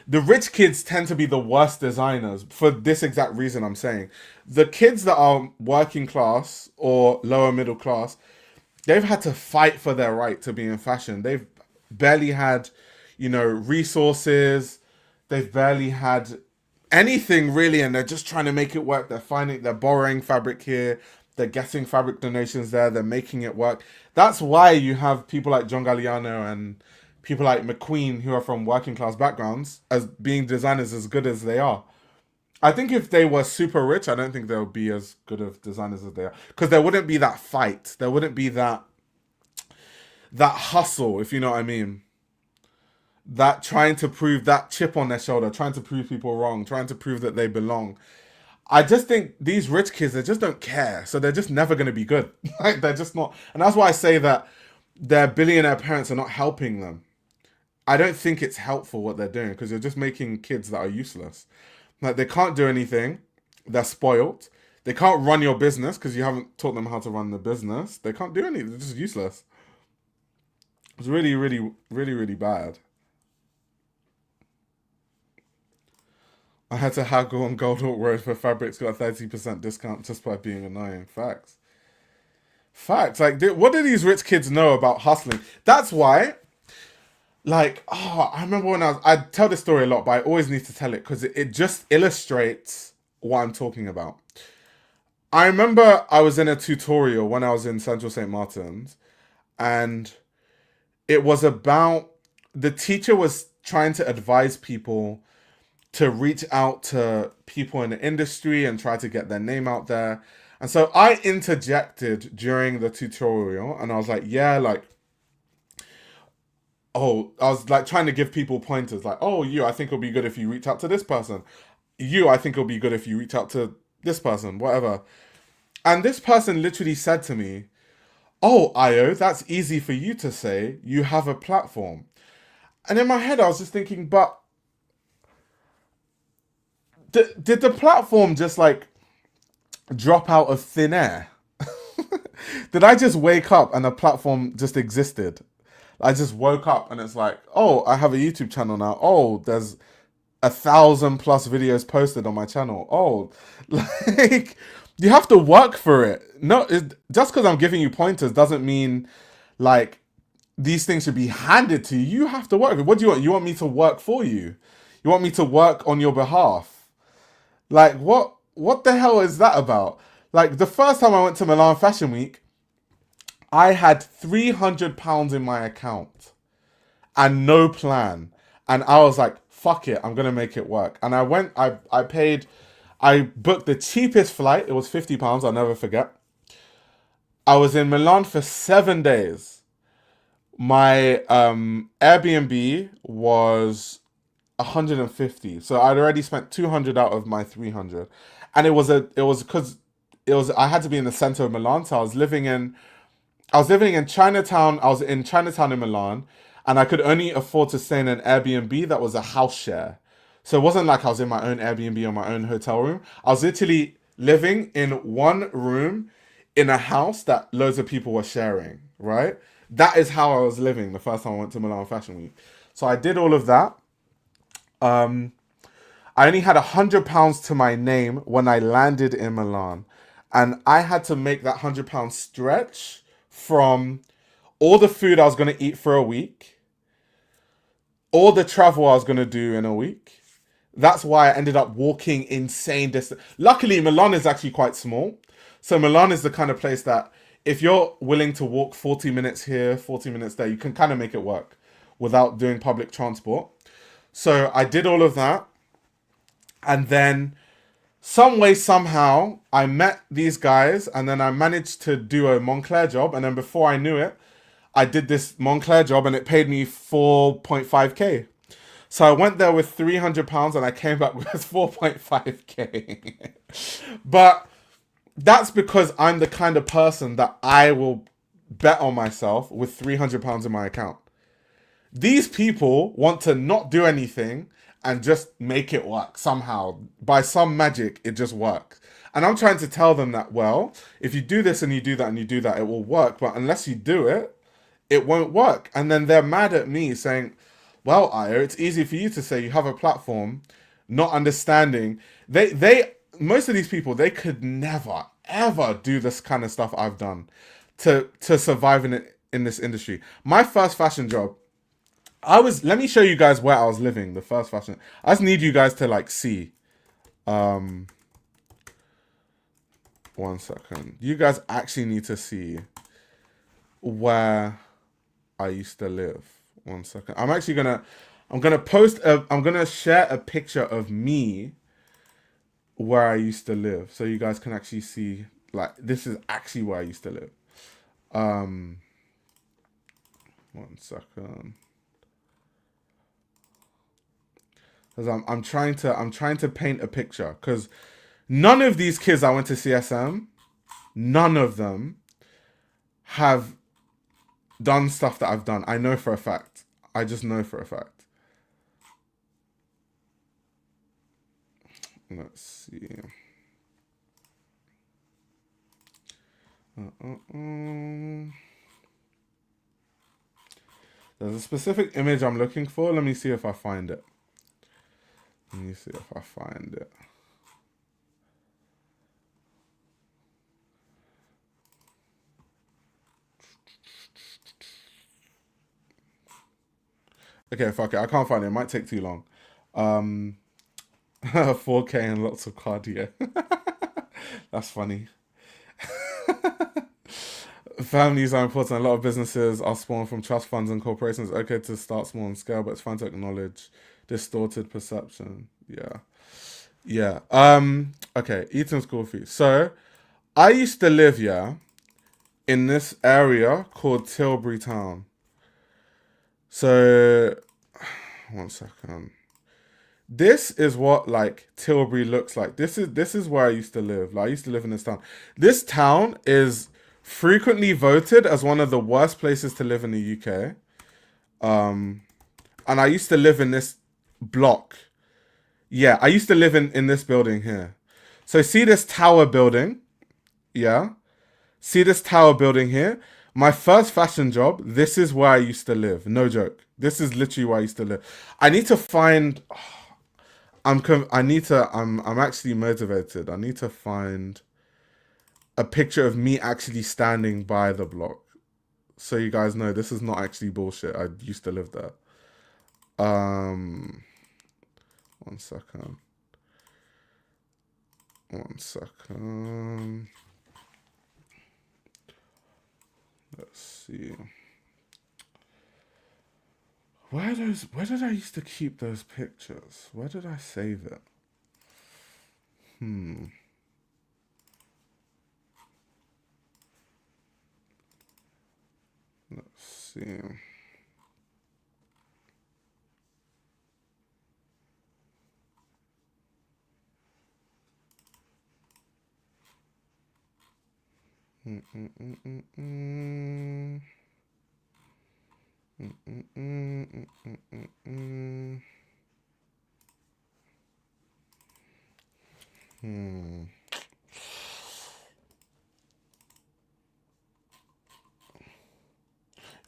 the rich kids tend to be the worst designers for this exact reason I'm saying. The kids that are working class or lower middle class, they've had to fight for their right to be in fashion. They've barely had, resources. They've barely had anything really, and they're just trying to make it work. They're borrowing fabric here. They're getting fabric donations there. They're making it work. That's why you have people like John Galliano and people like McQueen who are from working class backgrounds as being designers as good as they are. I think if they were super rich, I don't think they would be as good of designers as they are. Because there wouldn't be that fight. There wouldn't be that hustle, if you know what I mean. That trying to prove, that chip on their shoulder, trying to prove people wrong, trying to prove that they belong. I just think these rich kids, they just don't care. So they're just never going to be good. Like, they're just not. And that's why I say that their billionaire parents are not helping them. I don't think it's helpful what they're doing because you're just making kids that are useless. Like, they can't do anything. They're spoiled. They can't run your business because you haven't taught them how to run the business. They can't do anything. They're just useless. It's really, really, really, really bad. I had to haggle on Goldhawk Road for fabrics, got a 30% discount just by being annoying. Facts. Facts. Like, what do these rich kids know about hustling? That's why, like, oh, I remember when I tell this story a lot, but I always need to tell it because it just illustrates what I'm talking about. I remember I was in a tutorial when I was in Central St. Martin's, and it was about the teacher was trying to advise people to reach out to people in the industry and try to get their name out there. And so I interjected during the tutorial and I was like, yeah, like, oh, I was like trying to give people pointers like, oh, I think it'll be good if you reach out to this person. I think it'll be good if you reach out to this person, whatever. And this person literally said to me, oh, Io, that's easy for you to say. You have a platform. And in my head, I was just thinking, but did the platform just like drop out of thin air? Did I just wake up and a platform just existed? I just woke up and it's like, oh, I have a YouTube channel now. Oh, there's 1,000 plus videos posted on my channel. Oh, like you have to work for it. No, just because I'm giving you pointers doesn't mean like these things should be handed to you. You have to work. What do you want? You want me to work for you? You want me to work on your behalf? Like what? What the hell is that about? Like the first time I went to Milan Fashion Week, I had £300 in my account and no plan. And I was like, fuck it, I'm gonna make it work. And I went, I booked the cheapest flight. It was £50, I'll never forget. I was in Milan for 7 days. My Airbnb was 150. So I'd already spent 200 out of my 300. And it was because I had to be in the center of Milan. So I was living in Chinatown. I was in Chinatown in Milan, and I could only afford to stay in an Airbnb that was a house share. So it wasn't like I was in my own Airbnb or my own hotel room. I was literally living in one room in a house that loads of people were sharing, right? That is how I was living the first time I went to Milan Fashion Week. So I did all of that. I only had £100 to my name when I landed in Milan. And I had to make that £100 stretch from all the food I was going to eat for a week, all the travel I was going to do in a week. That's why I ended up walking insane distance. Luckily, Milan is actually quite small. So Milan is the kind of place that if you're willing to walk 40 minutes here, 40 minutes there, you can kind of make it work without doing public transport. So I did all of that. And then some way, somehow, I met these guys and then I managed to do a Montclair job. And then before I knew it, I did this Montclair job and it paid me 4.5k. So I went there with £300 and I came back with 4.5k. But that's because I'm the kind of person that I will bet on myself with £300 in my account. These people want to not do anything and just make it work somehow. By some magic, it just works. And I'm trying to tell them that, well, if you do this and you do that and you do that, it will work. But unless you do it, it won't work. And then they're mad at me saying, well, Io, it's easy for you to say you have a platform, not understanding. Most of these people, they could never, ever do this kind of stuff I've done to survive in this industry. My first fashion job, let me show you guys where I was living, the first fashion. I just need you guys to like see. 1 second. You guys actually need to see where I used to live. 1 second. I'm gonna share a picture of me where I used to live. So you guys can actually see, like, this is actually where I used to live. 1 second. Because I'm trying to paint a picture. Because none of these kids I went to CSM, none of them have done stuff that I've done. I know for a fact. I just know for a fact. Let's see. There's a specific image I'm looking for. Let me see if I find it. Okay, fuck it. I can't find it. It might take too long. Um, 4K and lots of cardio. That's funny. Families are important. A lot of businesses are spawned from trust funds and corporations. Okay to start small and scale, but it's fun to acknowledge distorted perception. Yeah. Yeah. Okay, eating school fees. So I used to live, yeah, in this area called Tilbury Town. So one second. This is what like Tilbury looks like. This is where I used to live. Like I used to live in this town. This town is frequently voted as one of the worst places to live in the UK. And I used to live in this block. Yeah, I used to live in this building here. So see this tower building? Yeah. See this tower building here? My first fashion job, this is where I used to live. No joke. This is literally where I used to live. I need to find I'm actually motivated. I need to find a picture of me actually standing by the block. So you guys know this is not actually bullshit. I used to live there. One second. One second. Let's see. Where did I used to keep those pictures? Where did I save it? Let's see.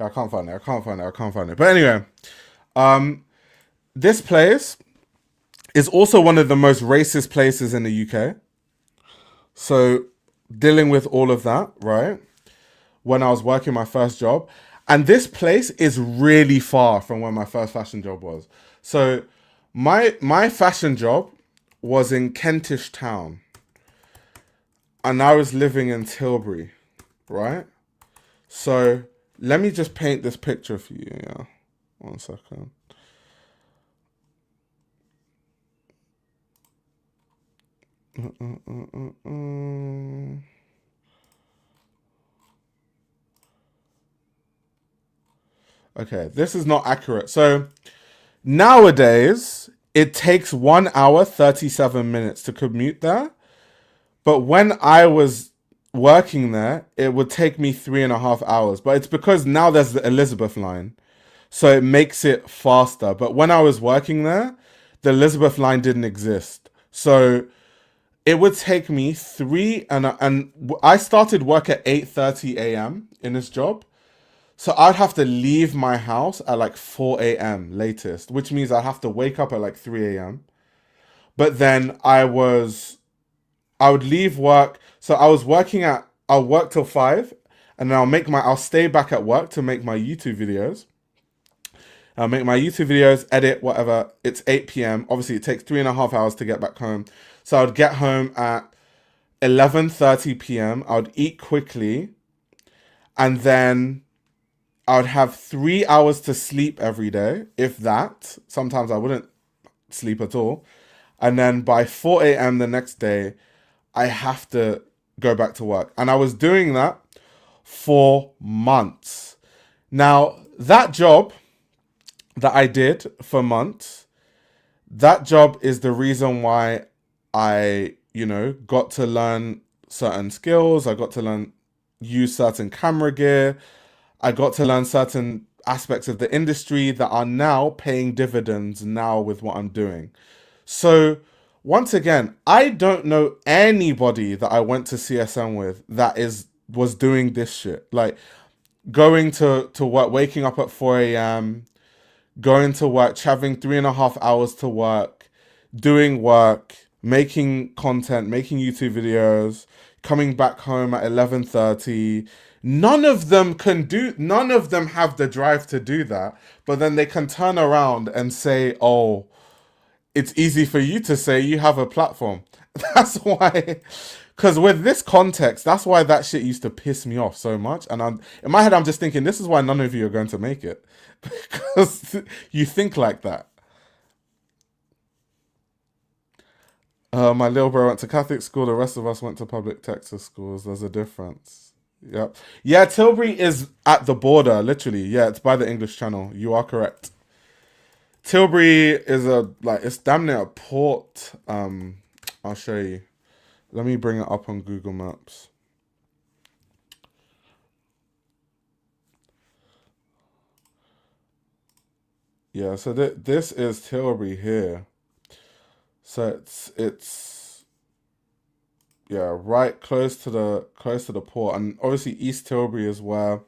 I can't find it. I can't find it. I can't find it. But anyway, this place is also one of the most racist places in the UK. So dealing with all of that, right? When I was working my first job. And this place is really far from where my first fashion job was. So my fashion job was in Kentish Town. And I was living in Tilbury, right? So let me just paint this picture for you, yeah. One second. Okay, this is not accurate. So nowadays, it takes 1 hour, 37 minutes to commute there. But when I was working there, it would take me 3.5 hours. But it's because now there's the Elizabeth line. So it makes it faster. But when I was working there, the Elizabeth line didn't exist. So it would take me and I started work at 8:30 a.m. in this job. So I'd have to leave my house at like 4 a.m. latest, which means I'd have to wake up at like 3 a.m. But then I would leave work. So I'll work till 5 and then I'll stay back at work to make my YouTube videos. I'll make my YouTube videos, edit, whatever. It's 8 p.m. Obviously, it takes 3.5 hours to get back home. So I would get home at 11:30 p.m. I would eat quickly. And then I would have 3 hours to sleep every day, if that. Sometimes I wouldn't sleep at all. And then by 4 a.m. the next day, I have to go back to work. And I was doing that for months. Now, that job that I did for months, that job is the reason why I, got to learn certain skills. I got to use certain camera gear. I got to learn certain aspects of the industry that are now paying dividends now with what I'm doing. So once again, I don't know anybody that I went to CSM with that was doing this shit. Like going to work, waking up at 4 a.m., going to work, traveling 3.5 hours to work, doing work, making content, making YouTube videos, coming back home at 11:30. None of them have the drive to do that, but then they can turn around and say, "Oh, it's easy for you to say you have a platform." That's why, because with this context, that's why that shit used to piss me off so much. And in my head, I'm just thinking, this is why none of you are going to make it, because you think like that. My little bro went to Catholic school. The rest of us went to public Texas schools. There's a difference. Yep. Yeah, Tilbury is at the border, literally. Yeah, it's by the English Channel. You are correct. Tilbury is it's damn near a port. I'll show you. Let me bring it up on Google Maps. Yeah, so this is Tilbury here. So it's yeah, right close to the port, and obviously East Tilbury is where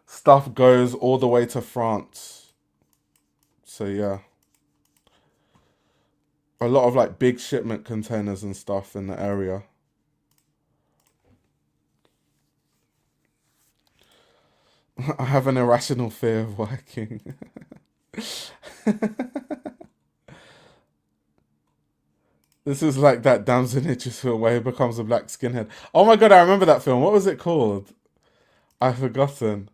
stuff goes all the way to France. So yeah, a lot of like big shipment containers and stuff in the area. I have an irrational fear of working. This is like that Damson Idris film where he becomes a black skinhead. Oh my god, I remember that film. What was it called? I've forgotten.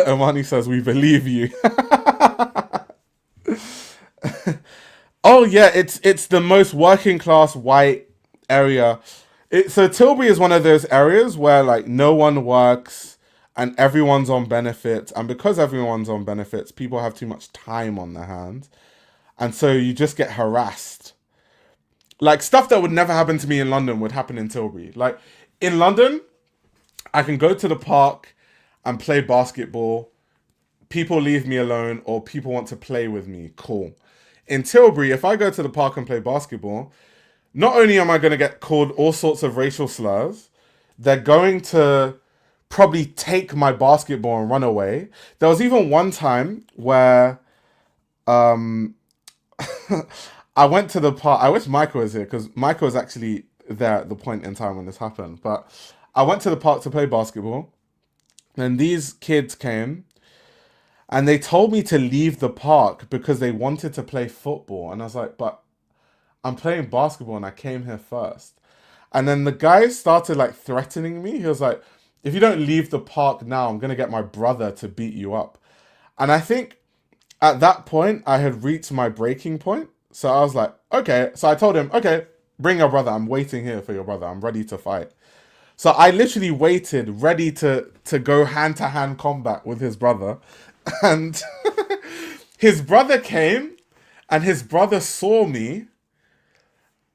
Imani says, "We believe you." Oh yeah, it's the most working class white area. So Tilbury is one of those areas where like no one works and everyone's on benefits, and because everyone's on benefits, people have too much time on their hands, and so you just get harassed. Like stuff that would never happen to me in London would happen in Tilbury. Like in London, I can go to the park and play basketball. People leave me alone, or people want to play with me. Cool. In Tilbury, if I go to the park and play basketball, not only am I going to get called all sorts of racial slurs, they're going to probably take my basketball and run away. There was even one time where I went to the park. I wish Michael was here, because Michael was actually there at the point in time when this happened. But I went to the park to play basketball, and these kids came and they told me to leave the park because they wanted to play football. And I was like, but I'm playing basketball and I came here first. And then the guy started like threatening me. He was like, if you don't leave the park now, I'm going to get my brother to beat you up. And I think at that point, I had reached my breaking point. So I was like, okay. So I told him, okay, bring your brother. I'm waiting here for your brother. I'm ready to fight. So I literally waited, ready to go hand-to-hand combat with his brother. And his brother came, and his brother saw me.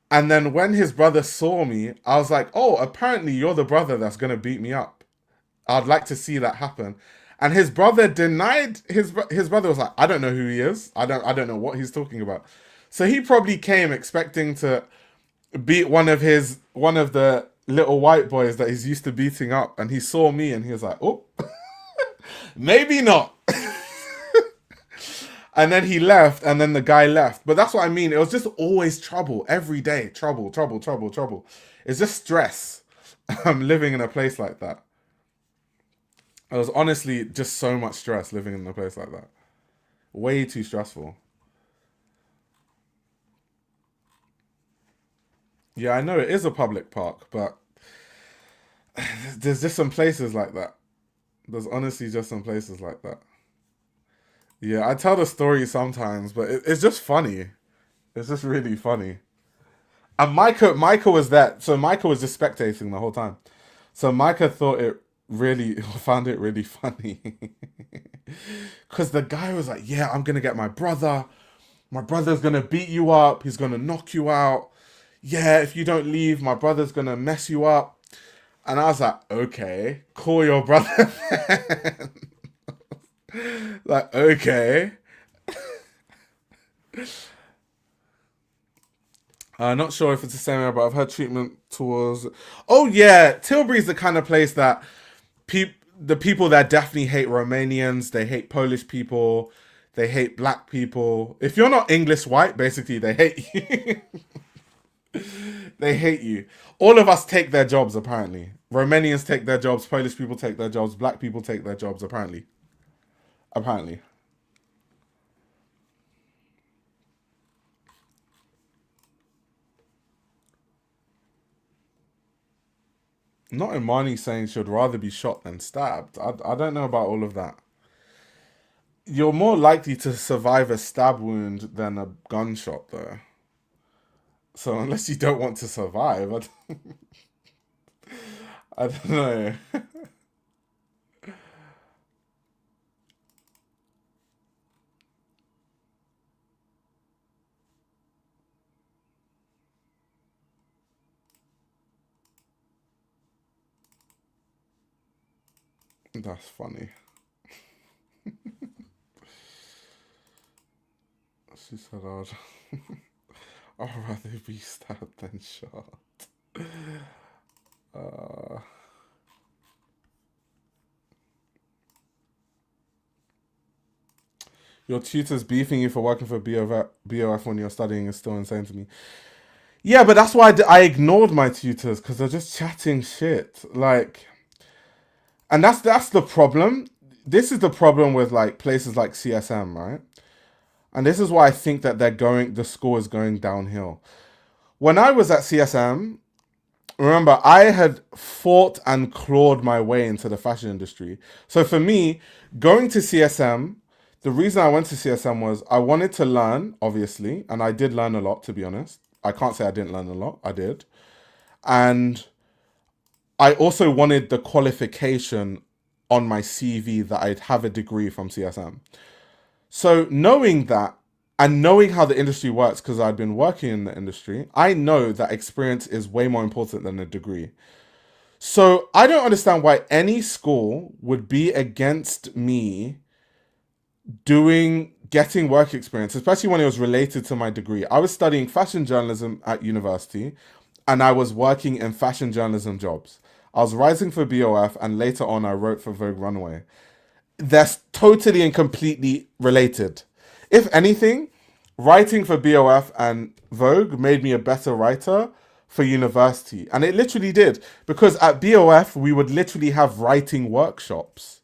And then when his brother saw me, I was like, oh, apparently you're the brother that's going to beat me up. I'd like to see that happen. And his brother denied, his brother was like, I don't know who he is. I don't know what he's talking about. So he probably came expecting to beat one of the little white boys that he's used to beating up. And he saw me and he was like, oh, maybe not. And then he left, and then the guy left. But that's what I mean. It was just always trouble. Every day. Trouble. It's just stress. I'm living in a place like that. It was honestly just so much stress living in a place like that. Way too stressful. Yeah, I know it is a public park, but there's just some places like that. There's honestly just some places like that. Yeah, I tell the story sometimes, but it's just funny. It's just really funny. And Micah was there, so Micah was just spectating the whole time. So Micah found it really funny. Because the guy was like, yeah, I'm going to get my brother. My brother's going to beat you up. He's going to knock you out. Yeah, if you don't leave, my brother's going to mess you up. And I was like, okay, call your brother then. Like, okay. Not sure if it's the same area, but I've heard treatment tours. Oh yeah, Tilbury's the kind of place that the people there definitely hate Romanians. They hate Polish people. They hate black people. If you're not English white, basically they hate you. They hate you. All of us take their jobs, apparently. Romanians take their jobs, Polish people take their jobs, black people take their jobs, apparently. Apparently. Not Imani saying she'd rather be shot than stabbed. I don't know about all of that. You're more likely to survive a stab wound than a gunshot, though. So unless you don't want to survive, I don't know. That's funny. She said, I'd rather be stabbed than shot. Uh, your tutor's beefing you for working for BOF when you're studying is still insane to me. Yeah, but that's why I ignored my tutors because they're just chatting shit. Like, and that's the problem. This is the problem with like places like CSM, right? And this is why I think that the school is going downhill. When I was at CSM, remember, I had fought and clawed my way into the fashion industry. So for me, going to CSM, the reason I went to CSM was I wanted to learn, obviously, and I did learn a lot, to be honest. I can't say I didn't learn a lot, I did. And I also wanted the qualification on my CV that I'd have a degree from CSM. So knowing that and knowing how the industry works, because I'd been working in the industry, I know that experience is way more important than a degree. So I don't understand why any school would be against me getting work experience, especially when it was related to my degree. I was studying fashion journalism at university and I was working in fashion journalism jobs. I was writing for BOF and later on I wrote for Vogue Runway. That's totally and completely related. If anything, writing for BOF and Vogue made me a better writer for university. And it literally did. Because at BOF, we would literally have writing workshops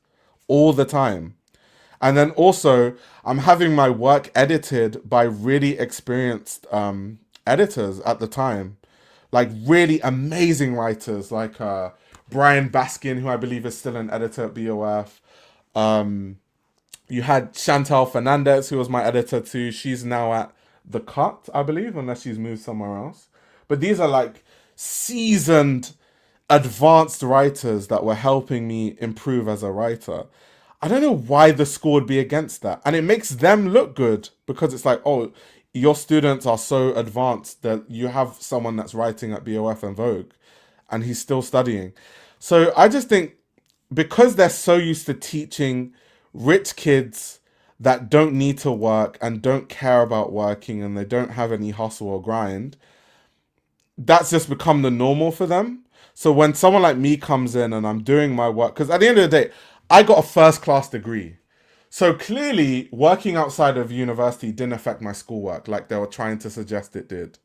all the time. And then also, I'm having my work edited by really experienced editors at the time. Like really amazing writers, like Brian Baskin, who I believe is still an editor at BOF. You had Chantal Fernandez, who was my editor too. She's now at The Cut, I believe, unless she's moved somewhere else. But these are like seasoned, advanced writers that were helping me improve as a writer. I don't know why the school would be against that. And it makes them look good because it's like, oh, your students are so advanced that you have someone that's writing at BOF and Vogue and he's still studying. So I just think because they're so used to teaching rich kids that don't need to work and don't care about working and they don't have any hustle or grind, that's just become the normal for them. So when someone like me comes in and I'm doing my work, because at the end of the day, I got a first class degree. So clearly working outside of university didn't affect my schoolwork like they were trying to suggest it did.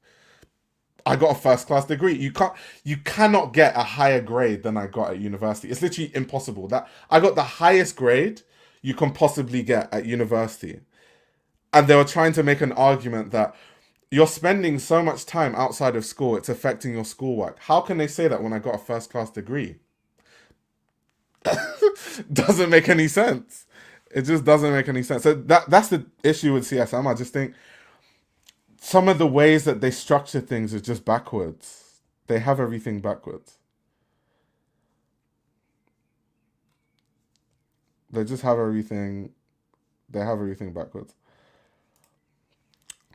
I got a first class degree. You cannot get a higher grade than I got at university. It's literally impossible. That I got the highest grade you can possibly get at university. And they were trying to make an argument that you're spending so much time outside of school, it's affecting your schoolwork. How can they say that when I got a first class degree? Doesn't make any sense. It just doesn't make any sense. So that's the issue with CSM. I just think some of the ways that they structure things is just backwards. They have everything backwards. They just have everything. They have everything backwards.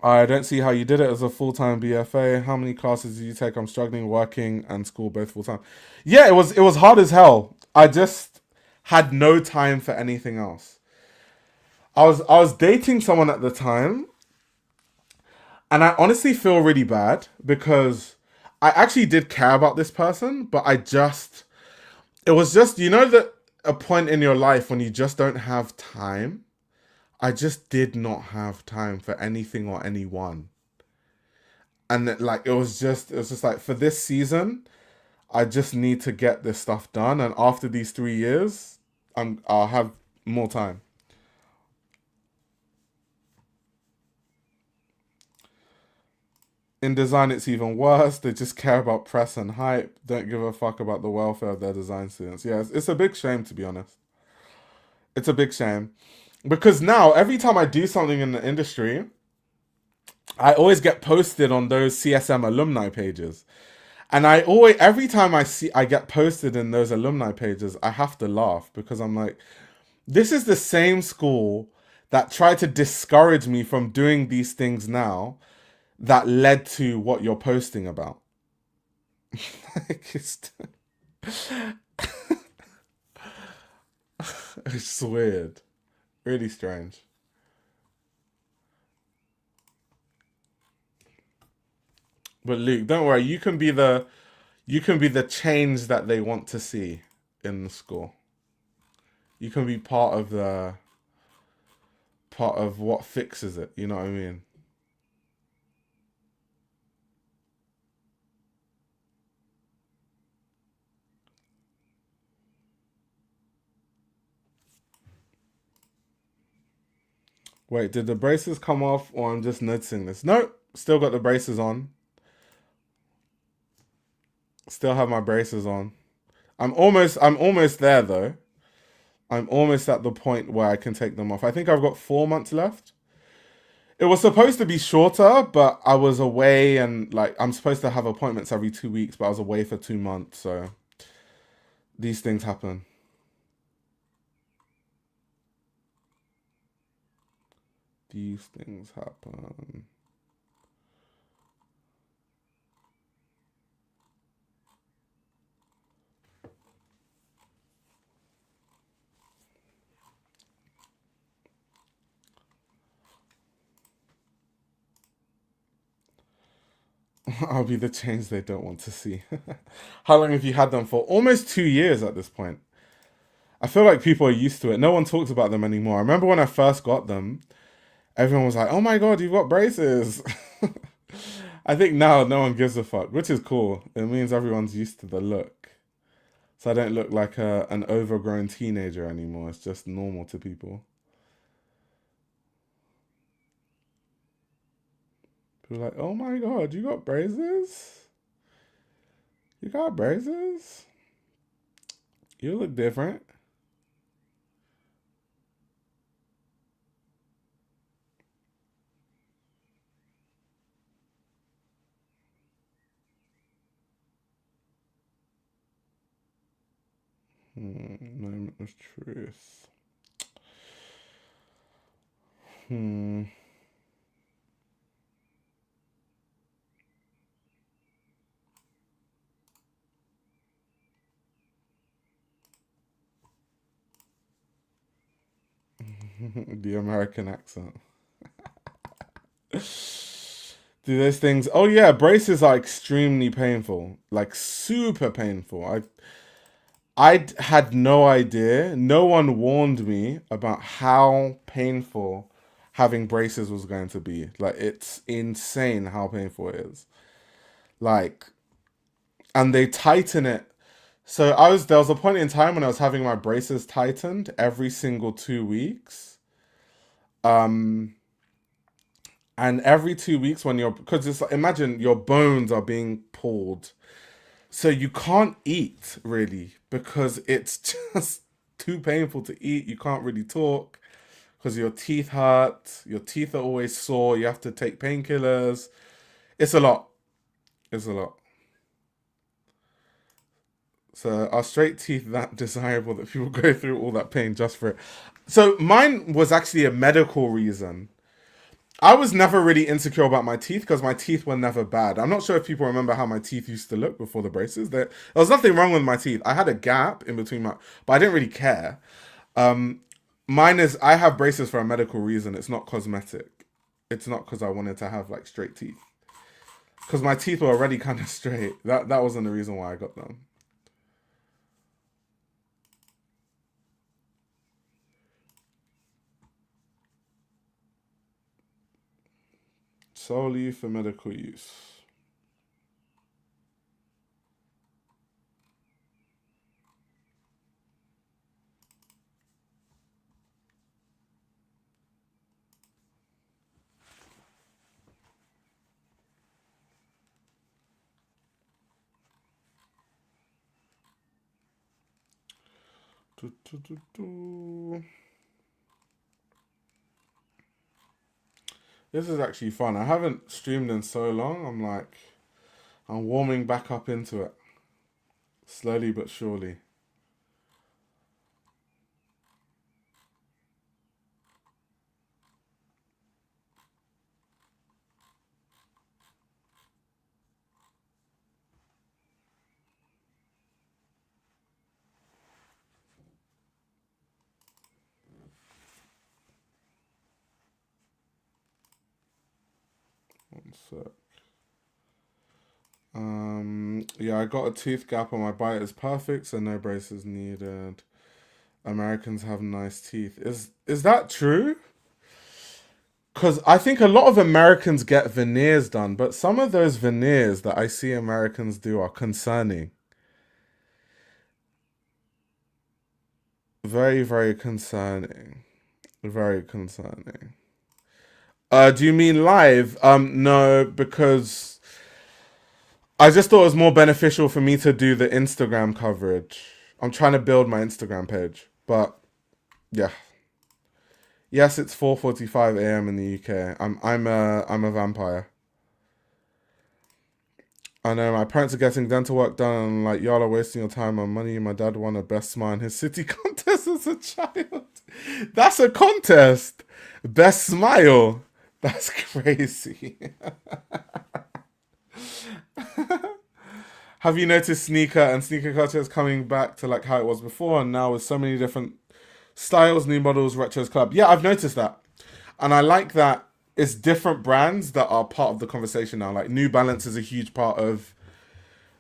I don't see how you did it as a full-time BFA. How many classes did you take? I'm struggling working and school both full-time. Yeah, it was hard as hell. I just had no time for anything else. I was dating someone at the time, and I honestly feel really bad because I actually did care about this person, but it was just, that a point in your life when you just don't have time. I just did not have time for anything or anyone. And it was just like, for this season, I just need to get this stuff done. And after these 3 years, I'll have more time. In design, it's even worse. They just care about press and hype. Don't give a fuck about the welfare of their design students. Yeah, it's a big shame, to be honest. It's a big shame. Because now, every time I do something in the industry, I always get posted on those CSM alumni pages. And every time I get posted in those alumni pages, I have to laugh because I'm like, this is the same school that tried to discourage me from doing these things now that led to what you're posting about. it's, it's weird. Really strange. But Luke, don't worry, you can be the change that they want to see in the school. You can be part of what fixes it, you know what I mean? Wait, did the braces come off or I'm just noticing this? No, still got the braces on. Still have my braces on. I'm almost there though. I'm almost at the point where I can take them off. I think I've got 4 months left. It was supposed to be shorter, but I was away and like I'm supposed to have appointments every 2 weeks, but I was away for 2 months, so these things happen. These things happen. I'll be the change they don't want to see. How long have you had them for? Almost 2 years at this point. I feel like people are used to it. No one talks about them anymore. I remember when I first got them, everyone was like, "Oh my god, you've got braces." I think now no one gives a fuck, which is cool. It means everyone's used to the look. So I don't look like an overgrown teenager anymore. It's just normal to people. People are like, "Oh my god, you got braces? You got braces? You look different." Moment of truth. Hmm. The American accent. Do those things? Oh yeah, braces are extremely painful, like super painful. I had no idea. No one warned me about how painful having braces was going to be. Like it's insane how painful it is. Like, and they tighten it. So there was a point in time when I was having my braces tightened every single 2 weeks. Um, and every 2 weeks when because it's like, imagine your bones are being pulled, so you can't eat really because it's just too painful to eat. You can't really talk because your teeth hurt. Your teeth are always sore. You have to take painkillers. It's a lot. It's a lot. So are straight teeth that desirable that people go through all that pain just for it? So mine was actually a medical reason. I was never really insecure about my teeth because my teeth were never bad. I'm not sure if people remember how my teeth used to look before the braces. There was nothing wrong with my teeth. I had a gap in between but I didn't really care. Um, Mine is I have braces for a medical reason. It's not cosmetic. It's not because I wanted to have like straight teeth. Because my teeth were already kind of straight. That wasn't the reason why I got them. solely for medical use. Do, do, do, do. This is actually fun. I haven't streamed in so long. I'm warming back up into it. Slowly but surely. One sec. Yeah, I got a tooth gap on my bite. It's perfect, so no braces needed. Americans have nice teeth. Is that true? Because I think a lot of Americans get veneers done, but some of those veneers that I see Americans do are concerning. Very, very concerning. Very concerning. Do you mean live? No, because I just thought it was more beneficial for me to do the Instagram coverage. I'm trying to build my Instagram page, but yeah. Yes, it's 4:45 a.m. in the UK. I'm a vampire. I know my parents are getting dental work done, and like y'all are wasting your time and money. My dad won a best smile in his city contest as a child. That's a contest. Best smile. That's crazy. Have you noticed sneaker culture is coming back to like how it was before, and now with so many different styles, new models, retros club? Yeah, I've noticed that, and I like that it's different brands that are part of the conversation now. Like New Balance is a huge part of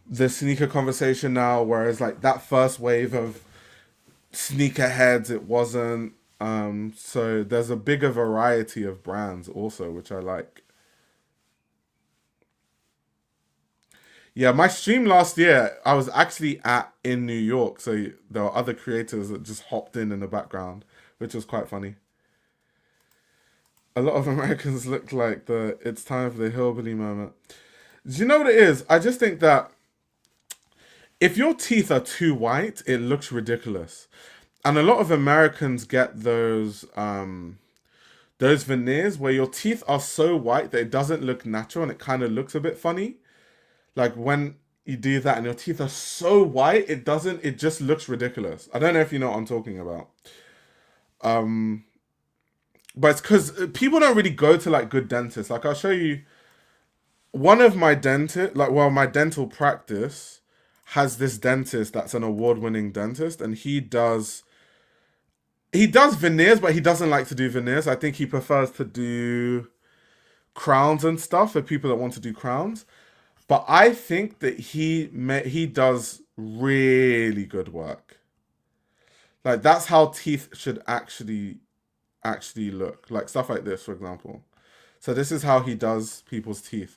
the sneaker conversation now, whereas like that first wave of sneakerheads, it wasn't. So there's a bigger variety of brands also, which I like. Yeah, my stream last year, I was actually in New York, so there were other creators that just hopped in the background, which was quite funny. A lot of Americans look like the "it's time for the hillbilly" moment. Do you know what it is? I just think that if your teeth are too white, it looks ridiculous, and a lot of Americans get those veneers where your teeth are so white that it doesn't look natural and it kind of looks a bit funny. Like when you do that and your teeth are so white, it just looks ridiculous. I don't know if you know what I'm talking about. Um, but it's because people don't really go to like good dentists. Like I'll show you one of my my dental practice has this dentist that's an award-winning dentist, and he does veneers, but he doesn't like to do veneers. I think he prefers to do crowns and stuff for people that want to do crowns. But I think that he does really good work. Like that's how teeth should actually look. Like stuff like this, for example. So this is how he does people's teeth.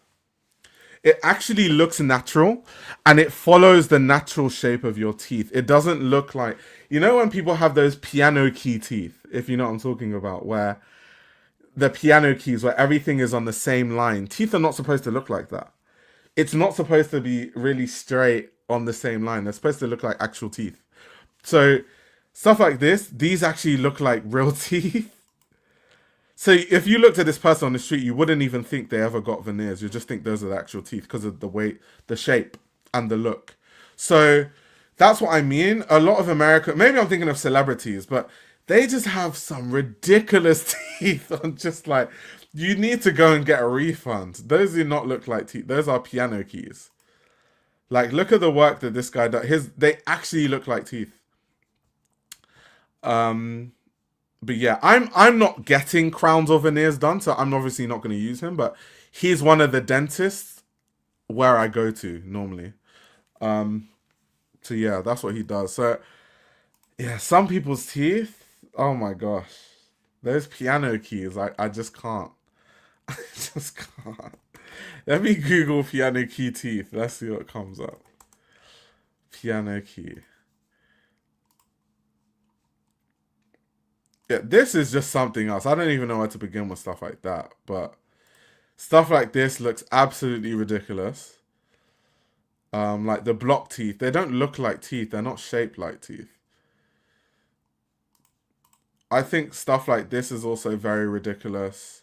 It actually looks natural, and it follows the natural shape of your teeth. It doesn't look like, when people have those piano key teeth, if you know what I'm talking about, where the piano keys, where everything is on the same line. Teeth are not supposed to look like that. It's not supposed to be really straight on the same line. They're supposed to look like actual teeth. So stuff like this, these actually look like real teeth. So if you looked at this person on the street, you wouldn't even think they ever got veneers. You just think those are the actual teeth because of the weight, the shape, and the look. So that's what I mean. A lot of America, maybe I'm thinking of celebrities, but they just have some ridiculous teeth. I'm just like, you need to go and get a refund. Those do not look like teeth. Those are piano keys. Like, look at the work that this guy does. They actually look like teeth. But yeah, I'm not getting crowns or veneers done, so I'm obviously not going to use him. But he's one of the dentists where I go to normally. So yeah, that's what he does. So yeah, some people's teeth. Oh my gosh, those piano keys. I just can't. I just can't. Let me Google piano key teeth. Let's see what comes up. Piano key. Yeah, this is just something else. I don't even know where to begin with stuff like that. But stuff like this looks absolutely ridiculous. Like the block teeth. They don't look like teeth. They're not shaped like teeth. I think stuff like this is also very ridiculous.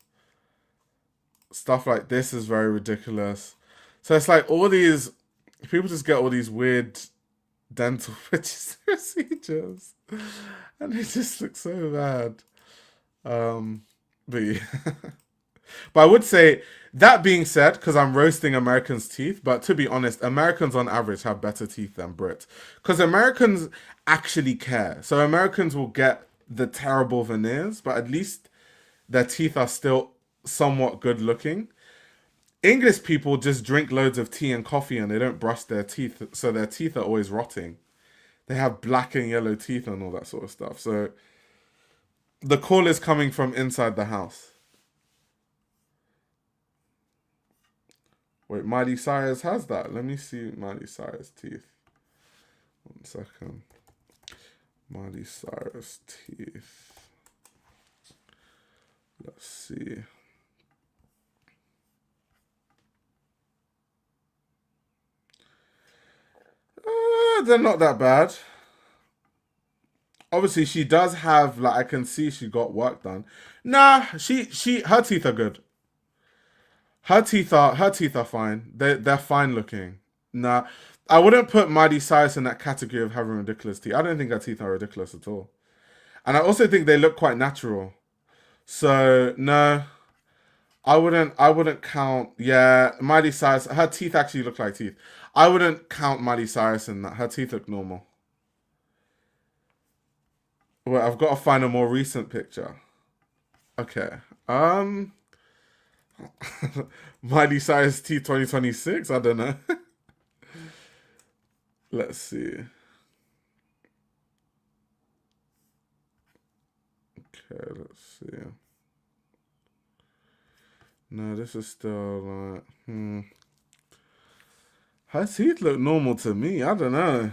Stuff like this is very ridiculous. So it's like all these people just get all these weird dental procedures, and it just looks so bad. But yeah. But I would say that being said, because I'm roasting Americans' teeth, but to be honest, Americans on average have better teeth than Brits, because Americans actually care. So Americans will get the terrible veneers, but at least their teeth are still somewhat good looking. English people just drink loads of tea and coffee and they don't brush their teeth, so their teeth are always rotting. They have black and yellow teeth and all that sort of stuff. So the call is coming from inside the house. Wait, Miley Cyrus has that. Let me see Miley Cyrus teeth. 1 second. Miley Cyrus teeth. Let's see. They're not that bad. Obviously, she does have, like, I can see she got work done. Nah, her teeth are good. Her teeth are fine. They're fine looking. Nah, I wouldn't put Miley Cyrus in that category of having ridiculous teeth. I don't think her teeth are ridiculous at all. And I also think they look quite natural. So no, I wouldn't count. Yeah, Miley Cyrus. Her teeth actually look like teeth. I wouldn't count Miley Cyrus in that. Her teeth look normal. Well, I've got to find a more recent picture. Okay. Miley Cyrus teeth 2026. I don't know. Let's see. Okay, let's see. No, this is still like Her teeth look normal to me. I don't know.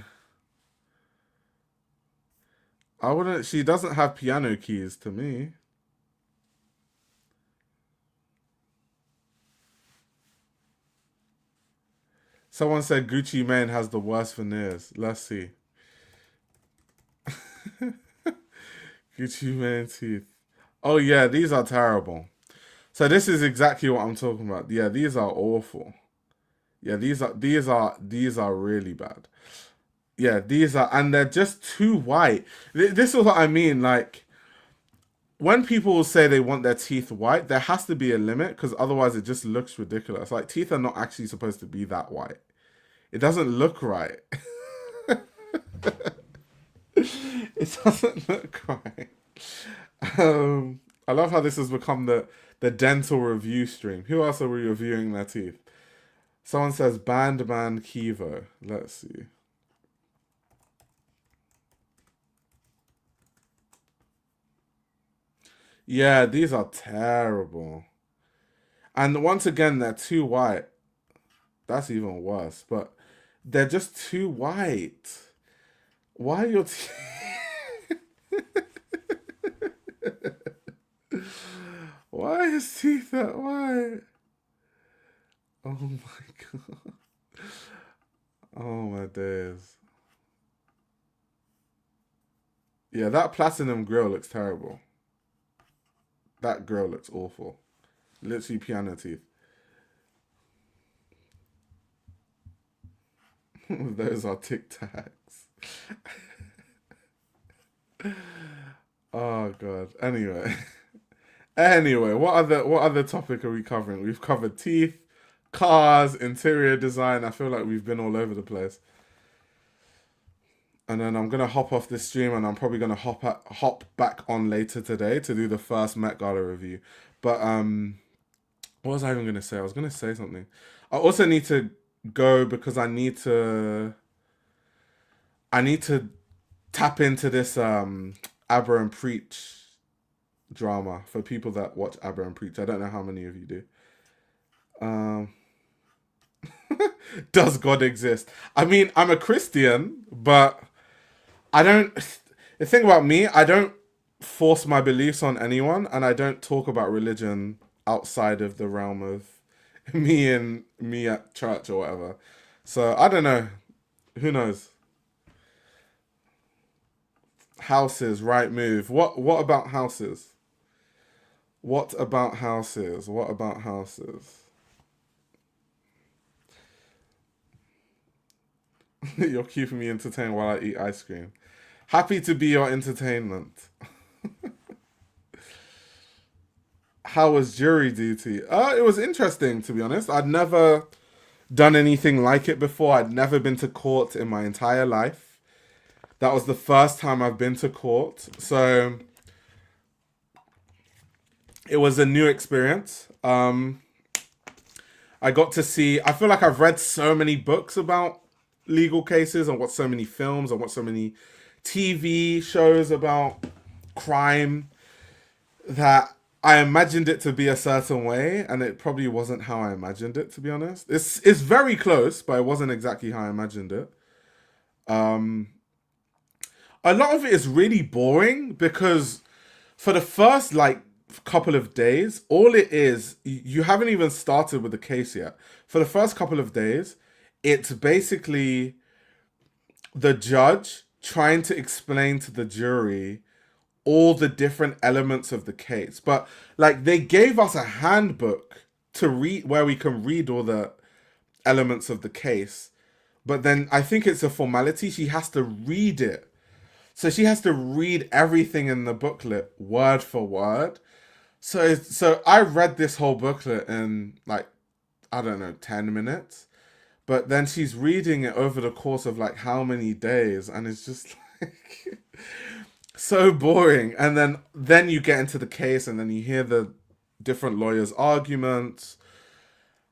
I wouldn't. She doesn't have piano keys to me. Someone said Gucci Mane has the worst veneers. Let's see. Gucci Mane teeth. Oh yeah, these are terrible. So this is exactly what I'm talking about. Yeah, these are awful. Yeah, these are really bad. Yeah, these are, and they're just too white. This is what I mean. Like when people say they want their teeth white, there has to be a limit because otherwise it just looks ridiculous. Like teeth are not actually supposed to be that white. It doesn't look right. It doesn't look right. I love how this has become the dental review stream. Who else are we reviewing their teeth? Someone says Bandman Kivo. Let's see. Yeah, these are terrible. And once again, they're too white. That's even worse. But they're just too white. Why are your teeth? Why is teeth that white? Oh my god. Oh my days. Yeah, that platinum grill looks terrible. That grill looks awful. Literally piano teeth. Those are Tic Tacs. Oh god. Anyway. Anyway, what other topic are we covering? We've covered teeth, cars, interior design. I feel like we've been all over the place. And then I'm gonna hop off this stream, and I'm probably gonna hop back on later today to do the first Met Gala review. But what was I even gonna say? I was gonna say something. I also need to go because I need to tap into this Abra and Preach drama for people that watch Abba and Preach. I don't know how many of you do. Um, does God exist? I mean, I'm a Christian, but I don't. The thing about me, I don't force my beliefs on anyone, and I don't talk about religion outside of the realm of me at church or whatever. So I don't know. Who knows? Houses, right move. What about houses? What about houses? What about houses? You're keeping me entertained while I eat ice cream. Happy to be your entertainment. How was jury duty? It was interesting, to be honest. I'd never done anything like it before. I'd never been to court in my entire life. That was the first time I've been to court. So it was a new experience. I got to see, I feel like I've read so many books about legal cases and watched so many films and watched so many TV shows about crime that I imagined it to be a certain way, and it probably wasn't how I imagined it, to be honest. It's very close, but it wasn't exactly how I imagined it. A lot of it is really boring because for the first like couple of days, all it is, you haven't even started with the case yet. For the first couple of days, it's basically the judge trying to explain to the jury all the different elements of the case. But like they gave us a handbook to read where we can read all the elements of the case. But then I think it's a formality. She has to read it. So she has to read everything in the booklet word for word. So I read this whole booklet in like, I don't know, 10 minutes. But then she's reading it over the course of like how many days, and it's just like so boring. And then you get into the case, and then you hear the different lawyers' arguments,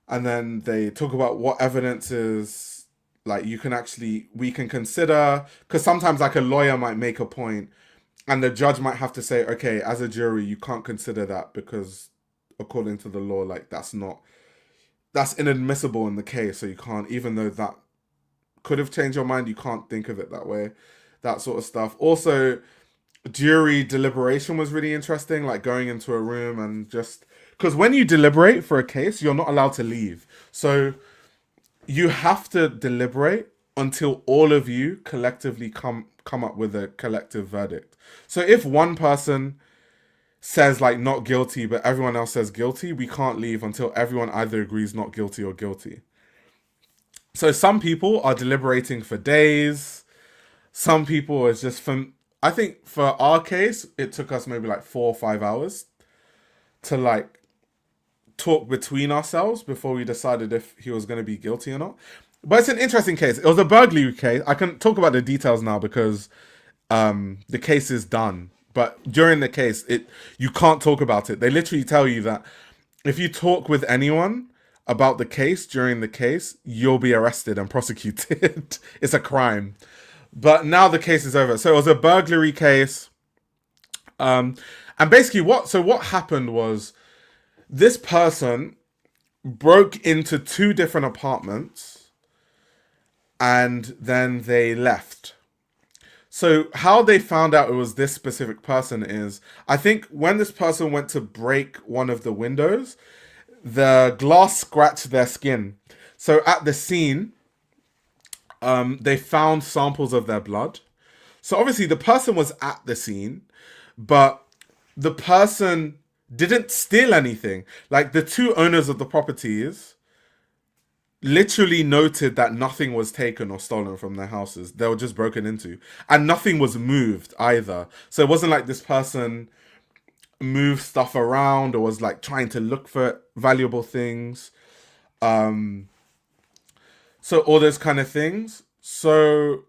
and then they talk about what evidence is like we can consider, because sometimes like a lawyer might make a point, and the judge might have to say, okay, as a jury, you can't consider that because according to the law, like that's inadmissible in the case, so you can't, even though that could have changed your mind, you can't think of it that way, that sort of stuff. Also, jury deliberation was really interesting, like going into a room and just, because when you deliberate for a case, you're not allowed to leave. So you have to deliberate until all of you collectively come up with a collective verdict. So if one person says like not guilty, but everyone else says guilty, we can't leave until everyone either agrees not guilty or guilty. So some people are deliberating for days. Some people is just from, I think for our case, it took us maybe like 4 or 5 hours to like talk between ourselves before we decided if he was going to be guilty or not. But it's an interesting case. It was a burglary case. I can talk about the details now because the case is done. But during the case, you can't talk about it. They literally tell you that if you talk with anyone about the case during the case, you'll be arrested and prosecuted. It's a crime. But now the case is over. So it was a burglary case. And basically what happened was this person broke into 2 different apartments and then they left. So how they found out it was this specific person is, I think when this person went to break one of the windows, the glass scratched their skin. So at the scene, they found samples of their blood. So obviously the person was at the scene, but the person didn't steal anything. Like the 2 owners of the properties literally noted that nothing was taken or stolen from their houses. They were just broken into. And nothing was moved either. So it wasn't like this person moved stuff around or was like trying to look for valuable things. So all those kind of things. So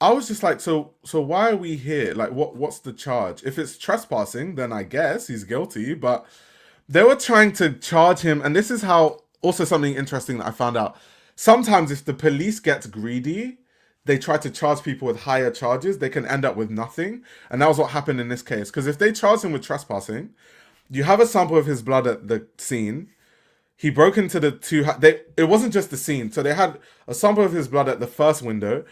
I was just like, so why are we here? Like what's the charge? If it's trespassing, then I guess he's guilty. But they were trying to charge him, and this is how, also something interesting that I found out. Sometimes if the police gets greedy, they try to charge people with higher charges, they can end up with nothing. And that was what happened in this case. Because if they charge him with trespassing, you have a sample of his blood at the scene. He broke into the two. It wasn't just the scene. So they had a sample of his blood at the first window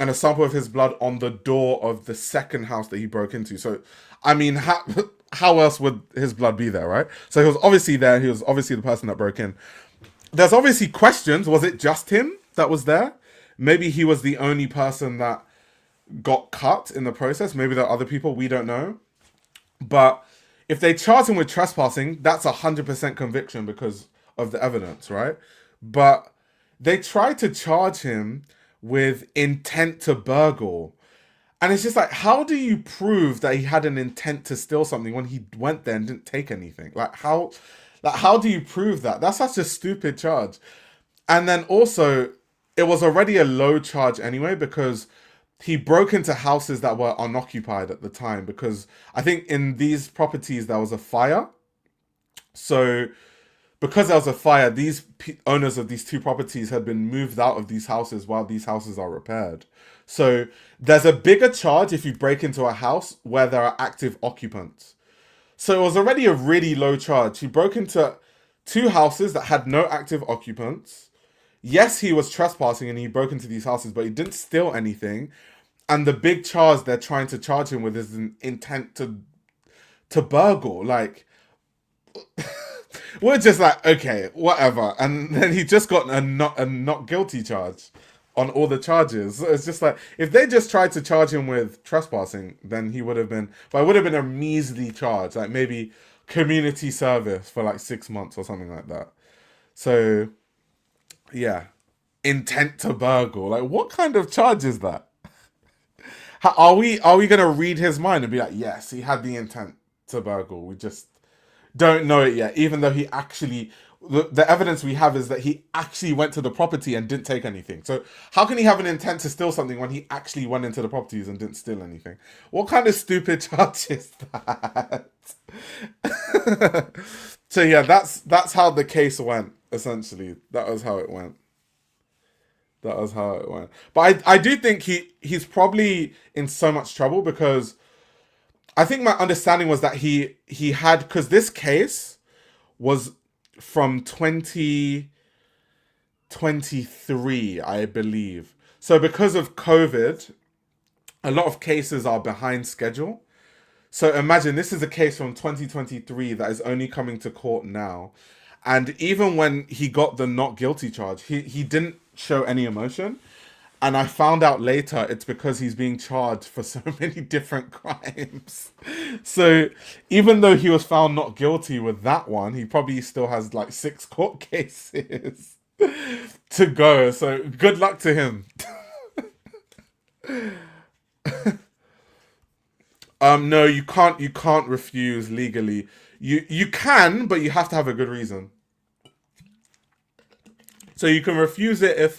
and a sample of his blood on the door of the second house that he broke into. So, I mean, how else would his blood be there, right? So he was obviously there. He was obviously the person that broke in. There's obviously questions. Was it just him that was there? Maybe he was the only person that got cut in the process. Maybe there are other people. We don't know. But if they charge him with trespassing, that's 100% conviction because of the evidence, right? But they tried to charge him with intent to burgle. And it's just like, how do you prove that he had an intent to steal something when he went there and didn't take anything? Like how do you prove that? That's such a stupid charge. And then also, it was already a low charge anyway because he broke into houses that were unoccupied at the time because I think in these properties there was a fire. So because there was a fire, these owners of these two properties had been moved out of these houses while these houses are repaired. So there's a bigger charge if you break into a house where there are active occupants. So it was already a really low charge. He broke into two houses that had no active occupants. Yes, he was trespassing and he broke into these houses, but he didn't steal anything. And the big charge they're trying to charge him with is an intent to burgle. Like, we're just like, okay, whatever. And then he just got a not guilty charge on all the charges. So it's just like, if they just tried to charge him with trespassing, then he would have been, but it would have been a measly charge, like maybe community service for like 6 months or something like that. So, yeah, intent to burgle. Like, what kind of charge is that? Are we gonna read his mind and be like, yes, he had the intent to burgle? We just don't know it yet, even though he actually, the evidence we have is that he actually went to the property and didn't take anything. So how can he have an intent to steal something when he actually went into the properties and didn't steal anything? What kind of stupid charge is that? So yeah, that's how the case went, essentially. That was how it went. But I do think he's probably in so much trouble because I think my understanding was that he had, because this case was from 2023, I believe. So because of COVID, a lot of cases are behind schedule. So imagine this is a case from 2023 that is only coming to court now. And even when he got the not guilty charge, he didn't show any emotion. And I found out later it's because he's being charged for so many different crimes. So even though he was found not guilty with that one, he probably still has like 6 court cases to go. So good luck to him. No, you can't refuse legally. You can, but you have to have a good reason. So you can refuse it if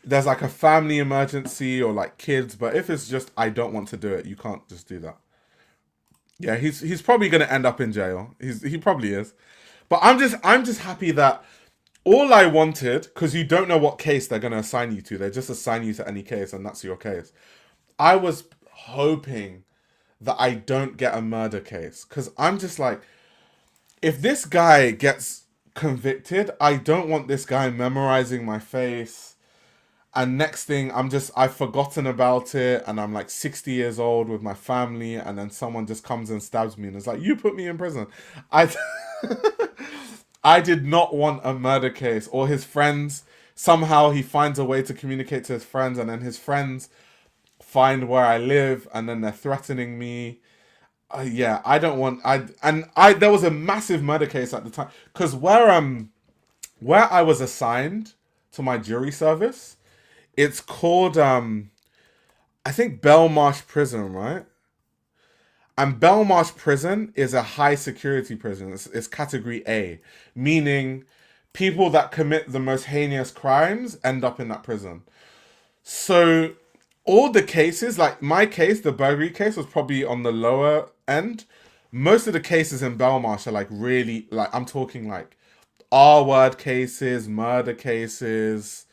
there's like a family emergency or like kids, but if it's just I don't want to do it, you can't just do that. Yeah, he's probably gonna end up in jail. He probably is. But I'm just happy that all I wanted, because you don't know what case they're gonna assign you to. They just assign you to any case and that's your case. I was hoping that I don't get a murder case. Because I'm just like, if this guy gets convicted, I don't want this guy memorizing my face. And next thing, I've forgotten about it. And I'm like 60 years old with my family. And then someone just comes and stabs me. And it's like, you put me in prison. I did not want a murder case. Or his friends, somehow he finds a way to communicate to his friends. And then his friends find where I live. And then they're threatening me. Yeah, I don't want. There was a massive murder case at the time. Because where I was assigned to my jury service, it's called, I think Belmarsh Prison, right? And Belmarsh Prison is a high security prison. It's category A, meaning people that commit the most heinous crimes end up in that prison. So all the cases, like my case, the burglary case, was probably on the lower end. Most of the cases in Belmarsh are like really, like I'm talking like R-word cases, murder cases,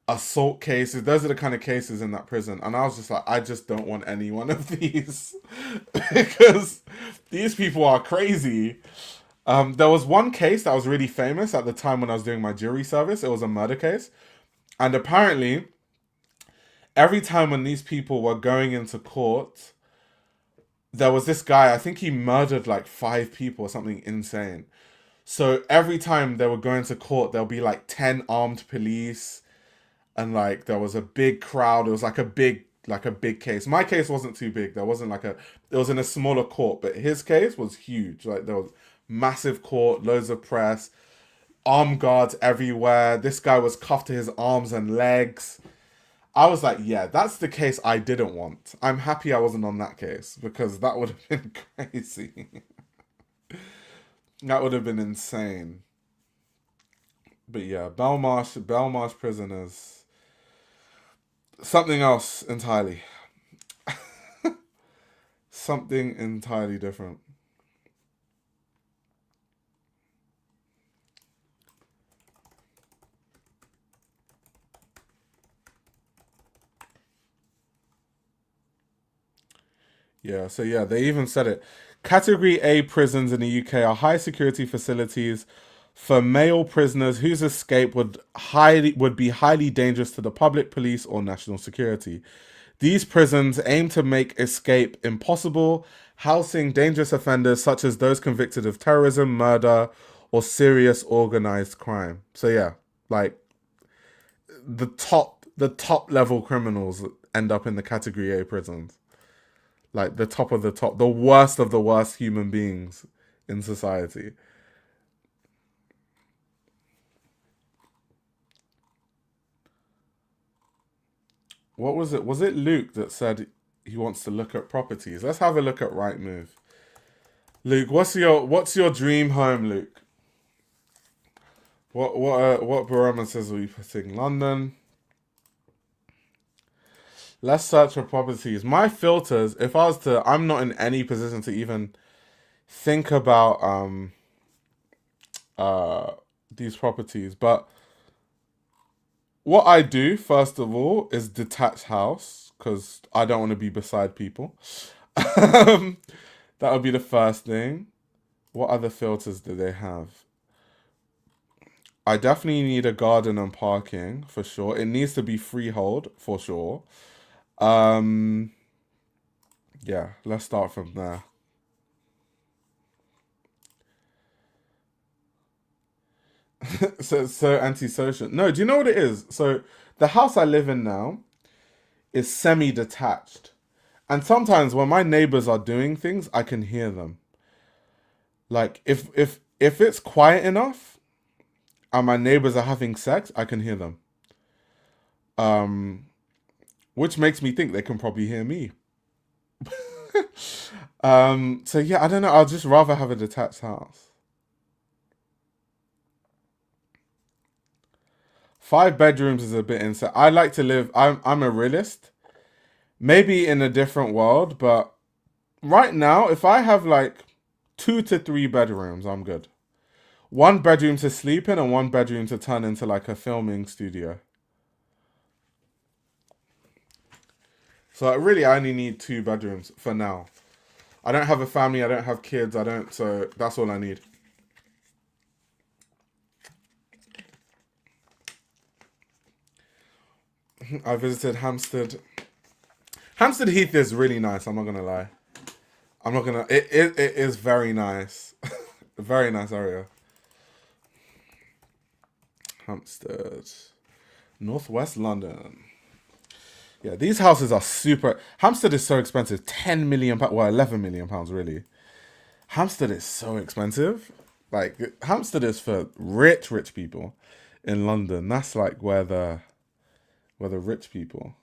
assault cases. Those are the kind of cases in that prison. And I was just like, I just don't want any one of these because these people are crazy. There was one case that was really famous at the time when I was doing my jury service. It was a murder case. And apparently, every time when these people were going into court, there was this guy, I think he murdered like 5 people or something insane. So every time they were going to court, there'll be like 10 armed police, and like there was a big crowd. It was like a big case. My case wasn't too big. There wasn't like it was in a smaller court, but his case was huge. Like there was massive court, loads of press, armed guards everywhere. This guy was cuffed to his arms and legs. I was like, yeah, that's the case I didn't want. I'm happy I wasn't on that case because that would have been crazy. That would have been insane. But yeah, Belmarsh prisoners, something else entirely. Something entirely different. Yeah, so yeah, they even said it. Category A prisons in the UK are high security facilities for male prisoners whose escape would be highly dangerous to the public, police, or national security. These prisons aim to make escape impossible, housing dangerous offenders such as those convicted of terrorism, murder, or serious organized crime. So yeah, like the top level criminals end up in the category A prisons. Like the top of the top, the worst of the worst human beings in society. What was it? Was it Luke that said he wants to look at properties? Let's have a look at Rightmove. Luke, what's your dream home, Luke? What barometers are we putting? London. Let's search for properties. My filters, if I was to, I'm not in any position to even think about these properties, but what I do first of all is detached house because I don't want to be beside people. That would be the first thing. What other filters do they have? I definitely need a garden and parking for sure. It needs to be freehold for sure. Yeah, let's start from there. So antisocial. No, do you know what it is? So the house I live in now is semi-detached. And sometimes when my neighbors are doing things, I can hear them. Like if it's quiet enough and my neighbors are having sex, I can hear them. Um which makes me think they can probably hear me. So yeah, I don't know. I'll just rather have a detached house. 5 bedrooms is a bit insane. I like to live. I'm a realist. Maybe in a different world, but right now, if I have like 2 to 3 bedrooms, I'm good. 1 bedroom to sleep in and 1 bedroom to turn into like a filming studio. So really, I only need 2 bedrooms for now. I don't have a family. I don't have kids. I don't. So that's all I need. I visited Hampstead. Hampstead Heath is really nice. I'm not gonna lie. I'm not gonna. It is very nice. Very nice area. Hampstead, Northwest London. Yeah, these houses are super. Hampstead is so expensive. 10 million pounds. Well, 11 million pounds really. Hampstead is so expensive. Like Hampstead is for rich people in London. That's like where the rich people.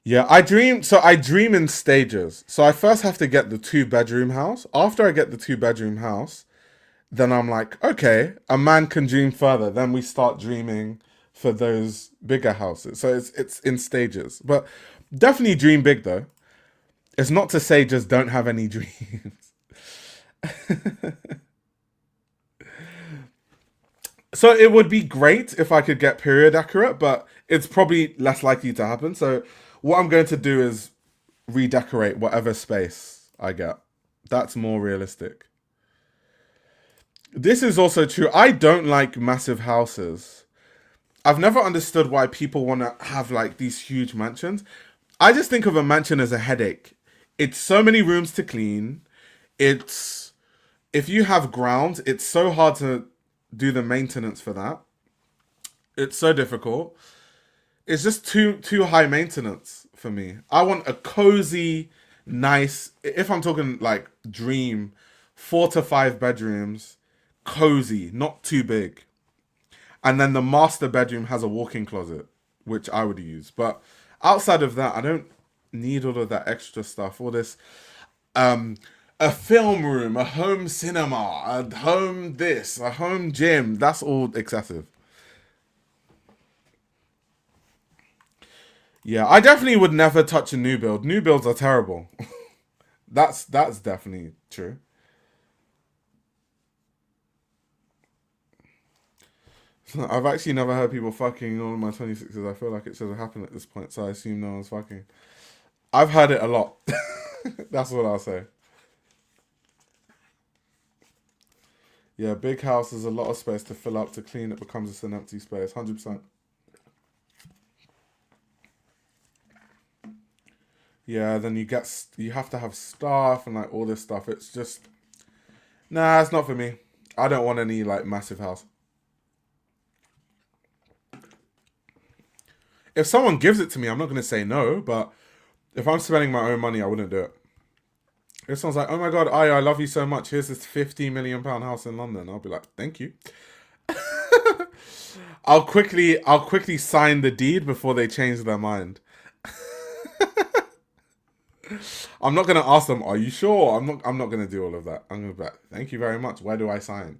Yeah, I dream. So I dream in stages. So I first have to get the 2 bedroom house. After I get the 2 bedroom house, then I'm like, okay, a man can dream further. Then we start dreaming for those bigger houses. So it's in stages. But definitely dream big though. It's not to say just don't have any dreams. So it would be great if I could get period accurate, but it's probably less likely to happen. So what I'm going to do is redecorate whatever space I get. That's more realistic. This is also true. I don't like massive houses. I've never understood why people want to have like these huge mansions. I just think of a mansion as a headache. It's so many rooms to clean. It's if you have grounds, it's so hard to do the maintenance for that. It's so difficult. It's just too high maintenance for me. I want a cozy, nice. If I'm talking like dream, 4 to 5 bedrooms, cozy, not too big. And then the master bedroom has a walk-in closet, which I would use. But outside of that, I don't need all of that extra stuff. All this, a film room, a home cinema, a home this, a home gym. That's all excessive. Yeah, I definitely would never touch a new build. New builds are terrible. That's definitely true. I've actually never heard people fucking in all of my 26s. I feel like it should have happened at this point, so I assume no one's fucking. I've heard it a lot. That's what I'll say. Yeah, big house is a lot of space to fill up to clean. It becomes just an empty space. 100%. Yeah, then you have to have staff and like all this stuff. It's just nah, it's not for me. I don't want any like massive house. If someone gives it to me, I'm not gonna say no. But if I'm spending my own money, I wouldn't do it. If someone's like, "Oh my god, I love you so much. Here's this £50 million house in London," I'll be like, "Thank you." I'll quickly sign the deed before they change their mind. I'm not gonna ask them, "Are you sure?" I'm not gonna do all of that. I'm gonna be like, "Thank you very much. Where do I sign?"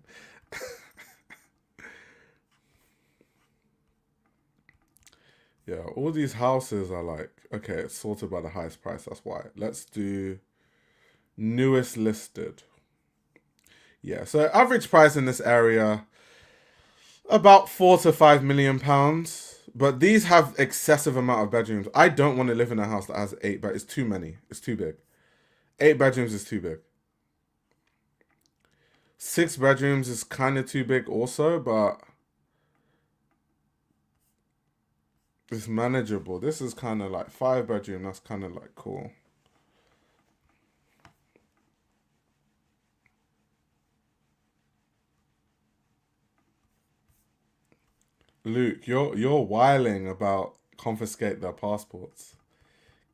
Yeah, all these houses are like, okay, it's sorted by the highest price. That's why. Let's do newest listed. Yeah, so average price in this area about £4 to £5 million. But these have excessive amount of bedrooms. I don't want to live in a house that has 8, but it's too many. It's too big. 8 bedrooms is too big. 6 bedrooms is kind of too big also, but it's manageable. This is kind of like 5 bedroom. That's kind of like cool. Luke, you're whiling about confiscate their passports.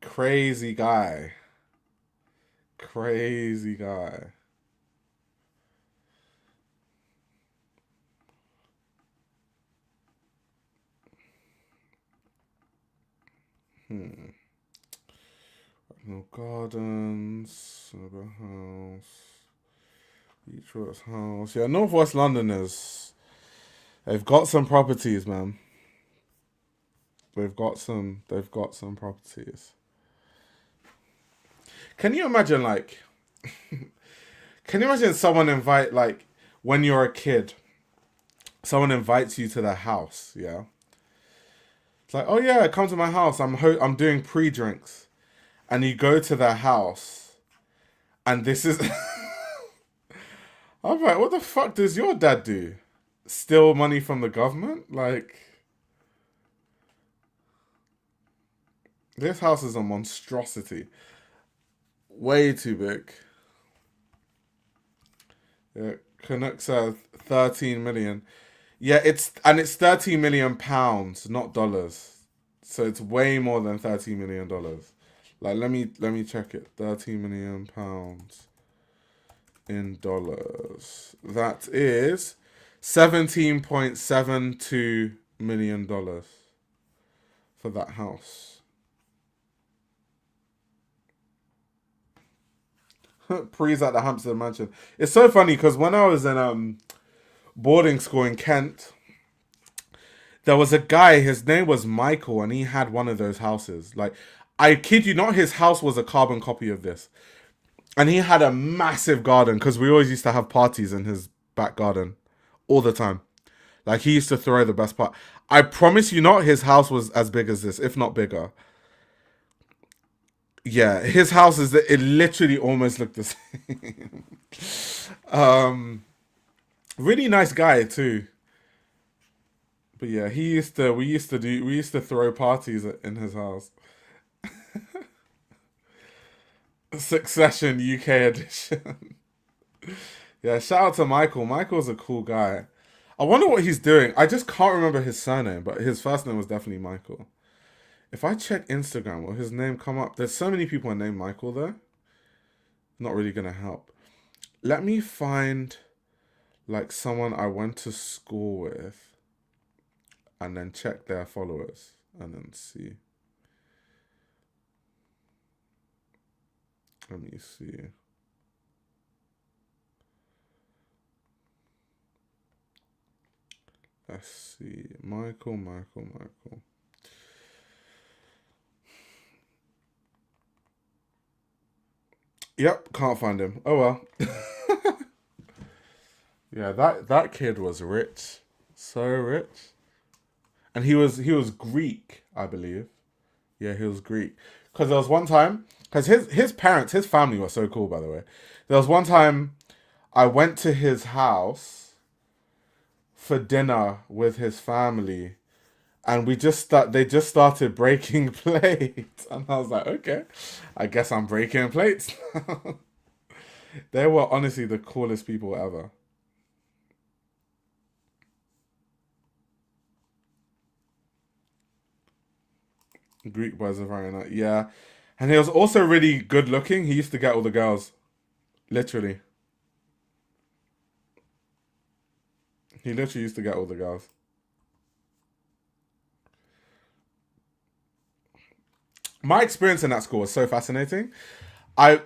Crazy guy. Crazy guy. No gardens. Another house. Beachworks house. Yeah, Northwest Londoners. They've got some properties, man. They've got some properties. Can you imagine like can you imagine someone invite like when you're a kid, someone invites you to their house, yeah? It's like, "Oh yeah, come to my house. I'm doing pre-drinks." And you go to their house and this is I'm like, "What the fuck does your dad do? Steal money from the government?" Like this house is a monstrosity. Way too big. Yeah, Canucks are 13 million. Yeah, it's 30 million pounds, not dollars. So it's way more than $30 million. Like let me check it. £30 million in dollars. That is $17.72 million for that house. Pre's at the Hampstead Mansion. It's so funny because when I was in boarding school in Kent, there was a guy. His name was Michael, and he had one of those houses. Like, I kid you not, his house was a carbon copy of this, and he had a massive garden because we always used to have parties in his back garden all the time. Like he used to throw the best part. I promise you not, his house was as big as this, if not bigger. Yeah, his house is it literally almost looked the same. um really nice guy too. But yeah, we used to throw parties in his house. Succession UK edition. Yeah, shout out to Michael. Michael's a cool guy. I wonder what he's doing. I just can't remember his surname, but his first name was definitely Michael. If I check Instagram, will his name come up? There's so many people named Michael there. Not really gonna help. Let me find like someone I went to school with and then check their followers and then see. Let me see. Let's see. Michael. Yep, can't find him. Oh well. Yeah, that kid was rich. So rich. And he was Greek, I believe. Yeah, he was Greek. Because there was one time, because his parents, his family was so cool, by the way. There was one time I went to his house for dinner with his family, and they just started breaking plates, and I was like, okay, I guess I'm breaking plates. They were honestly the coolest people ever. Greek boys are very nice, yeah. And he was also really good looking. He used to get all the girls, literally. He literally used to get all the girls. My experience in that school was so fascinating. That's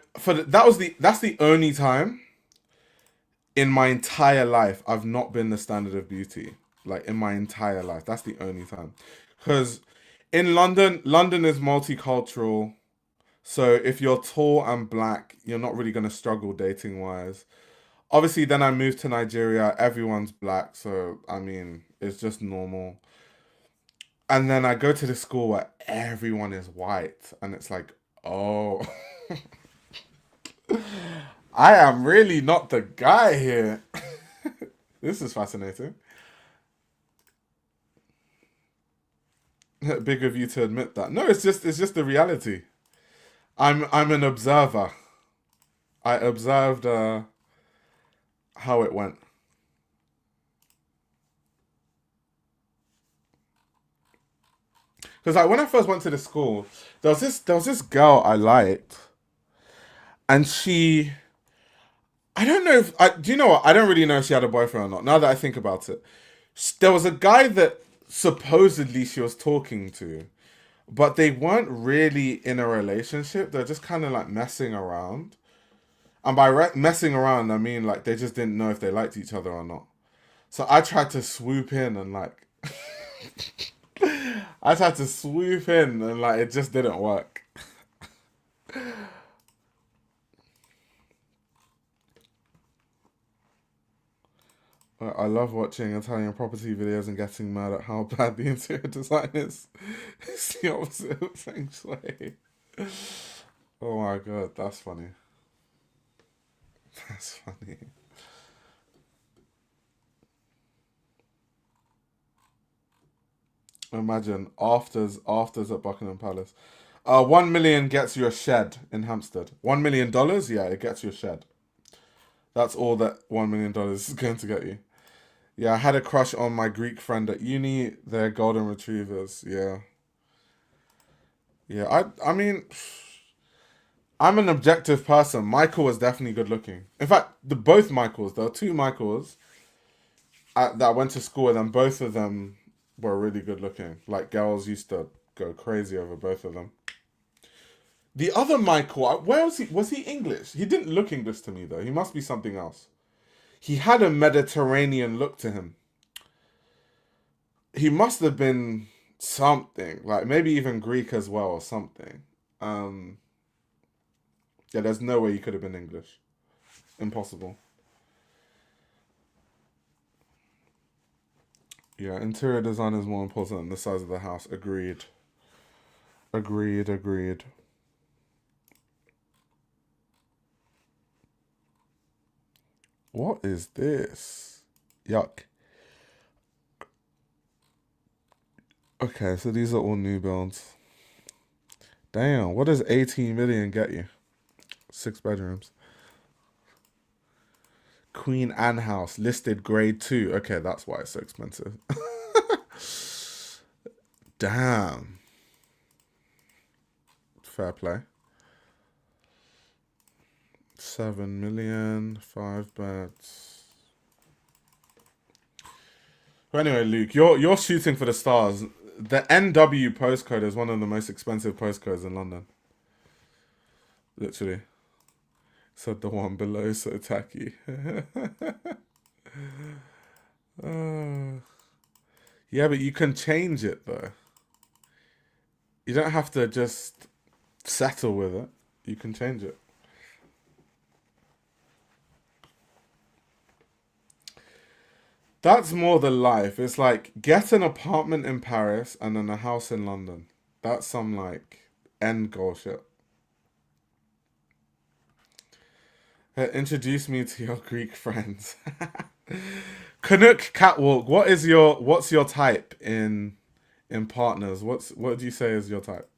the only time in my entire life I've not been the standard of beauty. Like in my entire life, that's the only time. Because in London, London is multicultural. So if you're tall and black, you're not really gonna struggle dating wise. Obviously, then I moved to Nigeria. Everyone's black, so I mean, it's just normal. And then I go to the school where everyone is white, and it's like, oh, I am really not the guy here. This is fascinating. Big of you to admit that. No, it's just the reality. I'm an observer. I observed how it went. Because like when I first went to the school, there was this girl I liked, and I don't know if do you know what? I don't really know if she had a boyfriend or not. Now that I think about it, there was a guy that supposedly she was talking to, but they weren't really in a relationship. They're just kind of like messing around. And by messing around, I mean like they just didn't know if they liked each other or not. So I tried to swoop in and like I tried to swoop in and like it just didn't work. I love watching Italian property videos and getting mad at how bad the interior design is. It's the opposite of feng shui. Oh my god, that's funny. That's funny. Imagine afters at Buckingham Palace. 1 million gets you a shed in Hampstead. $1 million, yeah, it gets you a shed. That's all that $1 million is going to get you. Yeah, I had a crush on my Greek friend at uni. They're golden retrievers. Yeah, yeah. I mean, I'm an objective person. Michael was definitely good looking. In fact, both Michaels. There were two Michaels that I went to school with, and both of them were really good looking. Like girls used to go crazy over both of them. The other Michael, where was he? Was he English? He didn't look English to me though. He must be something else. He had a Mediterranean look to him. He must have been something like maybe even Greek as well or something. Um, yeah, there's no way he could have been English. Impossible. Yeah, interior design is more important than the size of the house. Agreed. Agreed, agreed. What is this? Yuck. Okay, so these are all new builds. Damn, what does 18 million get you? 6 bedrooms. Queen Anne house, listed grade 2. Okay, that's why it's so expensive. Damn. Fair play. 7 million, 5 beds. But anyway, Luke, you're shooting for the stars. The NW postcode is one of the most expensive postcodes in London. Literally. Said the one below so tacky. Yeah, but you can change it though. You don't have to just settle with it. You can change it. That's more the life. It's like get an apartment in Paris and then a house in London. That's some like end goal shit. Introduce me to your Greek friends. Canuck catwalk. What's your type in partners? What do you say is your type?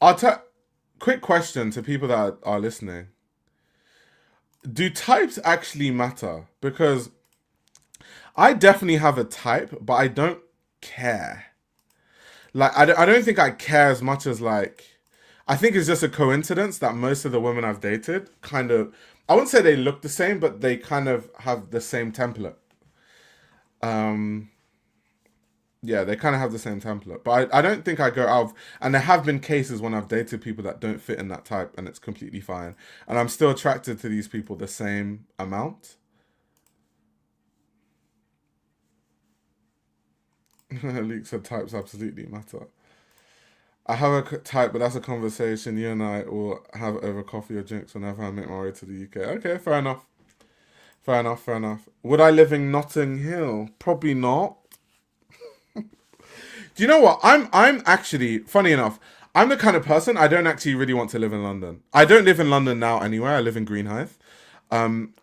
I'll tell. Quick question to people that are listening: do types actually matter? Because I definitely have a type, but I don't care. Like I don't think I care as much as like I think it's just a coincidence that most of the women I've dated kind of I wouldn't say they look the same, but they kind of have the same template. Um yeah, they kind of have the same template. But I don't think I go out of, and there have been cases when I've dated people that don't fit in that type and it's completely fine. And I'm still attracted to these people the same amount. Luke said types absolutely matter. I have a type, but that's a conversation you and I will have over coffee or drinks whenever I make my way to the UK. Okay, fair enough. Fair enough, fair enough. Would I live in Notting Hill? Probably not. Do you know what? I'm actually, funny enough, I'm the kind of person I don't actually really want to live in London. I don't live in London now anyway. I live in Greenhithe. Um,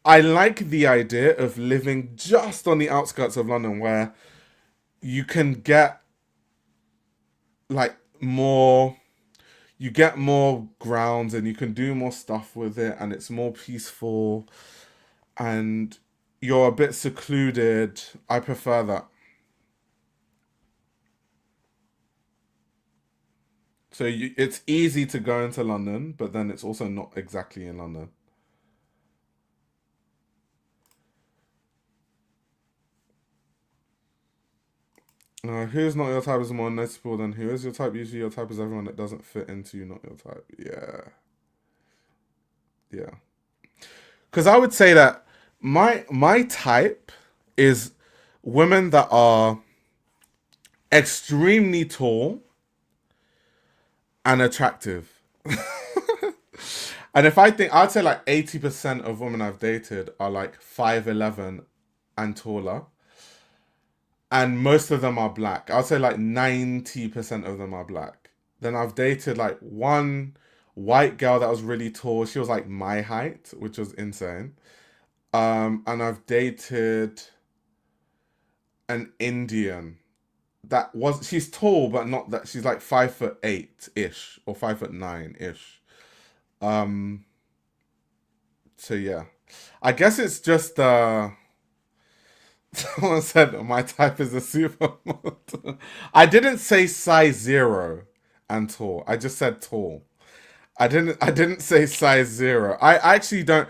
I like the idea of living just on the outskirts of London where you can get like more you get more grounds and you can do more stuff with it and it's more peaceful and you're a bit secluded. I prefer that. So it's easy to go into London, but then it's also not exactly in London. Who's not your type is more noticeable than who is your type. Usually your type is everyone that doesn't fit into you, not your type. Yeah. Yeah. Because I would say that my type is women that are extremely tall and attractive. And if I think I'd say like 80% of women I've dated are like 5'11" and taller. And most of them are black. I'd say like 90% of them are black. Then I've dated like one white girl that was really tall. She was like my height, which was insane. And I've dated an Indian that was she's tall, but not that she's like 5'8" ish or 5'9" ish. Um, so yeah, I guess it's just someone said my type is a supermodel. I didn't say size 0 and tall. I just said tall. I didn't say size 0. I actually don't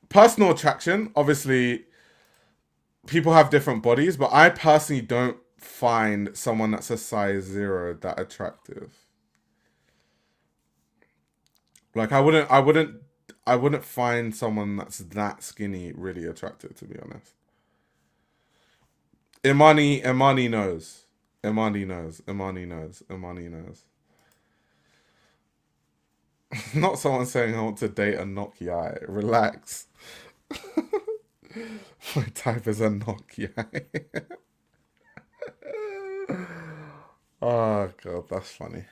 personal attraction, obviously people have different bodies, but I personally don't find someone that's a size 0 that attractive. Like I wouldn't find someone that's that skinny really attractive, to be honest. Imani knows. Imani knows. Imani knows. Imani knows. Not someone saying I want to date a Nokia. Relax. My type is a Nokia. Oh god, that's funny.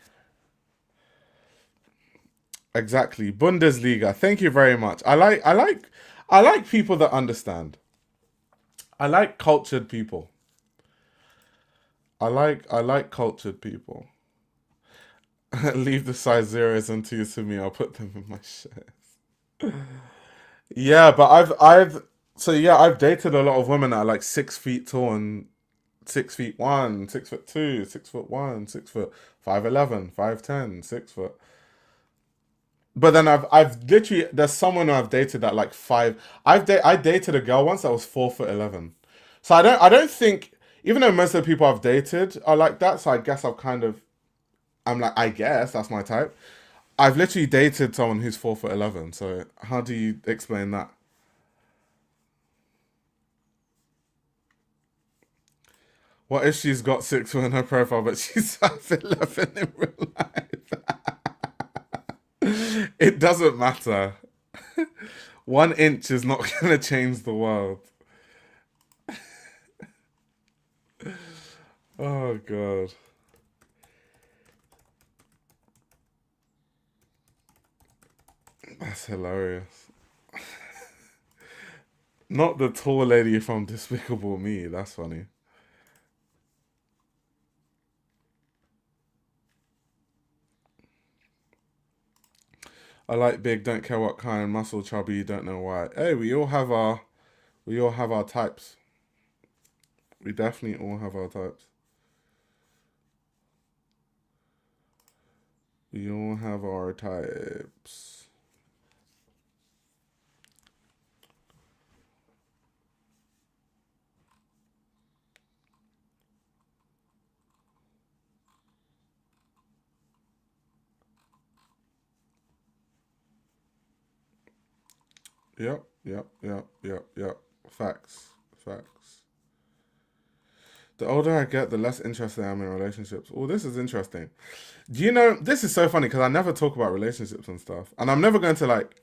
Exactly. Bundesliga. Thank you very much. I like people that understand. I like cultured people. I like cultured people. Leave the size zeros and twos to me. I'll put them in my shirt. Yeah, but I've dated a lot of women that are like 6 feet tall and 6 feet one, 6 foot two, 6 foot one, 6 foot 5'11", 5'10", 6 foot. But then I've literally there's someone who I've dated that like five. I dated a girl once that was 4'11". So I don't think, even though most of the people I've dated are like that. So I guess I'm like, I guess that's my type. I've literally dated someone who's 4'11". So how do you explain that? What if she's got 6 foot in her profile, but she's 5'11" in real life? It doesn't matter. 1 inch is not gonna change the world. Oh god, that's hilarious. Not the tall lady from Despicable Me. That's funny. I like big, don't care what kind, muscle chubby, don't know why. Hey, we all have our types. We definitely all have our types. We all have our types. Yep. Facts. Facts. The older I get, the less interested I am in relationships. Oh, this is interesting. Do you know, this is so funny because I never talk about relationships and stuff. And I'm never going to like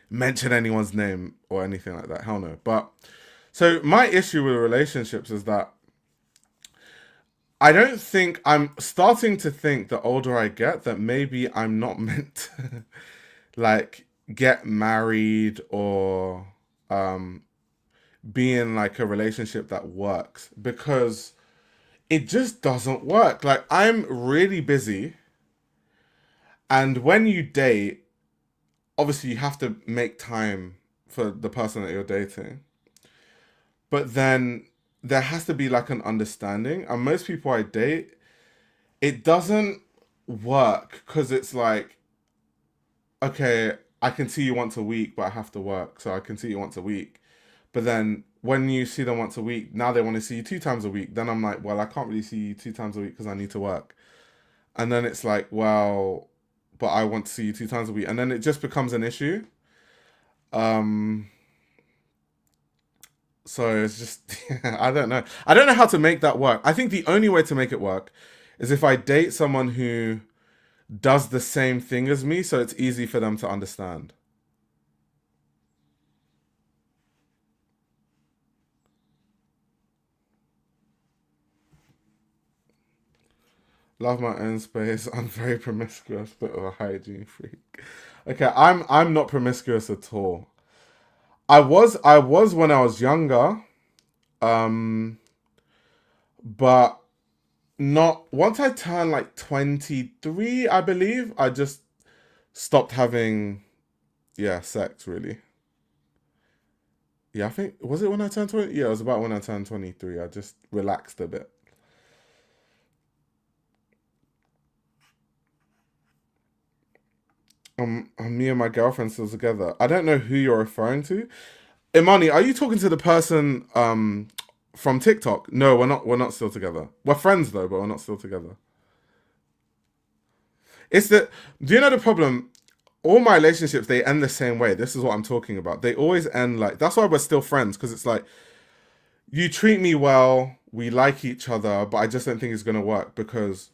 mention anyone's name or anything like that. Hell no. But so my issue with relationships is that I don't think, I'm starting to think the older I get that maybe I'm not meant to like get married or be in like a relationship that works, because it just doesn't work. Like, I'm really busy, and when you date, obviously you have to make time for the person that you're dating. But then there has to be like an understanding. And most people I date, it doesn't work because it's like, okay, I can see you once a week, but I have to work, so I can see you once a week. But then when you see them once a week, now they want to see you 2 times a week. Then I'm like, well, I can't really see you 2 times a week because I need to work. And then it's like, well, but I want to see you 2 times a week. And then it just becomes an issue. Um, so it's just, I don't know. I don't know how to make that work. I think the only way to make it work is if I date someone who does the same thing as me, so it's easy for them to understand. Love my own space. I'm very promiscuous, bit of a hygiene freak. Okay, I'm not promiscuous at all. I was when I was younger, um, but not once I turned like 23, I believe, I just stopped having, yeah, sex really. Yeah, I think, was it when I turned 20? Yeah, it was about when I turned 23. I just relaxed a bit. Me and my girlfriend still together. I don't know who you're referring to. Imani, are you talking to the person from TikTok? No, we're not still together. We're friends though, but we're not still together. It's the Do you know the problem? All my relationships, they end the same way. This is what I'm talking about. They always end like, that's why we're still friends, because it's like, you treat me well, we like each other, but I just don't think it's gonna work because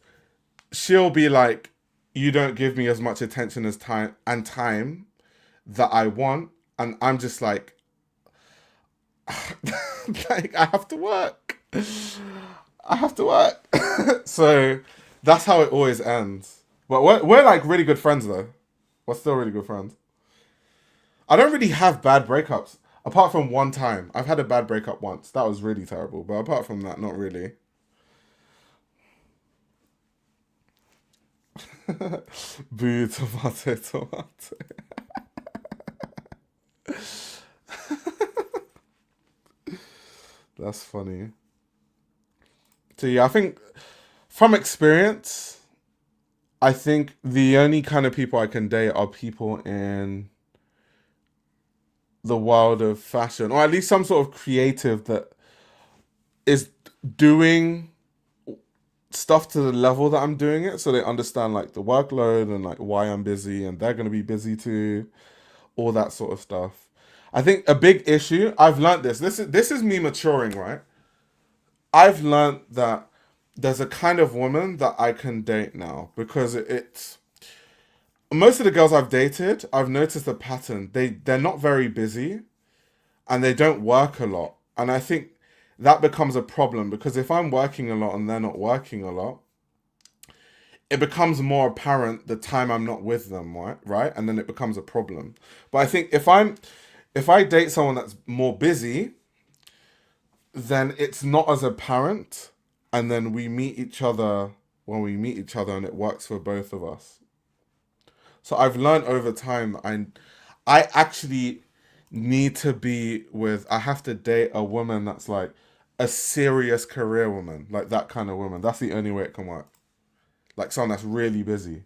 she'll be like, you don't give me as much attention as time that I want, and I'm just like, Like, I have to work. I have to work. So that's how it always ends. But we're like really good friends though. We're still really good friends. I don't really have bad breakups. Apart from one time. I've had a bad breakup once. That was really terrible. But apart from that, not really. Boo, tomato, tomato. That's funny. So yeah, I think from experience, I think the only kind of people I can date are people in the world of fashion, or at least some sort of creative that is doing stuff to the level that I'm doing it, so they understand like the workload and like why I'm busy, and they're gonna be busy too, all that sort of stuff. I think a big issue I've learned this. This is me maturing, right? I've learned that there's a kind of woman that I can date now because it's most of the girls I've dated. I've noticed a pattern. They're not very busy and they don't work a lot, and I think that becomes a problem because if I'm working a lot and they're not working a lot, it becomes more apparent the time I'm not with them, right? Right, and then it becomes a problem. But I think if I date someone that's more busy, then it's not as apparent, and then we meet each other when we meet each other, and it works for both of us. So I've learned over time I actually need to be with. I have to date a woman that's like a serious career woman, like that kind of woman. That's the only way it can work. Like someone that's really busy,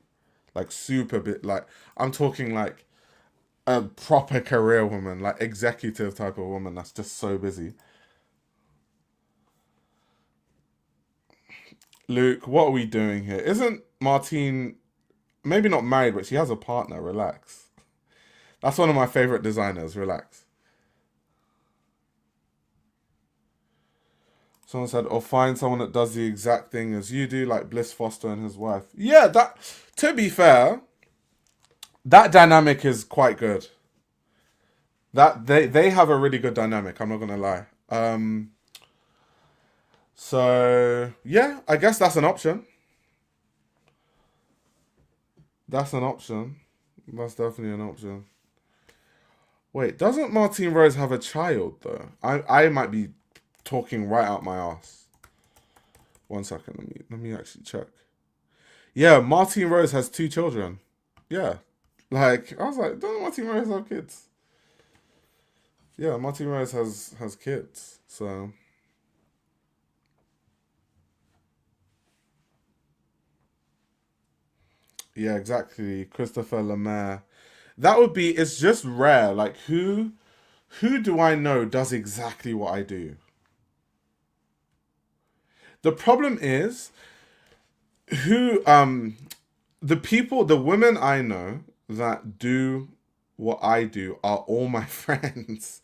like super bit. Like I'm talking like a proper career woman, like executive type of woman that's just so busy. Luke, what are we doing here? Isn't Martine maybe not married, but she has a partner? Relax. That's one of my favorite designers. Relax. Someone said, or find someone that does the exact thing as you do, like Bliss Foster and his wife. Yeah, that. To be fair, that dynamic is quite good. That they have a really good dynamic. I'm not gonna lie. So yeah, I guess that's an option. That's an option. That's definitely an option. Wait, doesn't Martine Rose have a child though? I might be talking right out my ass. One second, let me actually check. Yeah, Martine Rose has two children. Yeah, like I was like, doesn't Martine Rose have kids? Yeah, Martine Rose has kids. So yeah, exactly. Christopher Lemaire. That would be. It's just rare. Like who do I know does exactly what I do? The problem is who the women I know that do what I do are all my friends.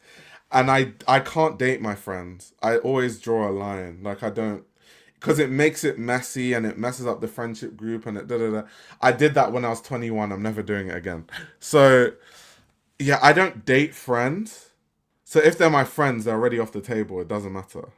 And I can't date my friends. I always draw a line. Like I don't, because it makes it messy and it messes up the friendship group and it da da da. I did that when I was 21. I'm never doing it again. So yeah, I don't date friends. So if they're my friends, they're already off the table. It doesn't matter.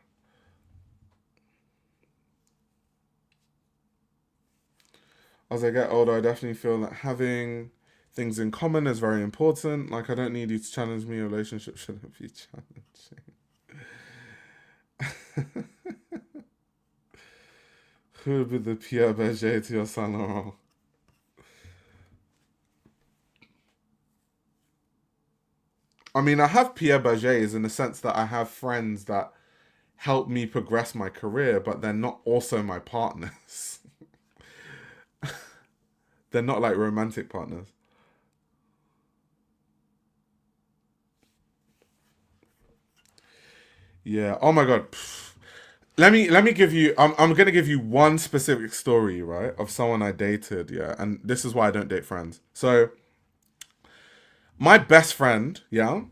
As I get older, I definitely feel that having things in common is very important. Like, I don't need you to challenge me. A relationship shouldn't be challenging. Who would be the Pierre Berger to your Saint Laurent? I mean, I have Pierre Bergers in the sense that I have friends that help me progress my career, but they're not also my partners. They're not like romantic partners. Yeah. Oh my god. Let me give you. I'm gonna give you one specific story, right, of someone I dated. Yeah, and this is why I don't date friends. So my best friend, yeah,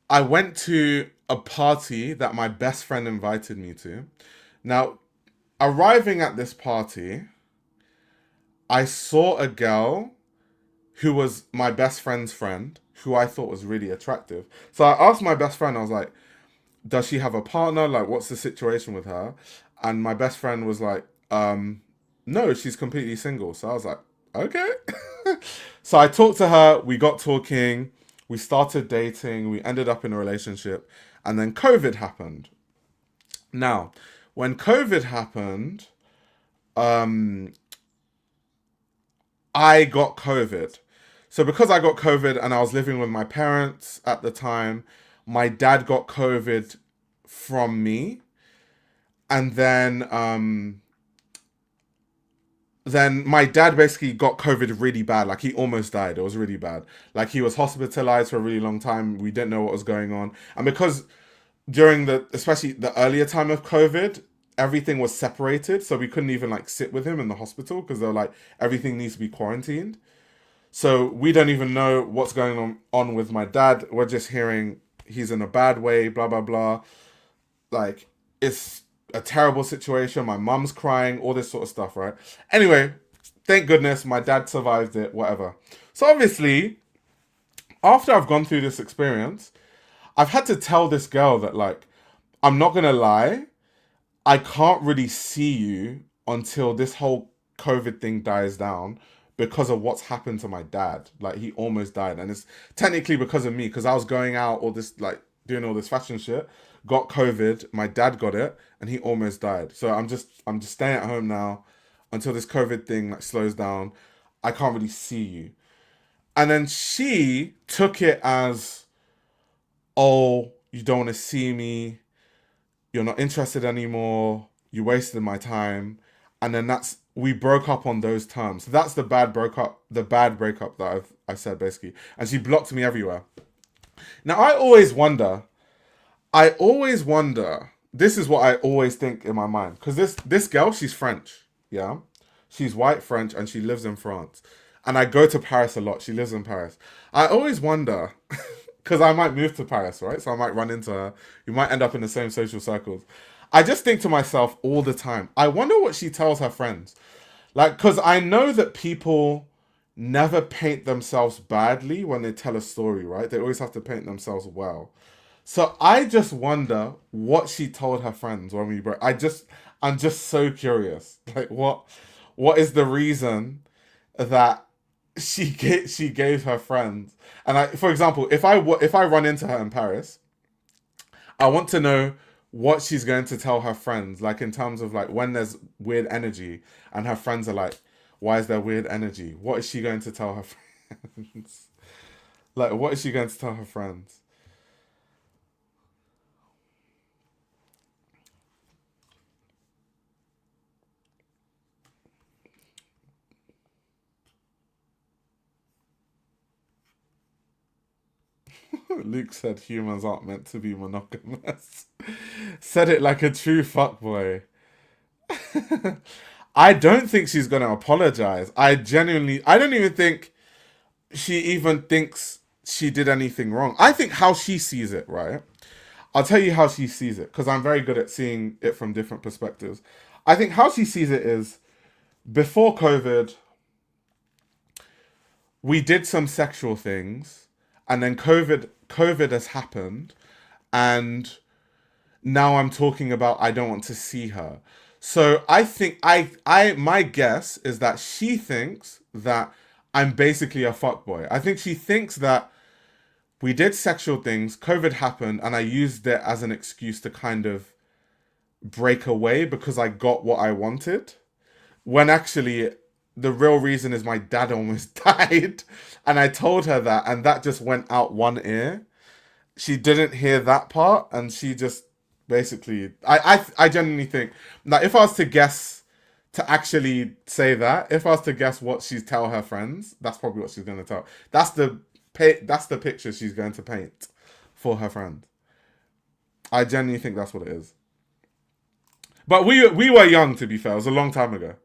I went to a party that my best friend invited me to. Now, arriving at this party, I saw a girl who was my best friend's friend, who I thought was really attractive. So I asked my best friend, I was like, does she have a partner? Like, what's the situation with her? And my best friend was like, no, she's completely single. So I was like, okay. So I talked to her, we got talking, we started dating, we ended up in a relationship, and then COVID happened. Now, when COVID happened, um, I got COVID. So because I got COVID and I was living with my parents at the time, my dad got COVID from me. And then my dad basically got COVID really bad. Like he almost died. It was really bad. Like he was hospitalized for a really long time. We didn't know what was going on. And because during especially the earlier time of COVID, everything was separated. So we couldn't even like sit with him in the hospital because they were like, everything needs to be quarantined. So we don't even know what's going on with my dad. We're just hearing he's in a bad way, blah, blah, blah. Like, it's a terrible situation. My mum's crying, all this sort of stuff, right? Anyway, thank goodness my dad survived it, whatever. So obviously, after I've gone through this experience, I've had to tell this girl that, like, I'm not going to lie, I can't really see you until this whole COVID thing dies down because of what's happened to my dad. Like, he almost died. And it's technically because of me, because I was going out all this, like, doing all this fashion shit, got COVID, my dad got it, and he almost died. So I'm just staying at home now until this COVID thing like slows down. I can't really see you. And then she took it as, oh, you don't want to see me, you're not interested anymore, you wasted my time. And then we broke up on those terms. So that's the bad breakup that I said basically. And she blocked me everywhere. Now I always wonder, this is what I always think in my mind. Because this girl, she's French, yeah? She's white French and she lives in France. And I go to Paris a lot. She lives in Paris. I always wonder, because I might move to Paris, right? So I might run into her. We might end up in the same social circles. I just think to myself all the time, I wonder what she tells her friends. Like, because I know that people never paint themselves badly when they tell a story, right? They always have to paint themselves well. So I just wonder what she told her friends when we broke. I'm just so curious. Like, what is the reason that she gave her friends? And for example, if I run into her in Paris, I want to know what she's going to tell her friends, like in terms of like when there's weird energy and her friends are like, why is there weird energy? What is she going to tell her friends? Like, what is she going to tell her friends? Luke said humans aren't meant to be monogamous. Said it like a true fuckboy. I don't think she's gonna apologize. I don't even think she even thinks she did anything wrong. I think how she sees it, right? I'll tell you how she sees it, because I'm very good at seeing it from different perspectives. I think how she sees it is, before COVID, we did some sexual things, and then COVID has happened, and now I'm talking about I don't want to see her. So I think I my guess is that she thinks that I'm basically a fuckboy. I think she thinks that we did sexual things, COVID happened, and I used it as an excuse to kind of break away because I got what I wanted. When actually the real reason is my dad almost died. And I told her that, and that just went out one ear. She didn't hear that part, and she just basically I genuinely think that if I was to guess, to actually say that, if I was to guess what she'd tell her friends, that's probably what she's gonna tell. That's the picture she's going to paint for her friends. I genuinely think that's what it is. But we were young, to be fair. It was a long time ago.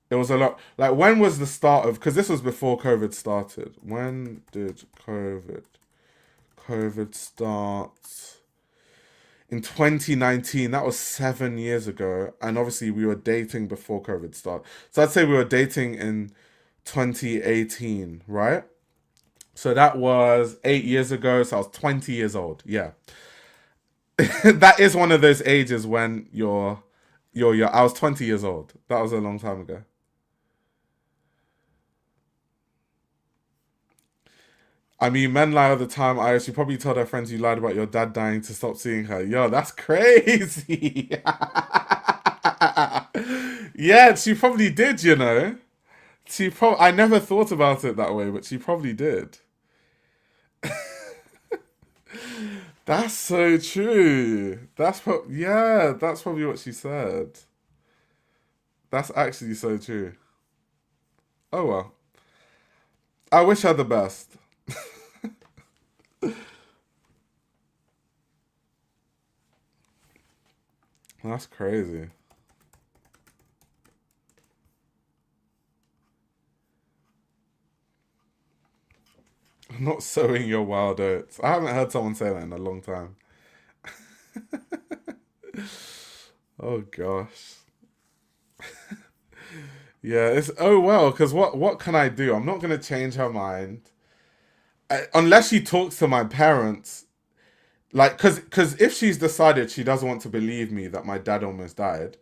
It was a lot. Like, when was the start of? Because this was before COVID started. When did COVID start? In 2019. That was 7 years ago. And obviously, we were dating before COVID started. So I'd say we were dating in 2018, right? So that was 8 years ago. So I was 20 years old. Yeah. That is one of those ages when you're. I was 20 years old. That was a long time ago. I mean, men lie all the time. I She probably told her friends you lied about your dad dying to stop seeing her. Yo, that's crazy. Yeah, she probably did. I never thought about it that way, but she probably did. That's so true. Yeah, that's probably what she said. That's actually so true. Oh well. I wish her the best. That's crazy. I'm not sowing your wild oats. I haven't heard someone say that in a long time. Oh gosh. Yeah, it's oh well, because what can I do? I'm not gonna change her mind. Unless she talks to my parents. Like, cause if she's decided she doesn't want to believe me that my dad almost died,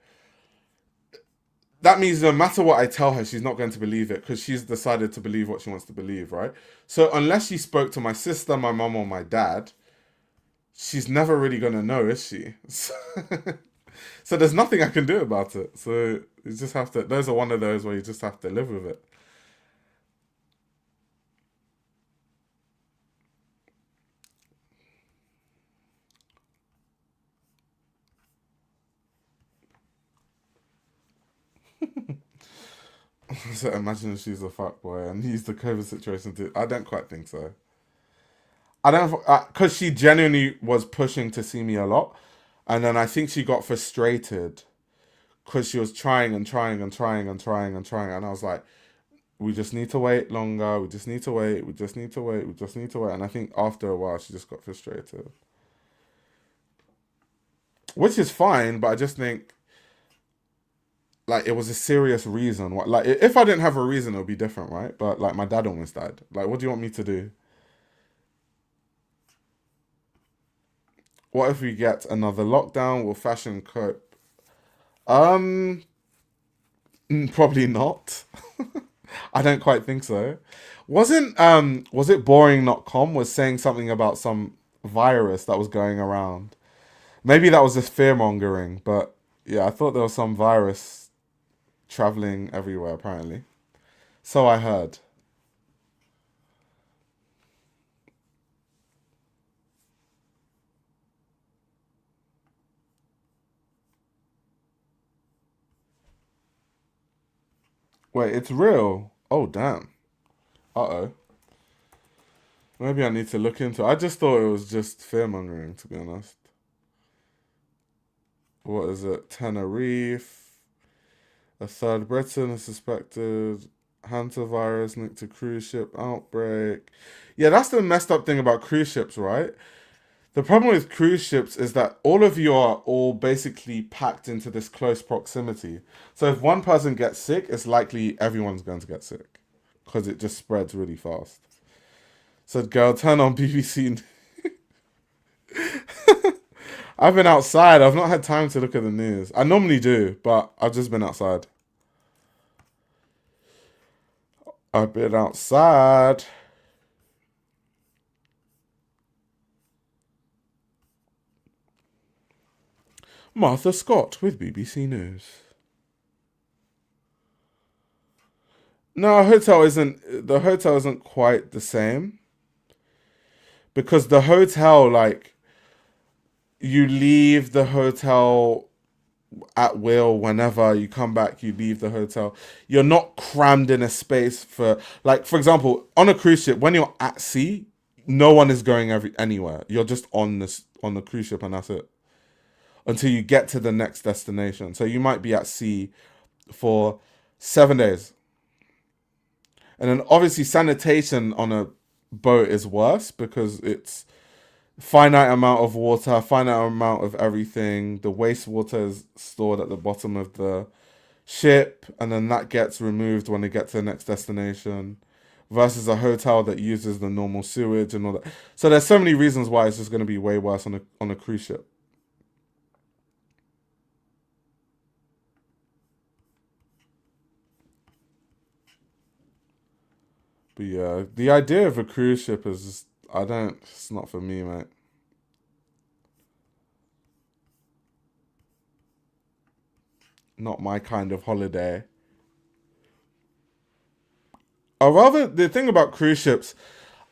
that means no matter what I tell her, she's not going to believe it because she's decided to believe what she wants to believe, right? So unless she spoke to my sister, my mom, or my dad, she's never really gonna know, is she? So there's nothing I can do about it. So you just have to. Those are one of those where you just have to live with it. So imagine if she's a fuck boy and use the COVID situation to. I don't quite think so. I don't, because she genuinely was pushing to see me a lot, and then I think she got frustrated because she was trying and trying and trying and trying and trying, and I was like, we just need to wait longer. We just need to wait. We just need to wait. We just need to wait. And I think after a while, she just got frustrated, which is fine. But I just think like it was a serious reason. Like if I didn't have a reason, it would be different, right? But like my dad almost died. Like, what do you want me to do? What if we get another lockdown? Will fashion cope? Um, Probably not. I don't quite think so. Was it boring.com was saying something about some virus that was going around. Maybe that was just fear mongering, but yeah, I thought there was some virus traveling everywhere apparently. So I heard. Wait, it's real. Oh damn. Uh-oh. Maybe I need to look into it. I just thought it was just fear mongering, to be honest. What is it? Tenerife. A third Briton is suspected. Hantavirus linked to cruise ship outbreak. Yeah, that's the messed up thing about cruise ships, right? The problem with cruise ships is that all of you are all basically packed into this close proximity. So if one person gets sick, it's likely everyone's going to get sick because it just spreads really fast. Said girl, turn on BBC. I've been outside. I've not had time to look at the news. I normally do, but I've just been outside. I've been outside. Martha Scott with BBC News. No, the hotel isn't quite the same because the hotel like you leave the hotel at will whenever you come back you leave the hotel. You're not crammed in a space for like for example on a cruise ship when you're at sea no one is going anywhere. You're just on the cruise ship and that's it until you get to the next destination. So you might be at sea for 7 days. And then obviously sanitation on a boat is worse because it's finite amount of water, finite amount of everything. The wastewater is stored at the bottom of the ship, and then that gets removed when they get to the next destination. Versus a hotel that uses the normal sewage and all that. So there's so many reasons why it's just going to be way worse on a cruise ship. But yeah, the idea of a cruise ship is just, I don't. It's not for me, mate. Not my kind of holiday. Or rather, the thing about cruise ships,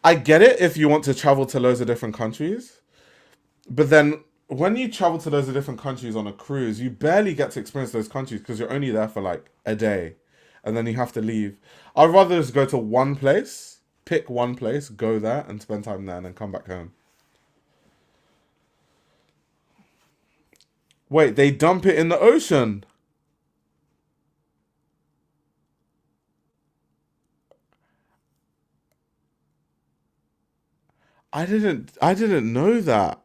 I get it if you want to travel to loads of different countries, but then when you travel to loads of different countries on a cruise, you barely get to experience those countries because you're only there for like a day, and then you have to leave. I'd rather just go to one place, pick one place, go there, and spend time there, and then come back home. Wait, they dump it in the ocean. I didn't know that.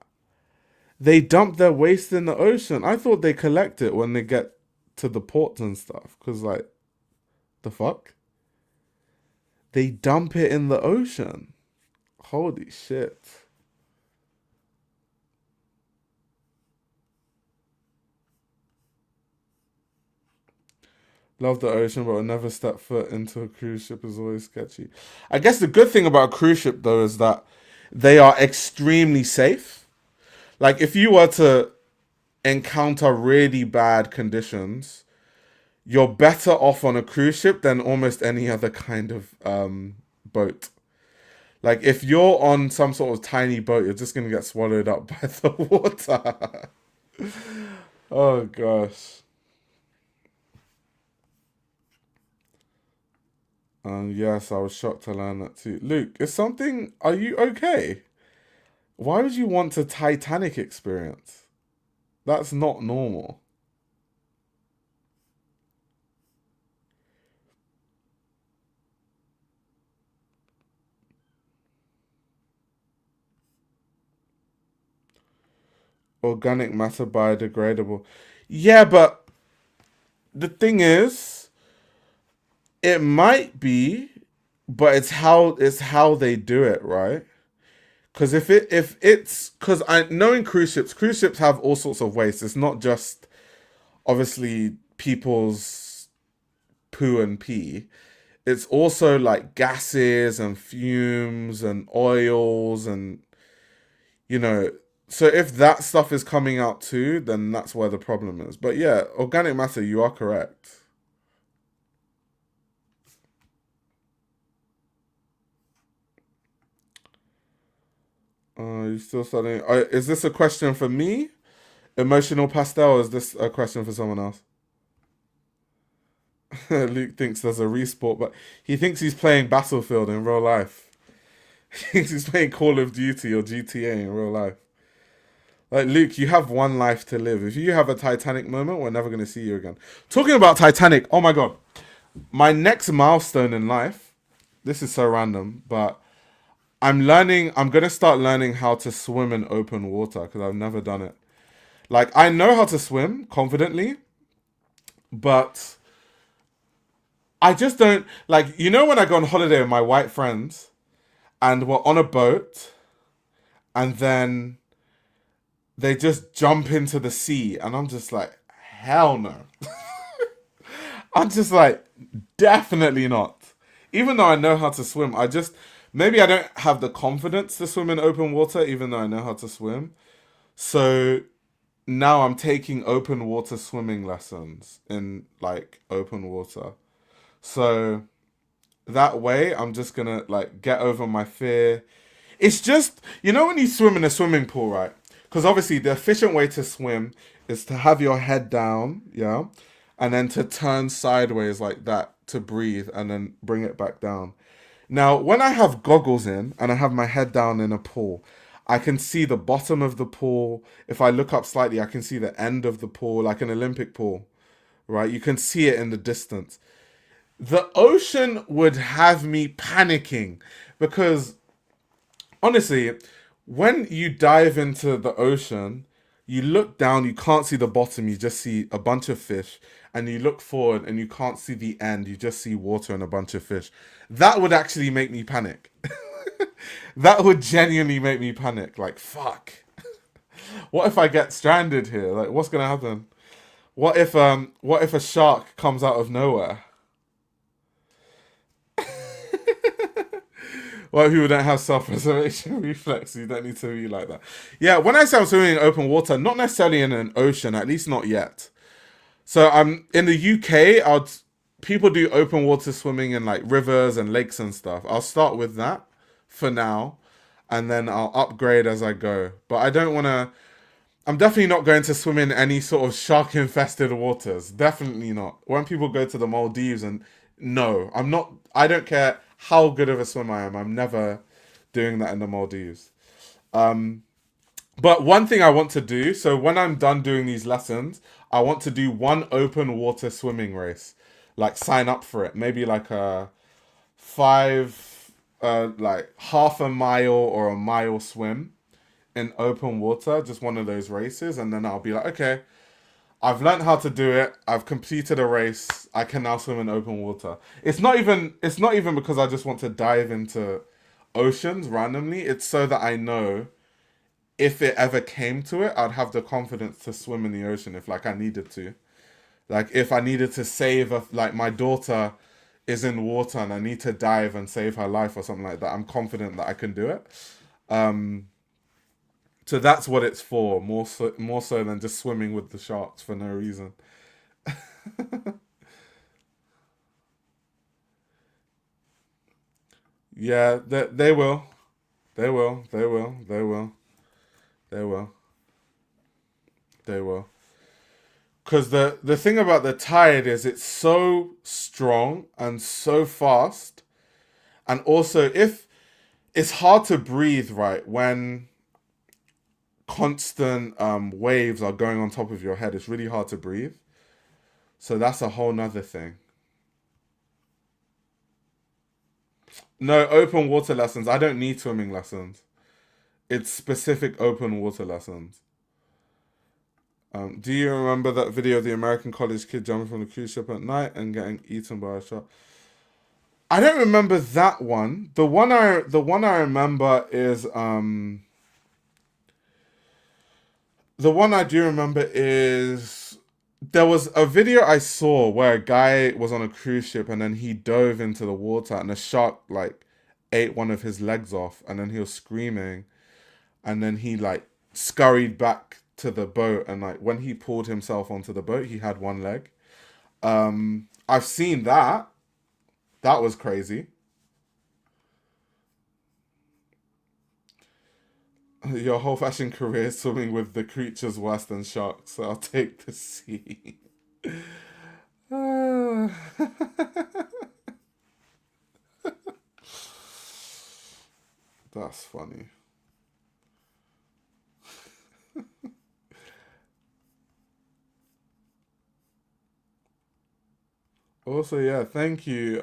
They dump their waste in the ocean. I thought they collect it when they get to the ports and stuff. Cause like, the fuck? They dump it in the ocean. Holy shit. Love the ocean, but will never step foot into a cruise ship is always sketchy. I guess the good thing about a cruise ship though is that they are extremely safe. Like if you were to encounter really bad conditions, you're better off on a cruise ship than almost any other kind of boat. Like if you're on some sort of tiny boat, you're just gonna get swallowed up by the water. Oh gosh. Yes, I was shocked to learn that too. Luke, is something? Are you okay? Why would you want a Titanic experience? That's not normal. Organic matter biodegradable. Yeah, but the thing is, it might be, but it's how they do it, right? Because if it's because I knowing cruise ships have all sorts of waste. It's not just obviously people's poo and pee. It's also like gases and fumes and oils and you know. So if that stuff is coming out too, then that's where the problem is. But yeah, organic matter, you are correct. You still studying? Is this a question for me? Emotional pastel, or is this a question for someone else? Luke thinks there's a resport, but he thinks he's playing Battlefield in real life. He thinks he's playing Call of Duty or GTA in real life. Like, Luke, you have one life to live. If you have a Titanic moment, we're never going to see you again. Talking about Titanic, oh my God. My next milestone in life, this is so random, but I'm going to start learning how to swim in open water because I've never done it. Like, I know how to swim confidently, but I just don't, like, you know, when I go on holiday with my white friends and we're on a boat and then they just jump into the sea and I'm just like, hell no. I'm just like, definitely not. Even though I know how to swim, maybe I don't have the confidence to swim in open water, even though I know how to swim. So now I'm taking open water swimming lessons in like open water. So that way I'm just gonna like get over my fear. It's just, you know, when you swim in a swimming pool, right? Because obviously the efficient way to swim is to have your head down, yeah, and then to turn sideways like that to breathe and then bring it back down. Now, when I have goggles in and I have my head down in a pool, I can see the bottom of the pool. If I look up slightly, I can see the end of the pool, like an Olympic pool, right? You can see it in the distance. The ocean would have me panicking because honestly, when you dive into the ocean, you look down, you can't see the bottom, you just see a bunch of fish, and you look forward and you can't see the end, you just see water and a bunch of fish. That would actually make me panic. That would genuinely make me panic. Like, fuck. What if I get stranded here? Like, what's gonna happen? What if a shark comes out of nowhere? Well, people don't have self-preservation reflex. You don't need to be like that. Yeah, when I say I'm swimming in open water, not necessarily in an ocean, at least not yet. So I'm in the UK. People do open water swimming in like rivers and lakes and stuff. I'll start with that for now, and then I'll upgrade as I go. But I don't want to. I'm definitely not going to swim in any sort of shark-infested waters. Definitely not. When people go to the Maldives and no, I'm not. I don't care how good of a swimmer I am. I'm never doing that in the Maldives. But one thing I want to do, so when I'm done doing these lessons, I want to do one open water swimming race. Like sign up for it. Maybe like a like half a mile or a mile swim in open water, just one of those races, and then I'll be like, okay, I've learned how to do it. I've completed a race. I can now swim in open water. It's not even because I just want to dive into oceans randomly. It's so that I know if it ever came to it, I'd have the confidence to swim in the ocean if like I needed to. Like if I needed to save like my daughter is in water and I need to dive and save her life or something like that, I'm confident that I can do it. So that's what it's for, more so than just swimming with the sharks for no reason. Yeah, they will. They will. They will. They will. They will. They will. Because the thing about the tide is it's so strong and so fast. And also, if it's hard to breathe, right, when constant waves are going on top of your head, it's really hard to breathe. So that's a whole nother thing. No, open water lessons. I don't need swimming lessons. It's specific open water lessons. Do you remember that video of the American college kid jumping from the cruise ship at night and getting eaten by a shark? I don't remember that one. The one I remember is the one I do remember is there was a video I saw where a guy was on a cruise ship and then he dove into the water and a shark like ate one of his legs off and then he was screaming and then he like scurried back to the boat and like when he pulled himself onto the boat he had one leg. I've seen that. That was crazy. Your whole fashion career is swimming with the creatures worse than sharks, so I'll take the sea. Ah. That's funny. Also, yeah, thank you.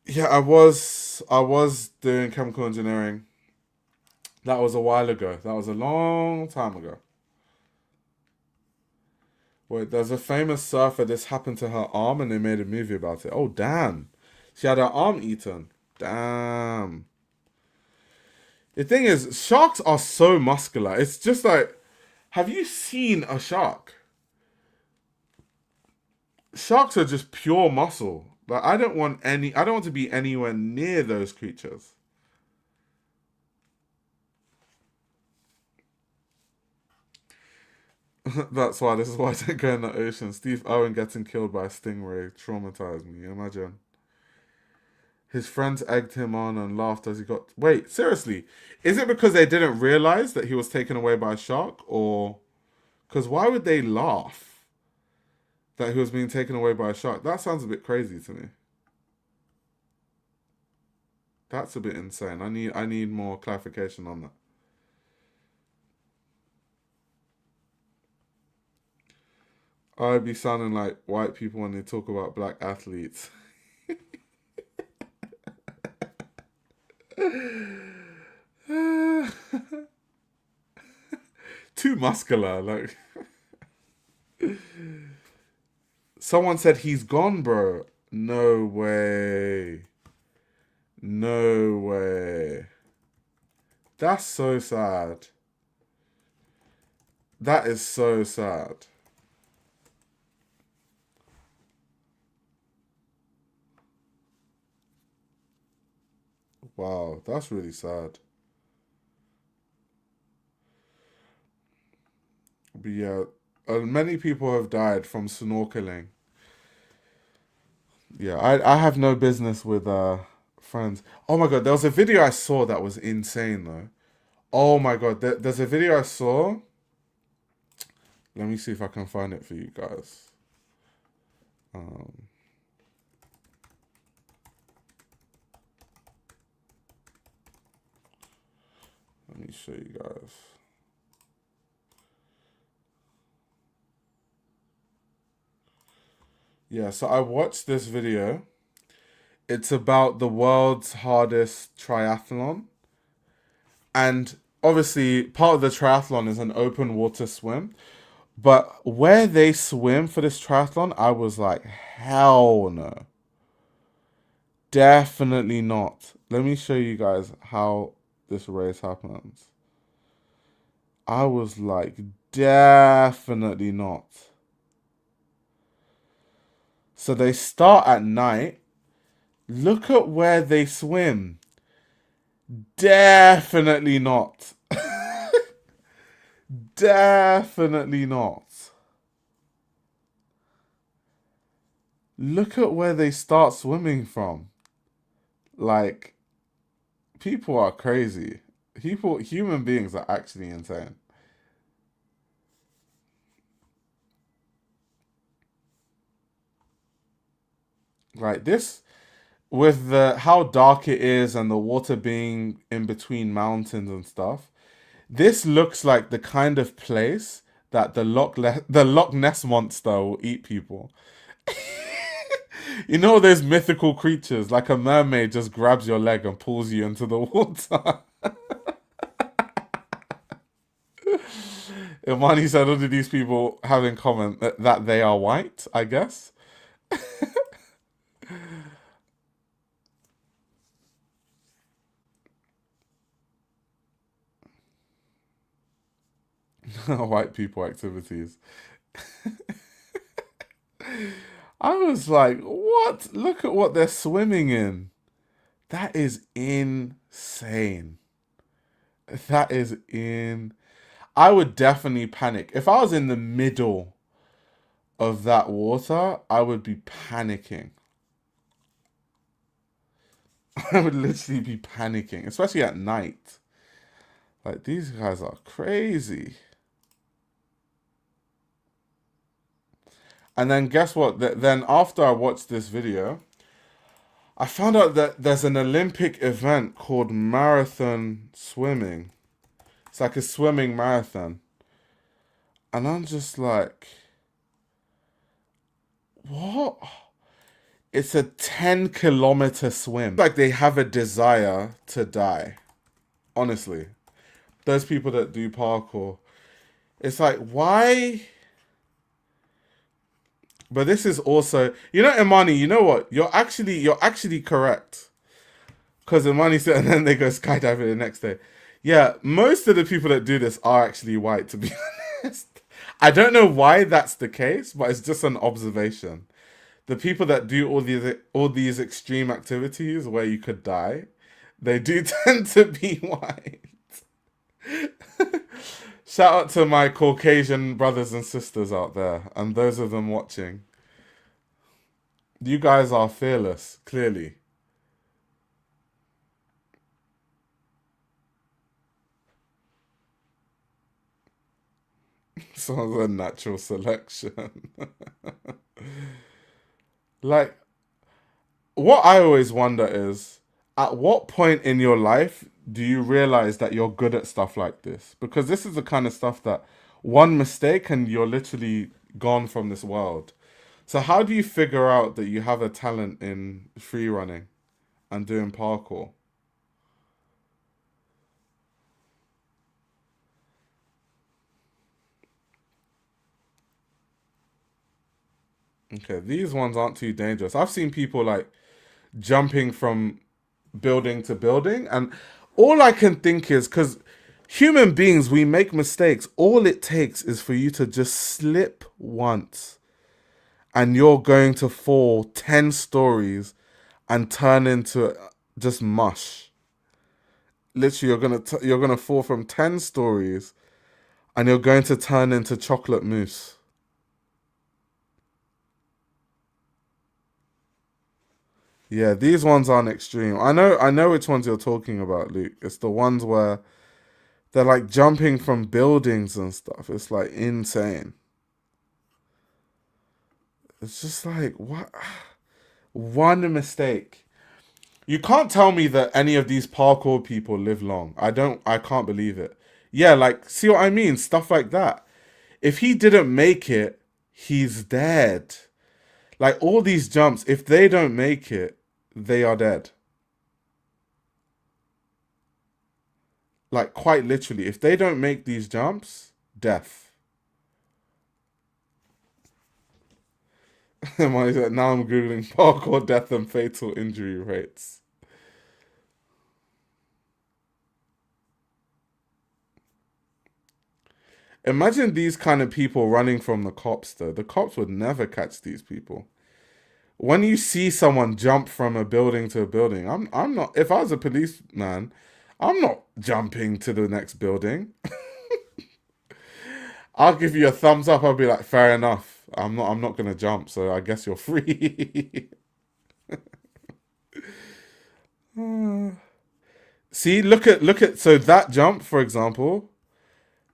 Yeah, I was doing chemical engineering. That was a while ago. That was a long time ago. Wait, there's a famous surfer. This happened to her arm, and they made a movie about it. Oh, damn! She had her arm eaten. Damn. The thing is, sharks are so muscular. It's just like, have you seen a shark? Sharks are just pure muscle. Like I don't want any. I don't want to be anywhere near those creatures. That's why. This is why I don't go in the ocean. Steve Owen getting killed by a stingray traumatized me. Imagine. His friends egged him on and laughed as he got. Wait, seriously, is it because they didn't realize that he was taken away by a shark, or because why would they laugh that he was being taken away by a shark? That sounds a bit crazy to me. That's a bit insane. I need more clarification on that. I'd be sounding like white people when they talk about black athletes. Too muscular. Like someone said he's gone, bro. No way. No way. That's so sad. That is so sad. Wow, that's really sad. But yeah, many people have died from snorkeling. Yeah, I have no business with friends. Oh my god, there was a video I saw that was insane though. Oh my god, there's a video I saw. Let me see if I can find it for you guys. Um, Let me show you guys. Yeah, so I watched this video. It's about the world's hardest triathlon. And obviously, part of the triathlon is an open water swim. But where they swim for this triathlon, I was like, hell no. Definitely not. Let me show you guys how this race happens. I was like, definitely not. So they start at night. Look at where they swim. Definitely not. Definitely not. Look at where they start swimming from. Like, people are crazy. Human beings are actually insane. Like this, with the how dark it is and the water being in between mountains and stuff, this looks like the kind of place that the Loch Ness monster will eat people. You know those mythical creatures, like a mermaid just grabs your leg and pulls you into the water. Imani said, "What do these people have in common? That they are white, I guess." White people activities. I was like, what? Look at what they're swimming in. That is insane. That is in. I would definitely panic. If I was in the middle of that water, I would be panicking. I would literally be panicking, especially at night. Like, these guys are crazy. And then guess what? Then after I watched this video, I found out that there's an Olympic event called marathon swimming. It's like a swimming marathon. And I'm just like, what? It's a 10-kilometer swim. Like they have a desire to die. Honestly. Those people that do parkour. It's like, why? But this is also, Imani, you know what? You're actually correct. Because Imani said, and then they go skydiving the next day. Yeah, most of the people that do this are actually white, to be honest. I don't know why that's the case, but it's just an observation. The people that do all these extreme activities where you could die, they do tend to be white. Shout out to my Caucasian brothers and sisters out there, and those of them watching. You guys are fearless, clearly. Sounds a natural selection. Like, what I always wonder is, at what point in your life do you realize that you're good at stuff like this? Because this is the kind of stuff that one mistake and you're literally gone from this world. So how do you figure out that you have a talent in free running and doing parkour? Okay, these ones aren't too dangerous. I've seen people like jumping from building to building, and all I can think is because human beings, we make mistakes. All it takes is for you to just slip once, and you're going to fall 10 stories and turn into just mush. Literally, you're gonna fall from 10 stories, and you're going to turn into chocolate mousse. Yeah, these ones aren't extreme. I know which ones you're talking about, Luke. It's the ones where they're like jumping from buildings and stuff. It's like insane. It's just like what one mistake. You can't tell me that any of these parkour people live long. I can't believe it. Yeah, like see what I mean? Stuff like that. If he didn't make it, he's dead. Like all these jumps, if they don't make it, they are dead. Like quite literally, if they don't make these jumps, death. Now I'm googling parkour death and fatal injury rates. Imagine these kind of people running from the cops, though. The cops would never catch these people. When you see someone jump from a building to a building, I'm not. If I was a policeman, I'm not jumping to the next building. I'll give you a thumbs up. I'll be like, fair enough. I'm not gonna jump. So I guess you're free. See, look at. So that jump, for example.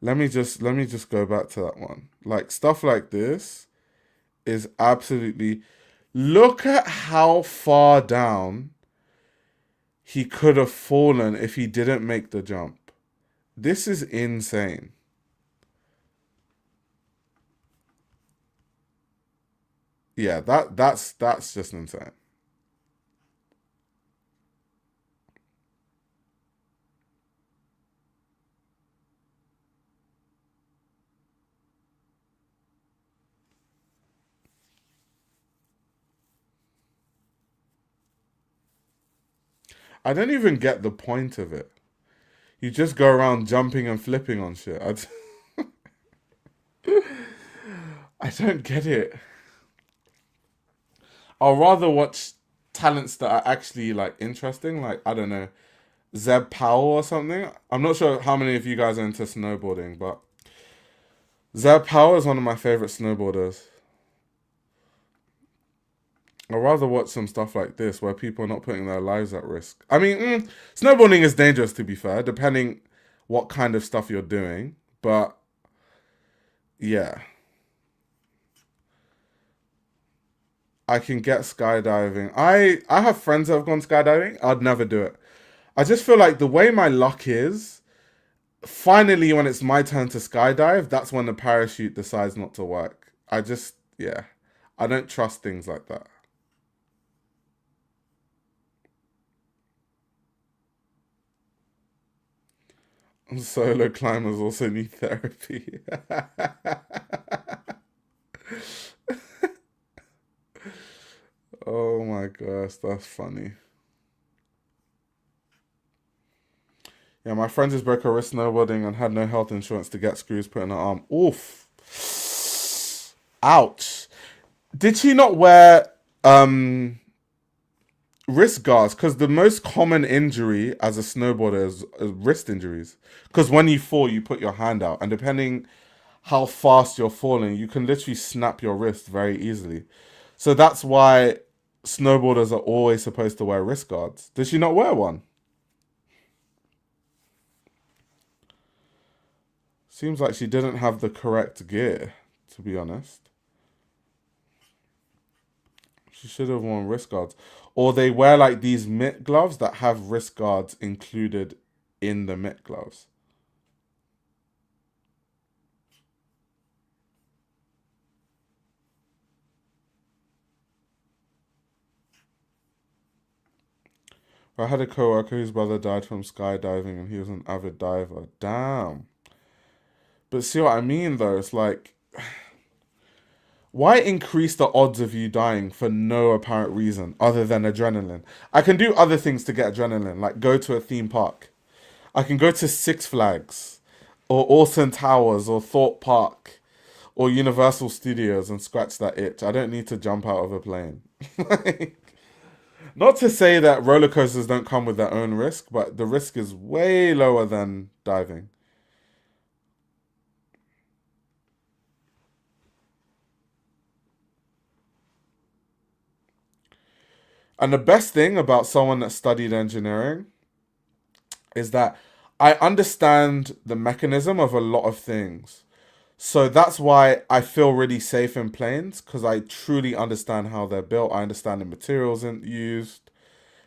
Let me just go back to that one. Like stuff like this is absolutely. Look at how far down he could have fallen if he didn't make the jump. This is insane. Yeah, that's just insane. I don't even get the point of it. You just go around jumping and flipping on shit. I don't get it. I'll rather watch talents that are actually like interesting, like I don't know, Zeb Powell or something. I'm not sure how many of you guys are into snowboarding, but Zeb Powell is one of my favorite snowboarders. I'd rather watch some stuff like this where people are not putting their lives at risk. I mean, snowboarding is dangerous to be fair, depending what kind of stuff you're doing. But yeah, I can get skydiving. I have friends that have gone skydiving. I'd never do it. I just feel like the way my luck is, finally when it's my turn to skydive, that's when the parachute decides not to work. Yeah, I don't trust things like that. Solo climbers also need therapy. Oh my gosh, that's funny. Yeah, my friend just broke her wrist snowboarding and had no health insurance to get screws put in her arm. Oof. Ouch. Did she not wear wrist guards? Because the most common injury as a snowboarder is wrist injuries. Because when you fall, you put your hand out, and depending how fast you're falling, you can literally snap your wrist very easily. So that's why snowboarders are always supposed to wear wrist guards. Did she not wear one? Seems like she didn't have the correct gear, to be honest. She should have worn wrist guards. Or they wear like these mitt gloves that have wrist guards included in the mitt gloves. I had a coworker whose brother died from skydiving and he was an avid diver. Damn. But see what I mean though? It's like, why increase the odds of you dying for no apparent reason other than adrenaline? I can do other things to get adrenaline, like go to a theme park. I can go to Six Flags or Alton Towers or Thorpe Park or Universal Studios and scratch that itch. I don't need to jump out of a plane. Like, Not to say that roller coasters don't come with their own risk, but the risk is way lower than diving. And the best thing about someone that studied engineering is that I understand the mechanism of a lot of things. So that's why I feel really safe in planes because I truly understand how they're built. I understand the materials used.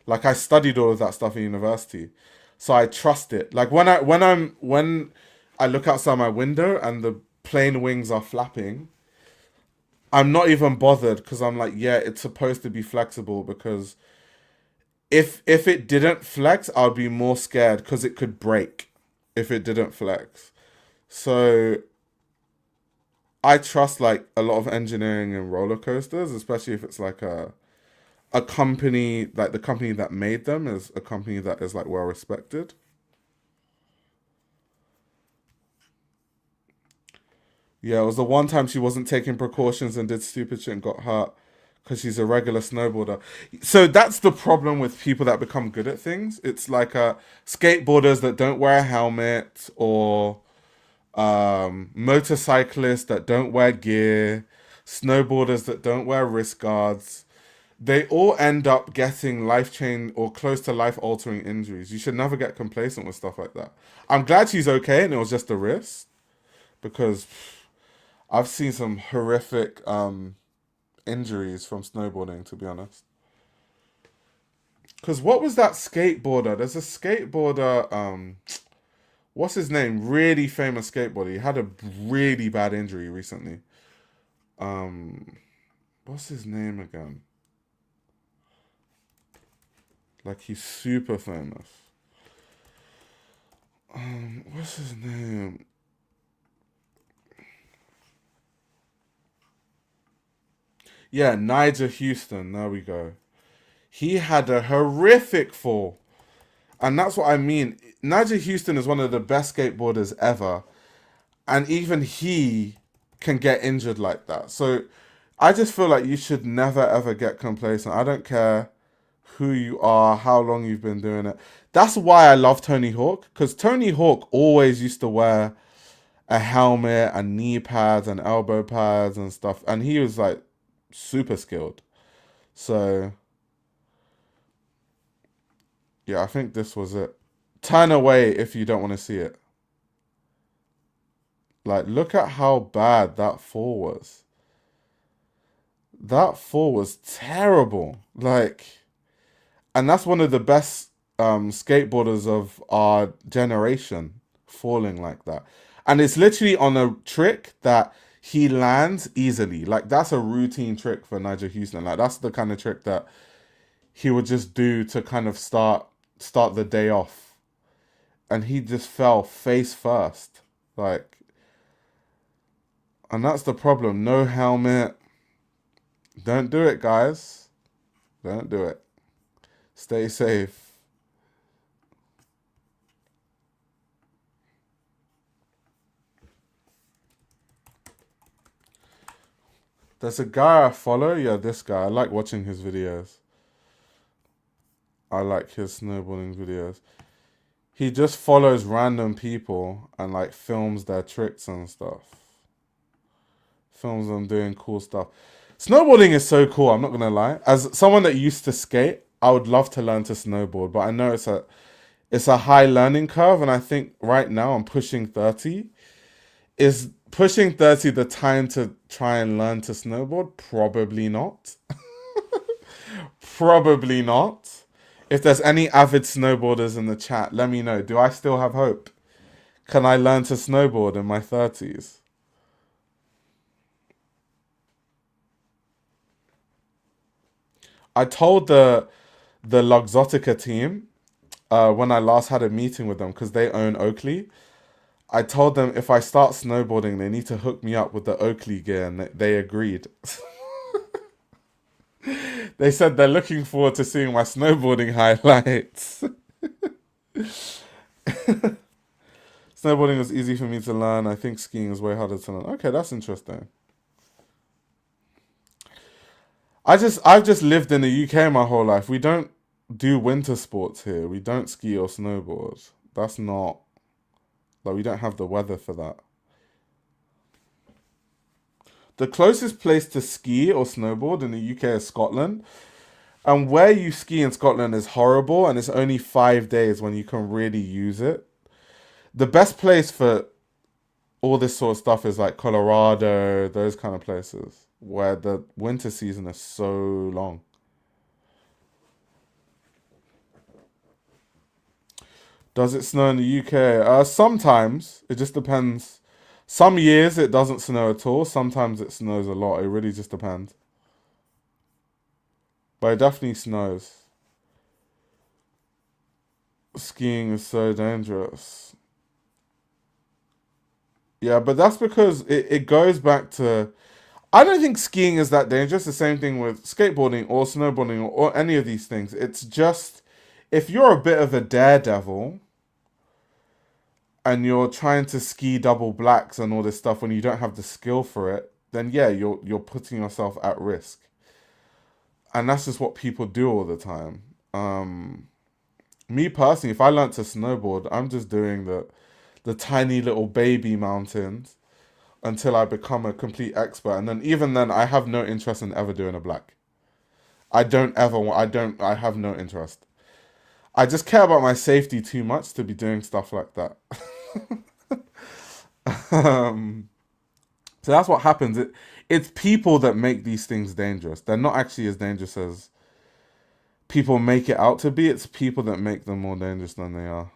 Like I studied all of that stuff in university. So I trust it. Like when I look outside my window and the plane wings are flapping, I'm not even bothered because I'm like, yeah, it's supposed to be flexible because if it didn't flex, I'd be more scared because it could break if it didn't flex. So I trust like a lot of engineering in roller coasters, especially if it's like a company like the company that made them is a company that is like well respected. Yeah, it was the one time she wasn't taking precautions and did stupid shit and got hurt because she's a regular snowboarder. So that's the problem with people that become good at things. It's like skateboarders that don't wear a helmet or motorcyclists that don't wear gear, snowboarders that don't wear wrist guards. They all end up getting life change or close to life altering injuries. You should never get complacent with stuff like that. I'm glad she's okay and it was just a wrist because I've seen some horrific injuries from snowboarding, to be honest. Because what was that skateboarder? There's a skateboarder, what's his name? Really famous skateboarder. He had a really bad injury recently. Um, what's his name again? Like he's super famous. What's his name? Yeah, Nigel Houston. There we go. He had a horrific fall. And that's what I mean. Nigel Houston is one of the best skateboarders ever. And even he can get injured like that. So I just feel like you should never ever get complacent. I don't care who you are, how long you've been doing it. That's why I love Tony Hawk. Because Tony Hawk always used to wear a helmet and knee pads and elbow pads and stuff. And he was like super skilled. So yeah, I think this was it. Turn away if you don't want to see it. Like, look at how bad that fall was. That fall was terrible. Like, and that's one of the best skateboarders of our generation falling like that. And it's literally on a trick that he lands easily. Like, that's a routine trick for Nigel Houston. Like, that's the kind of trick that he would just do to kind of start the day off. And he just fell face first. Like, and that's the problem. No helmet. Don't do it, guys. Don't do it. Stay safe. There's a guy I follow. Yeah, this guy. I like watching his videos. I like his snowboarding videos. He just follows random people and like films their tricks and stuff. Films them doing cool stuff. Snowboarding is so cool, I'm not gonna lie. As someone that used to skate, I would love to learn to snowboard, but I know it's a high learning curve, and I think right now I'm pushing 30. Is pushing 30 the time to try and learn to snowboard? Probably not. Probably not. If there's any avid snowboarders in the chat, let me know. Do I still have hope? Can I learn to snowboard in my 30s? I told the Luxottica team when I last had a meeting with them because they own Oakley. I told them if I start snowboarding, they need to hook me up with the Oakley gear, and they agreed. They said they're looking forward to seeing my snowboarding highlights. Snowboarding was easy for me to learn. I think skiing is way harder to learn. Okay, that's interesting. I've just lived in the UK my whole life. We don't do winter sports here. We don't ski or snowboard. That's not like we don't have the weather for that. The closest place to ski or snowboard in the UK is Scotland. And where you ski in Scotland is horrible, and it's only 5 days when you can really use it. The best place for all this sort of stuff is like Colorado, those kind of places where the winter season is so long. Does it snow in the UK? Sometimes. It just depends. Some years it doesn't snow at all. Sometimes it snows a lot. It really just depends. But it definitely snows. Skiing is so dangerous. Yeah, but that's because it goes back to. I don't think skiing is that dangerous. The same thing with skateboarding or snowboarding or any of these things. It's just if you're a bit of a daredevil and you're trying to ski double blacks and all this stuff when you don't have the skill for it, then yeah, you're putting yourself at risk. And that's just what people do all the time. Me personally, if I learnt to snowboard, I'm just doing the tiny little baby mountains until I become a complete expert. And then even then, I have no interest in ever doing a black. I don't ever want. I don't. I have no interest. I just care about my safety too much to be doing stuff like that. um, so that's what happens. It's people that make these things dangerous. They're not actually as dangerous as people make it out to be. It's people that make them more dangerous than they are.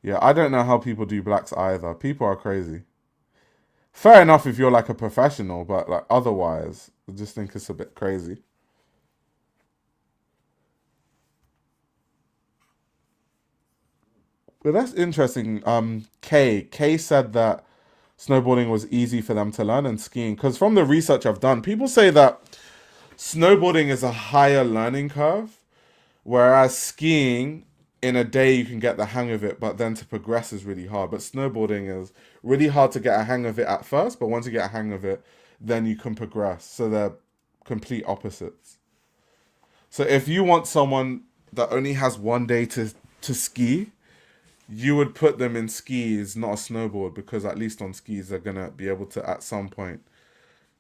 Yeah, I don't know how people do blacks either. People are crazy. Fair enough if you're like a professional, but like otherwise, I just think it's a bit crazy. But that's interesting. Kay said that snowboarding was easy for them to learn and skiing. Because from the research I've done, people say that snowboarding is a higher learning curve, whereas skiing in a day you can get the hang of it, but then to progress is really hard. But snowboarding is really hard to get a hang of it at first, but once you get a hang of it, then you can progress. So they're complete opposites. So if you want someone that only has 1 day to ski, you would put them in skis, not a snowboard, because at least on skis they're gonna be able to at some point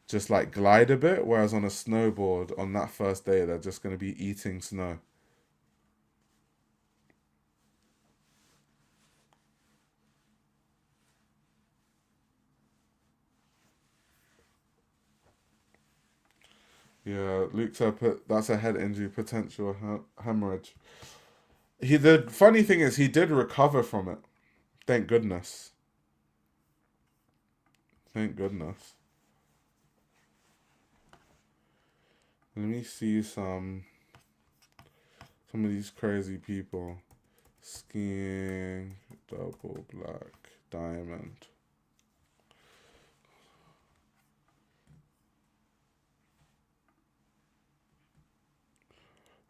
just like glide a bit, whereas on a snowboard on that first day they're just gonna be eating snow. Yeah, Luke said that's a head injury, potential hemorrhage. The funny thing is he did recover from it. Thank goodness. Thank goodness. Let me see some of these crazy people. Skiing, double black, diamond.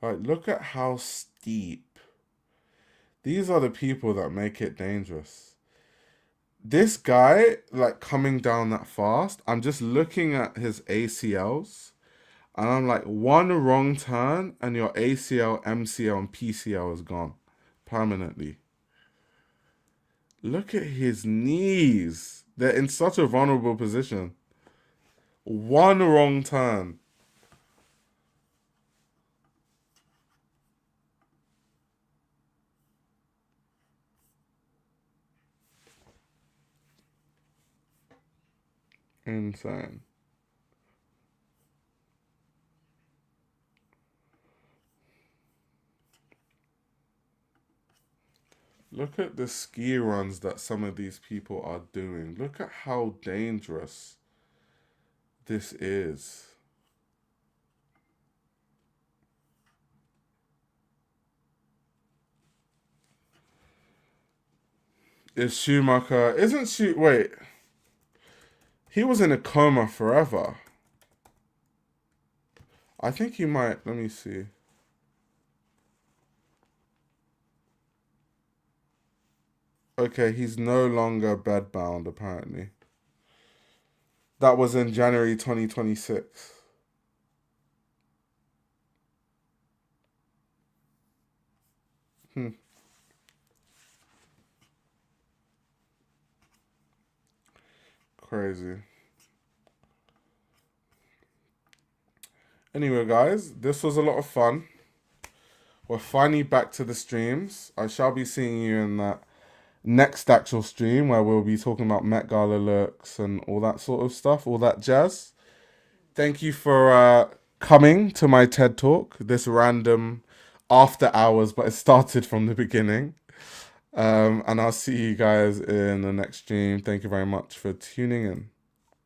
Like, look at how steep. These are the people that make it dangerous. This guy, like, coming down that fast, I'm just looking at his ACLs, and I'm like, one wrong turn, and your ACL, MCL, and PCL is gone permanently. Look at his knees. They're in such a vulnerable position. One wrong turn. Insane. Look at the ski runs that some of these people are doing. Look at how dangerous this is. Is Schumacher. Isn't Schu. Wait. He was in a coma forever. I think he might. Let me see. Okay, he's no longer bedbound, apparently. That was in January 2026. Hmm, crazy. Anyway, guys, this was a lot of fun. We're finally back to the streams. I shall be seeing you in that next actual stream where we'll be talking about Met Gala looks and all that sort of stuff, all that jazz. Thank you for coming to my TED Talk, this random after hours, but it started from the beginning. And I'll see you guys in the next stream. Thank you very much for tuning in.